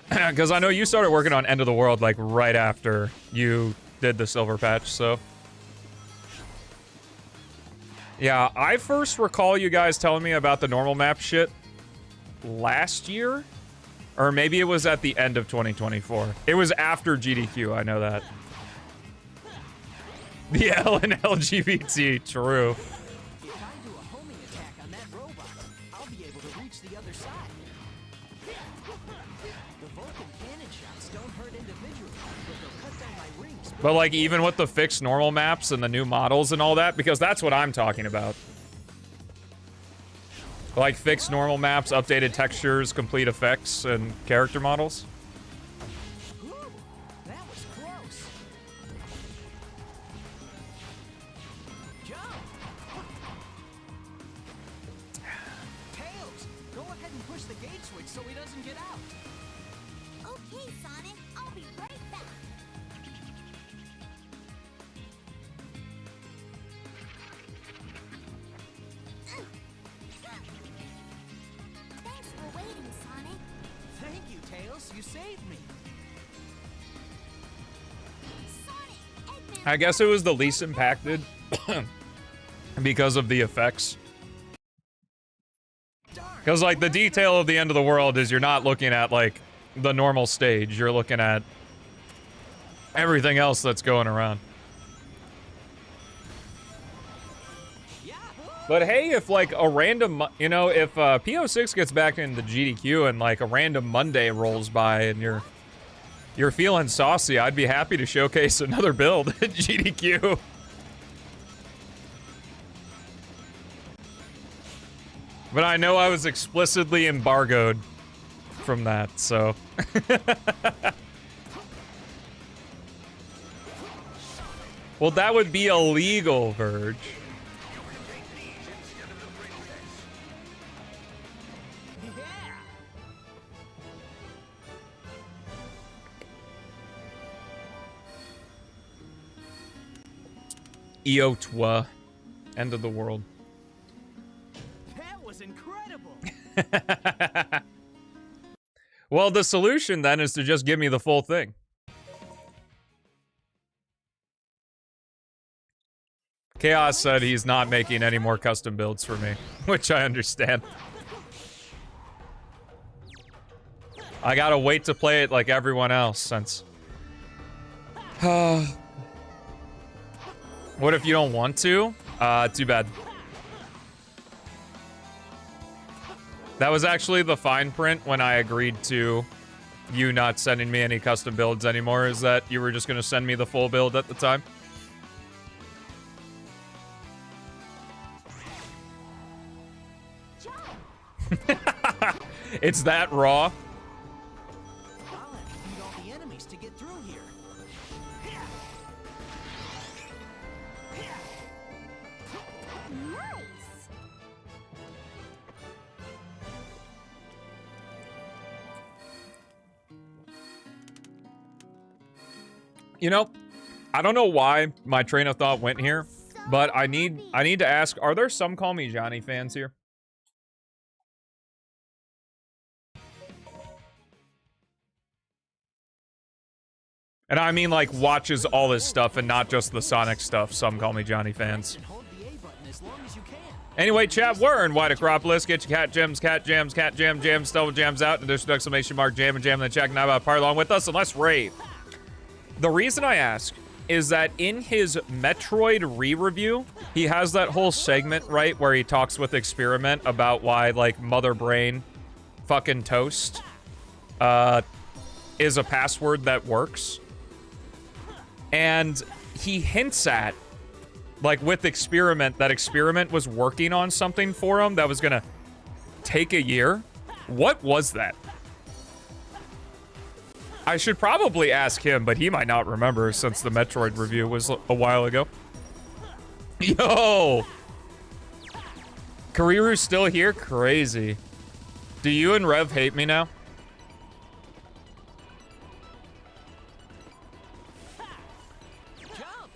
because I know you started working on End of the World, like, right after you did the Silver Patch, so. Yeah, I first recall you guys telling me about the normal map shit last year? Or maybe it was at the end of 2024. It was after GDQ, I know that. The L and LGBT, true. If I do a homing attack on that robot, I'll be able to reach the other side. The Vulcan cannon shots don't hurt individually, but they'll cut down my rings. But like even with the fixed normal maps and the new models and all that, because that's what I'm talking about. Like fixed normal maps, updated textures, complete effects, and character models. Ooh, that was close. Jump! Tails, go ahead and push the gate switch so he doesn't get out. Okay, Sonic, I'll be right back. Thanks for waiting, Sonic. Thank you, Tails. You saved me. Sonic, Eggman. I guess it was the least impacted because of the effects. Because, like, the detail of the end of the world is you're not looking at, like, the normal stage. You're looking at everything else that's going around. But hey, if, like, a random, you know, if P-06 gets back into GDQ and, like, a random Monday rolls by and you're feeling saucy, I'd be happy to showcase another build at GDQ. But I know I was explicitly embargoed from that, so. Well, that would be illegal, Verge. Eotwa. End of the world. That was incredible. Well, the solution then is to just give me the full thing. Chaos said he's not making any more custom builds for me, which I understand. I gotta wait to play it like everyone else, since... What if you don't want to? Too bad. That was actually the fine print when I agreed to you not sending me any custom builds anymore, is that you were just gonna send me the full build at the time. It's that raw. I'll have to beat all the enemies to get through here. Nice. You know, I don't know why my train of thought went here, but I need to ask, are there some Call Me Johnny fans here? And I mean, like, watches all this stuff and not just the Sonic stuff, some Call Me Johnny fans. Hold the A button as long as you can. Anyway, chat, we're in White Acropolis. Get your cat jams, cat jams, cat jam, Stelmo jams out. Additional exclamation mark, jam and jam in the chat. Now about part along with us, and let's rave. The reason I ask is that in his Metroid re-review, he has that whole segment, right, where he talks with Experiment about why, like, Mother Brain fucking toast is a password that works. And he hints at, like, with Experiment, that Experiment was working on something for him that was gonna take a year. What was that? I should probably ask him, but he might not remember since the Metroid review was a while ago. Yo! Kariru's still here? Crazy. Do you and Rev hate me now? Jump!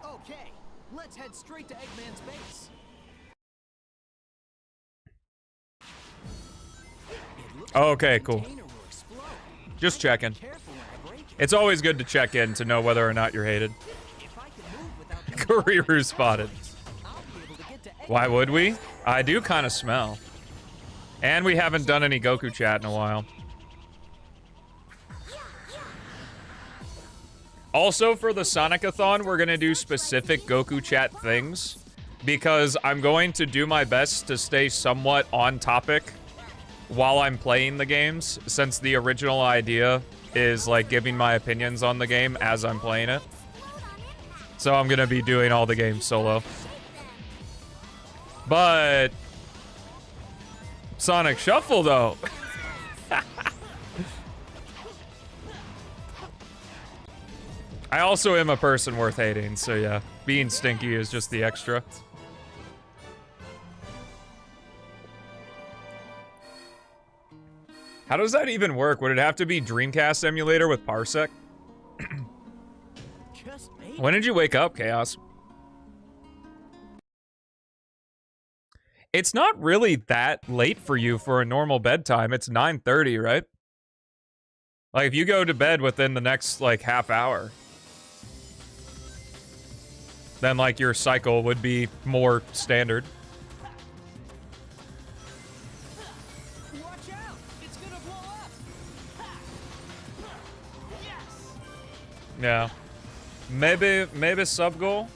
Okay, let's head straight to Eggman's base. Okay, cool. Just checking. It's always good to check in to know whether or not you're hated. Kariru spotted. Why would we? I do kind of smell. And we haven't done any Goku chat in a while. Also, for the Sonic-a-thon, we're going to do specific Goku chat things, because I'm going to do my best to stay somewhat on topic while I'm playing the games, since the original idea is, like, giving my opinions on the game as I'm playing it. So I'm going to be doing all the games solo. But Sonic Shuffle, though. I also am a person worth hating, so yeah. Being stinky is just the extra. How does that even work? Would it have to be Dreamcast emulator with Parsec? When did you wake up, Chaos? It's not really that late for you for a normal bedtime. It's 9:30, right? Like, if you go to bed within the next, like, half hour, then, like, your cycle would be more standard. Yeah. Maybe sub goal.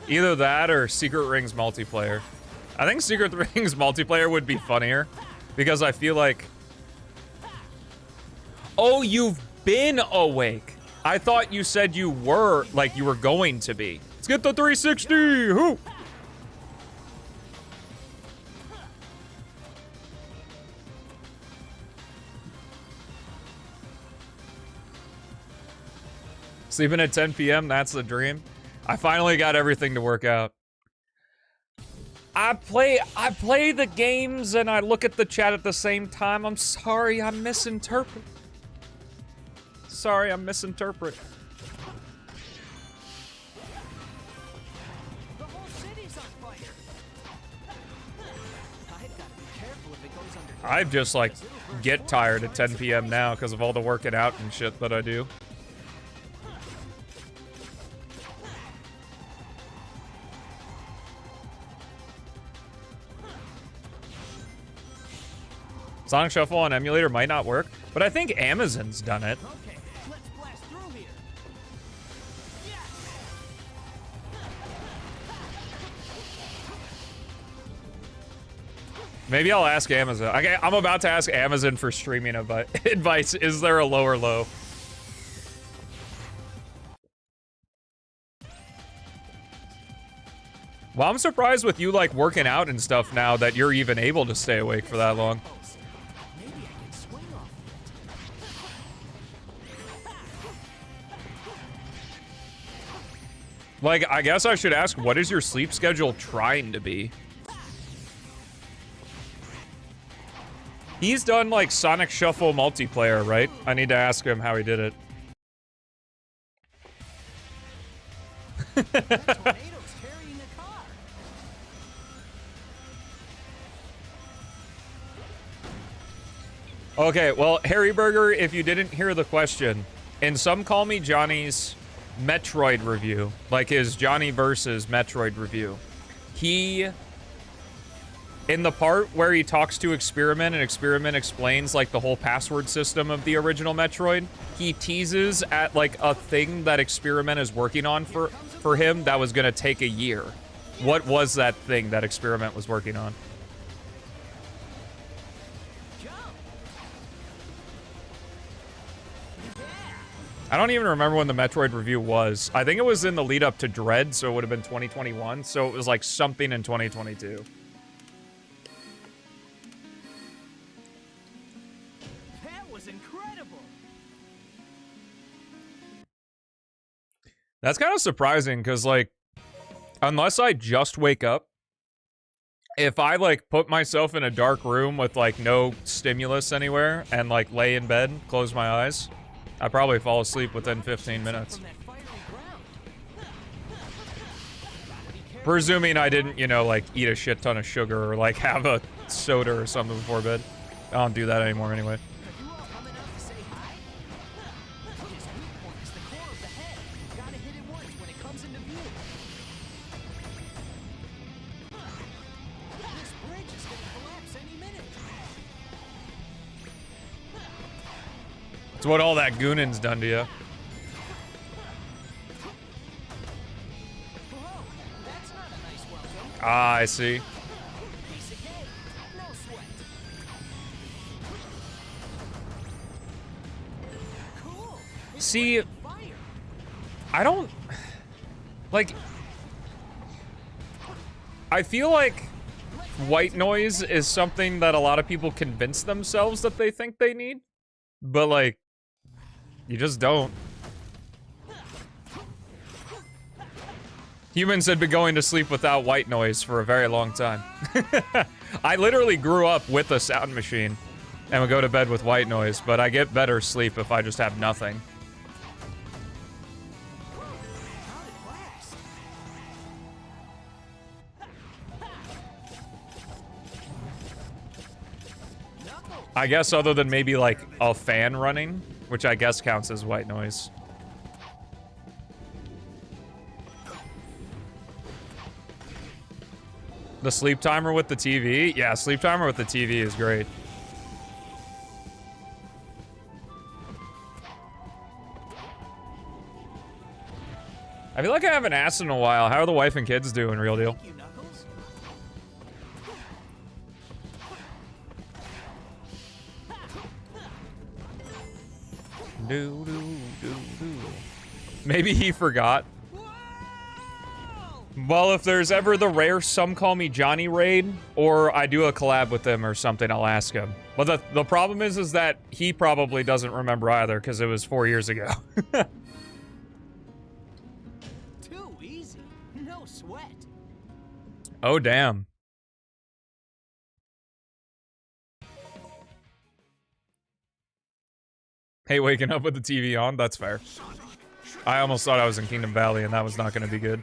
Either that or Secret Rings multiplayer. I think Secret Rings multiplayer would be funnier because I feel like... Oh, you've been awake. I thought you said you were, like you were going to be. Let's get the 360. Whoo! Sleeping at 10 p.m., that's the dream. I finally got everything to work out. I play the games and I look at the chat at the same time. I'm sorry, I misinterpret. Sorry, I misinterpret. The whole city's on fire. I've got to be careful if it goes under. I just like get tired at 10 p.m. now because of all the working out and shit that I do. Sonic Shuffle on emulator might not work, but I think Amazon's done it. Okay, let's blast through here. Maybe I'll ask Amazon. Okay, I'm about to ask Amazon for streaming advice. Is there a lower low? Well, I'm surprised with you like working out and stuff now that you're even able to stay awake for that long. Maybe I can swing off it. Like, I guess I should ask, what is your sleep schedule trying to be? He's done like Sonic Shuffle multiplayer, right? I need to ask him how he did it. That tornado's carrying a car. Okay, well, Harry Burger, if you didn't hear the question, in Some Call Me Johnny's Metroid review, like his Johnny versus Metroid review, he, in the part where he talks to Experiment and Experiment explains like the whole password system of the original Metroid, he teases at like a thing that Experiment is working on for him that was gonna take a year. What was that thing that Experiment was working on? I don't even remember when the Metroid review was. I think it was in the lead up to Dread, so it would have been 2021. So it was like something in 2022. That was incredible. That's kind of surprising because, like, unless I just wake up, if I, like, put myself in a dark room with, like, no stimulus anywhere and, like, lay in bed, close my eyes, I probably fall asleep within 15 minutes. From that fiery ground. Presuming I didn't, you know, like, eat a shit ton of sugar or, like, have a soda or something before bed. I don't do that anymore anyway. Are you all coming out to say hi? His weak point is the core of the head. Gotta hit it once when it comes into view. This bridge is gonna collapse any minute. It's what all that goonin's done to you. Whoa, that's not a nice welcome. Ah, I see. Basic A, no sweat. Cool. It's See, like fire. I don't... Like... I feel like white noise is something that a lot of people convince themselves that they think they need. But, like, you just don't. Humans had been going to sleep without white noise for a very long time. I literally grew up with a sound machine and would go to bed with white noise, but I get better sleep if I just have nothing. How'd it last? No. I guess other than maybe like a fan running, which I guess counts as white noise. The sleep timer with the TV? Yeah, sleep timer with the TV is great. I feel like I haven't asked in a while. How are the wife and kids doing, real deal? Thank you, Knuckles. Do, do, do, do. Maybe he forgot. Well, if there's ever the rare Some Call Me Johnny raid, or I do a collab with them or something, I'll ask him. But the problem is that he probably doesn't remember either, because it was 4 years ago. Too easy. No sweat. Oh, damn. Hey, waking up with the TV on? That's fair. I almost thought I was in Kingdom Valley, and that was not going to be good.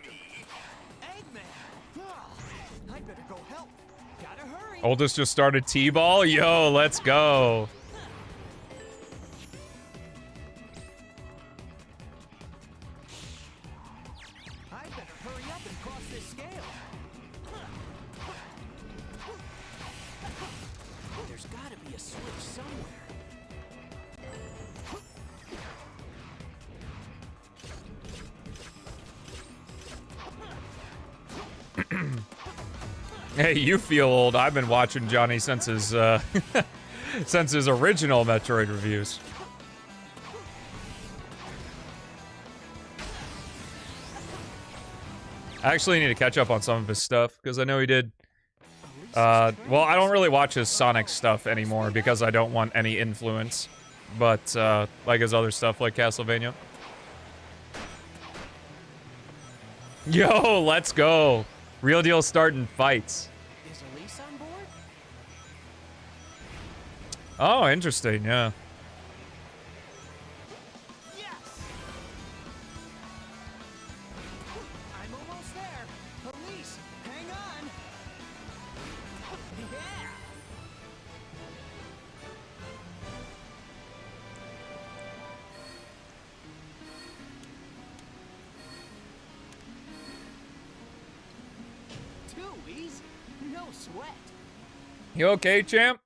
I better go help. Gotta hurry. Oldest just started T-ball? Yo, let's go. I better hurry up and cross this scale. There's gotta be a switch somewhere. Hey, you feel old. I've been watching Johnny since his, since his original Metroid reviews. I actually need to catch up on some of his stuff, because I know he did... well, I don't really watch his Sonic stuff anymore, because I don't want any influence. But, like his other stuff, like Castlevania. Yo, let's go! Real deal starting fights. Is Elise on board? Oh, interesting, yeah. Yes! I'm almost there. Elise, hang on. Yeah! Too easy. No sweat. You okay, champ?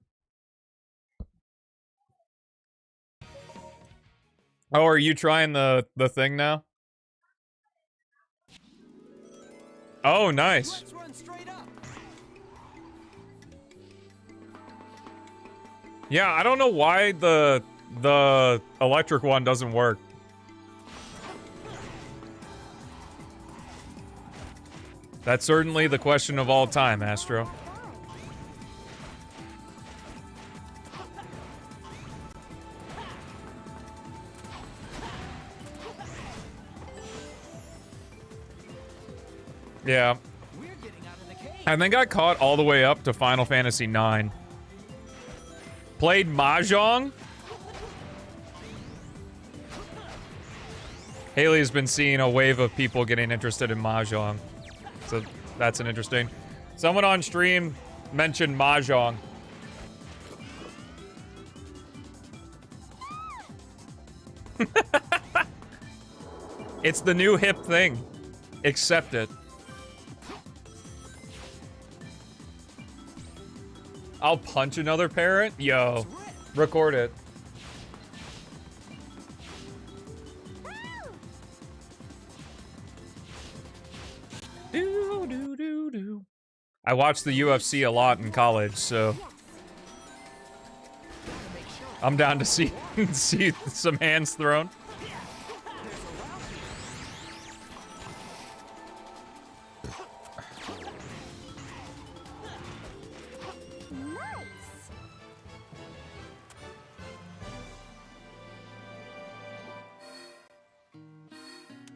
Oh, are you trying the thing now? Oh, nice. Let's run straight up. Yeah, I don't know why the electric one doesn't work. That's certainly the question of all time, Astro. Yeah. We're getting out of the cave. I think I caught all the way up to Final Fantasy IX. Played Mahjong? Haley's been seeing a wave of people getting interested in Mahjong. So that's an interesting. Someone on stream mentioned Mahjong. It's the new hip thing. Accept it. I'll punch another parent? Yo, record it. Do, do, do, do. I watched the UFC a lot in college, so I'm down to see see some hands thrown.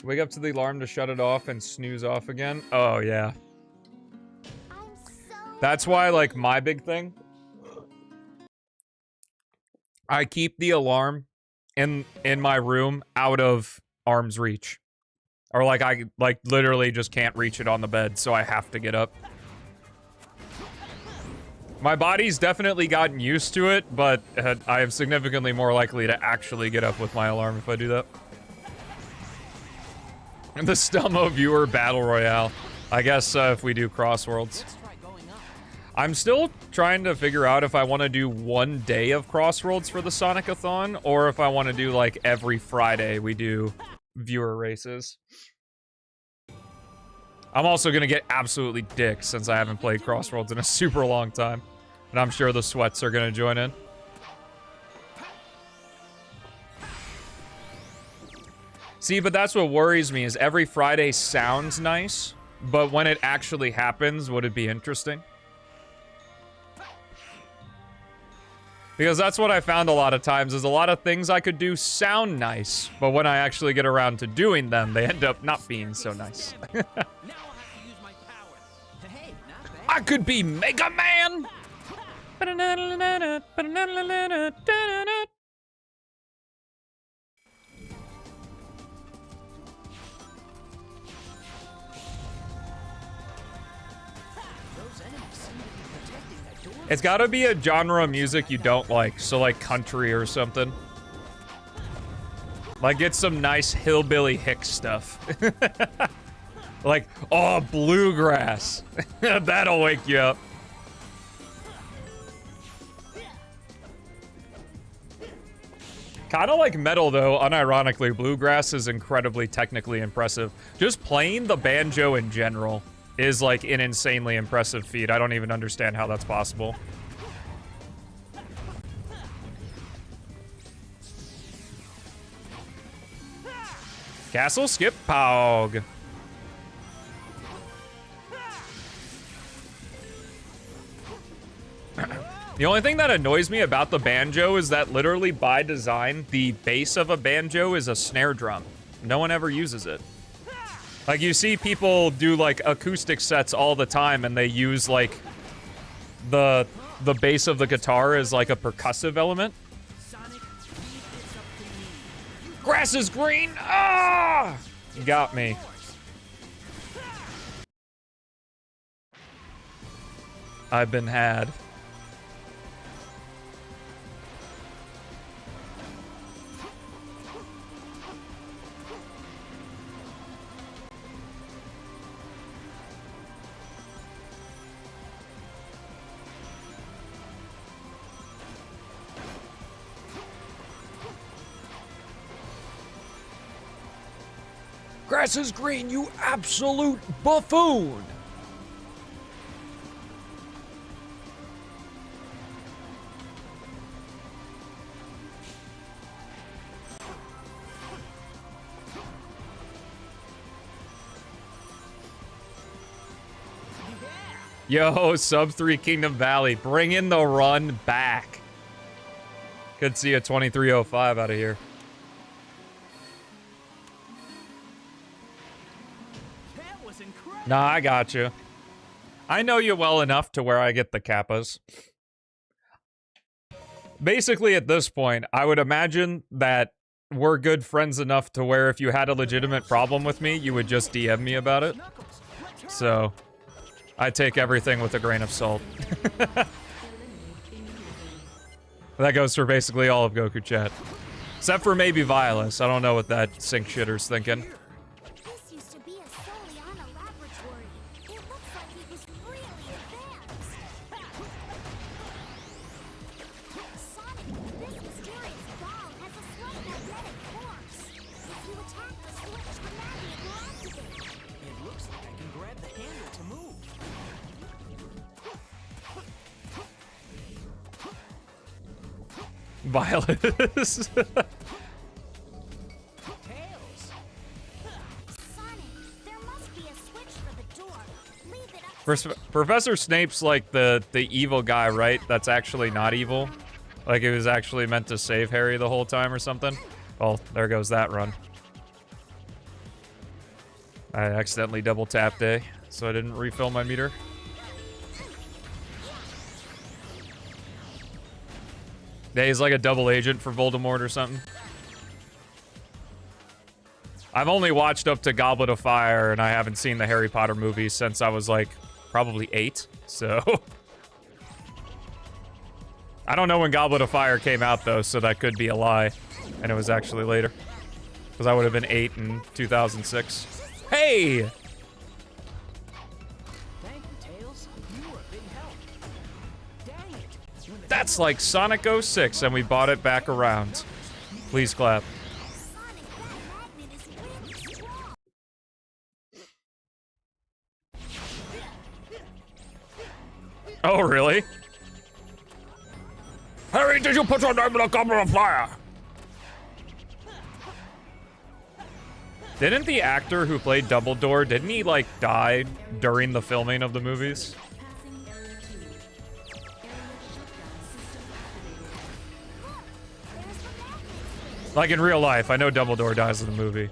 Wake up to the alarm to shut it off and snooze off again. Oh, yeah. That's why, like, my big thing, I keep the alarm in my room out of arm's reach. Or, like, I, like, literally just can't reach it on the bed, so I have to get up. My body's definitely gotten used to it, but I am significantly more likely to actually get up with my alarm if I do that. The Stelmo viewer battle royale. I guess if we do Crossworlds. I'm still trying to figure out if I want to do one day of Crossworlds for the Sonic-a-thon, or if I want to do like every Friday we do viewer races. I'm also gonna get absolutely dick since I haven't played Crossroads in a super long time. And I'm sure the sweats are gonna join in. See, but that's what worries me is every Friday sounds nice, but when it actually happens, would it be interesting? Because that's what I found a lot of times is a lot of things I could do sound nice, but when I actually get around to doing them, they end up not being so nice. Now I'll have to use my power. Hey, not bad. I could be Mega Man! It's gotta be a genre of music you don't like, so like country or something. Like get some nice hillbilly hick stuff. Like, oh, bluegrass. That'll wake you up. Kinda like metal though, unironically, bluegrass is incredibly technically impressive. Just playing the banjo in general is like an insanely impressive feat. I don't even understand how that's possible. Castle skip Pog. The only thing that annoys me about the banjo is that literally by design, the base of a banjo is a snare drum. No one ever uses it. Like, you see people do, like, acoustic sets all the time, and they use, like, the base of the guitar as, like, a percussive element. Grass is green! Ah! You got me. I've been had. Grass is green, you absolute buffoon! Yo, sub 3 Kingdom Valley, bring in the run back. Could see a 2305 out of here. Nah, I got you. I know you well enough to where I get the kappas. Basically, at this point, I would imagine that we're good friends enough to where if you had a legitimate problem with me, you would just DM me about it. So, I take everything with a grain of salt. That goes for basically all of Goku chat. Except for maybe Violus. I don't know what that sink shitter's thinking. Violence. Professor Snape's like the evil guy, right? That's actually not evil. Like it was actually meant to save Harry the whole time or something. Well, there goes that run. I accidentally double tapped A, so I didn't refill my meter. Yeah, he's like a double agent for Voldemort or something. I've only watched up to Goblet of Fire, and I haven't seen the Harry Potter movies since I was like probably 8, so. I don't know when Goblet of Fire came out though, so that could be a lie. And it was actually later. Because I would have been 8 in 2006. Hey! That's like Sonic 06, and we bought it back around. Please clap. Oh, really? Harry, did you put your name in a goblet of fire? Didn't the actor who played Dumbledore, didn't he, like, die during the filming of the movies? Passing area 2. Area shutdown system activated. Look, there's the magnet. Like, in real life, I know Dumbledore dies in the movie.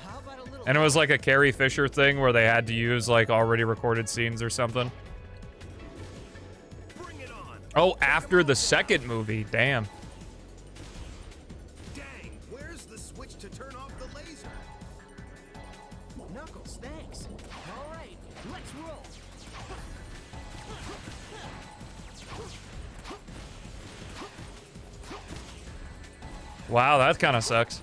How about a little And it was like a Carrie Fisher thing where they had to use, like, already recorded scenes or something. Bring it on. Oh, after the second movie, damn. Dang, where's the switch to turn off the laser? Knuckles, thanks. All right, let's roll. Wow, that kind of sucks.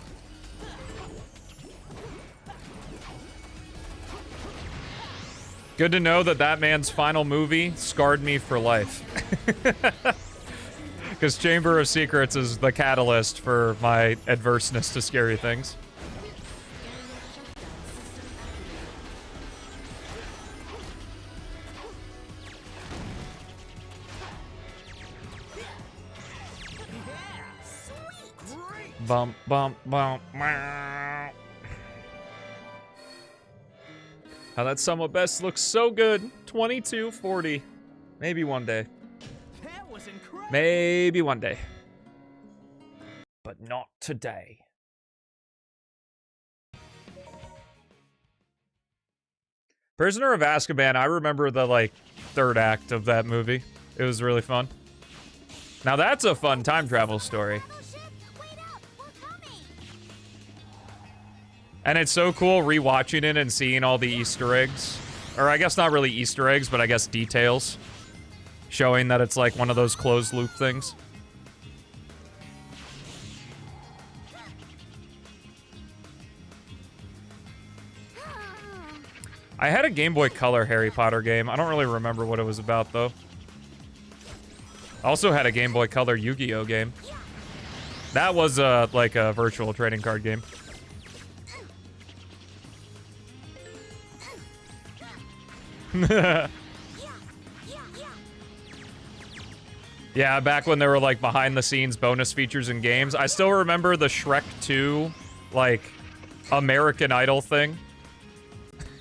Good to know that that man's final movie scarred me for life. Because Chamber of Secrets is the catalyst for my adverseness to scary things. Bump, bump, bump. Meow. How that somewhat best looks so good. 2240. Maybe one day. That was incredible. Maybe one day. But not today. Prisoner of Azkaban, I remember the, like, third act of that movie. It was really fun. Now that's a fun time travel story. And it's so cool rewatching it and seeing all the Easter eggs. Or I guess not really Easter eggs, but I guess details. Showing that it's like one of those closed loop things. I had a Game Boy Color Harry Potter game. I don't really remember what it was about, though. I also had a Game Boy Color Yu-Gi-Oh game. That was like a virtual trading card game. Yeah, back when there were like behind the scenes bonus features in games. I still remember the Shrek 2 like American Idol thing.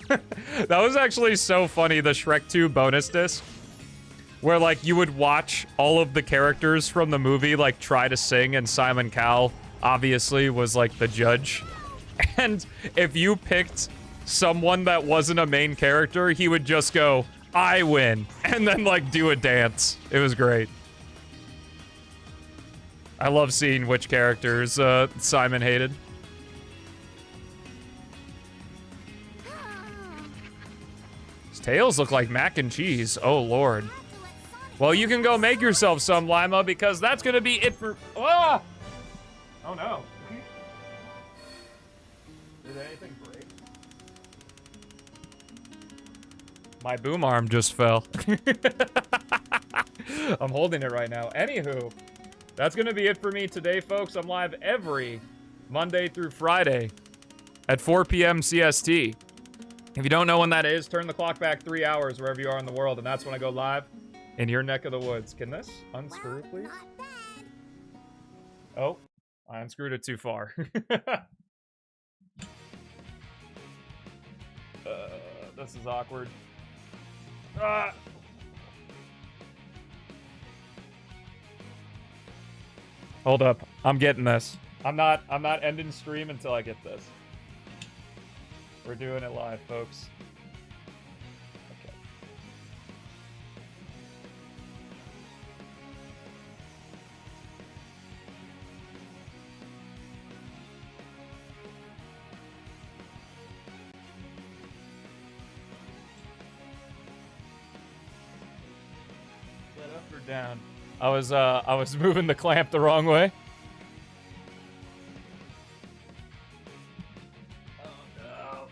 That was actually so funny, the Shrek 2 bonus disc. Where like you would watch all of the characters from the movie like try to sing, and Simon Cowell obviously was like the judge. And if you picked someone that wasn't a main character, he would just go, "I win," and then like do a dance. It was great. I love seeing which characters Simon hated. His tails look like mac and cheese. Oh lord. Well, you can go make yourself some, Lima, because that's gonna be it for. Ah! Oh no. Did anything break? My boom arm just fell. I'm holding it right now. Anywho, that's gonna be it for me today, folks. I'm live every Monday through Friday at 4 p.m. CST. If you don't know when that is, turn the clock back 3 hours wherever you are in the world, and that's when I go live in your neck of the woods. Can this unscrew, please? Oh, I unscrewed it too far. This is awkward. Ah. Hold up. I'm getting this. I'm not ending stream until I get this. We're doing it live, folks. Okay. Is that up or down? I was moving the clamp the wrong way. Oh no.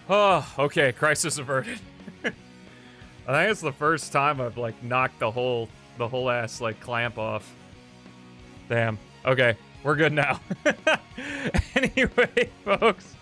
Oh, okay. Crisis averted. I think it's the first time I've like knocked the whole ass like clamp off. Damn. Okay, we're good now. Anyway, folks,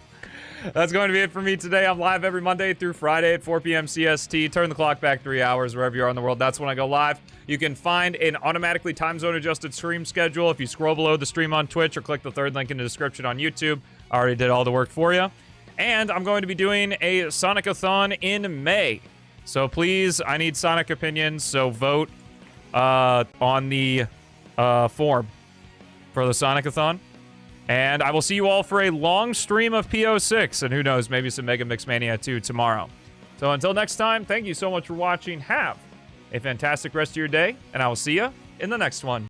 that's going to be it for me today. I'm live every Monday through Friday at 4 p.m. CST. Turn the clock back 3 hours wherever you are in the world. That's when I go live. You can find an automatically time zone adjusted stream schedule if you scroll below the stream on Twitch or click the third link in the description on YouTube. I already did all the work for you. And I'm going to be doing a Sonic-a-thon in May. So please, I need Sonic opinions, so vote on the form for the Sonic-a-thon. And I will see you all for a long stream of P-06, and who knows, maybe some Mega Mix Mania 2 tomorrow. So until next time, thank you so much for watching. Have a fantastic rest of your day, and I will see you in the next one.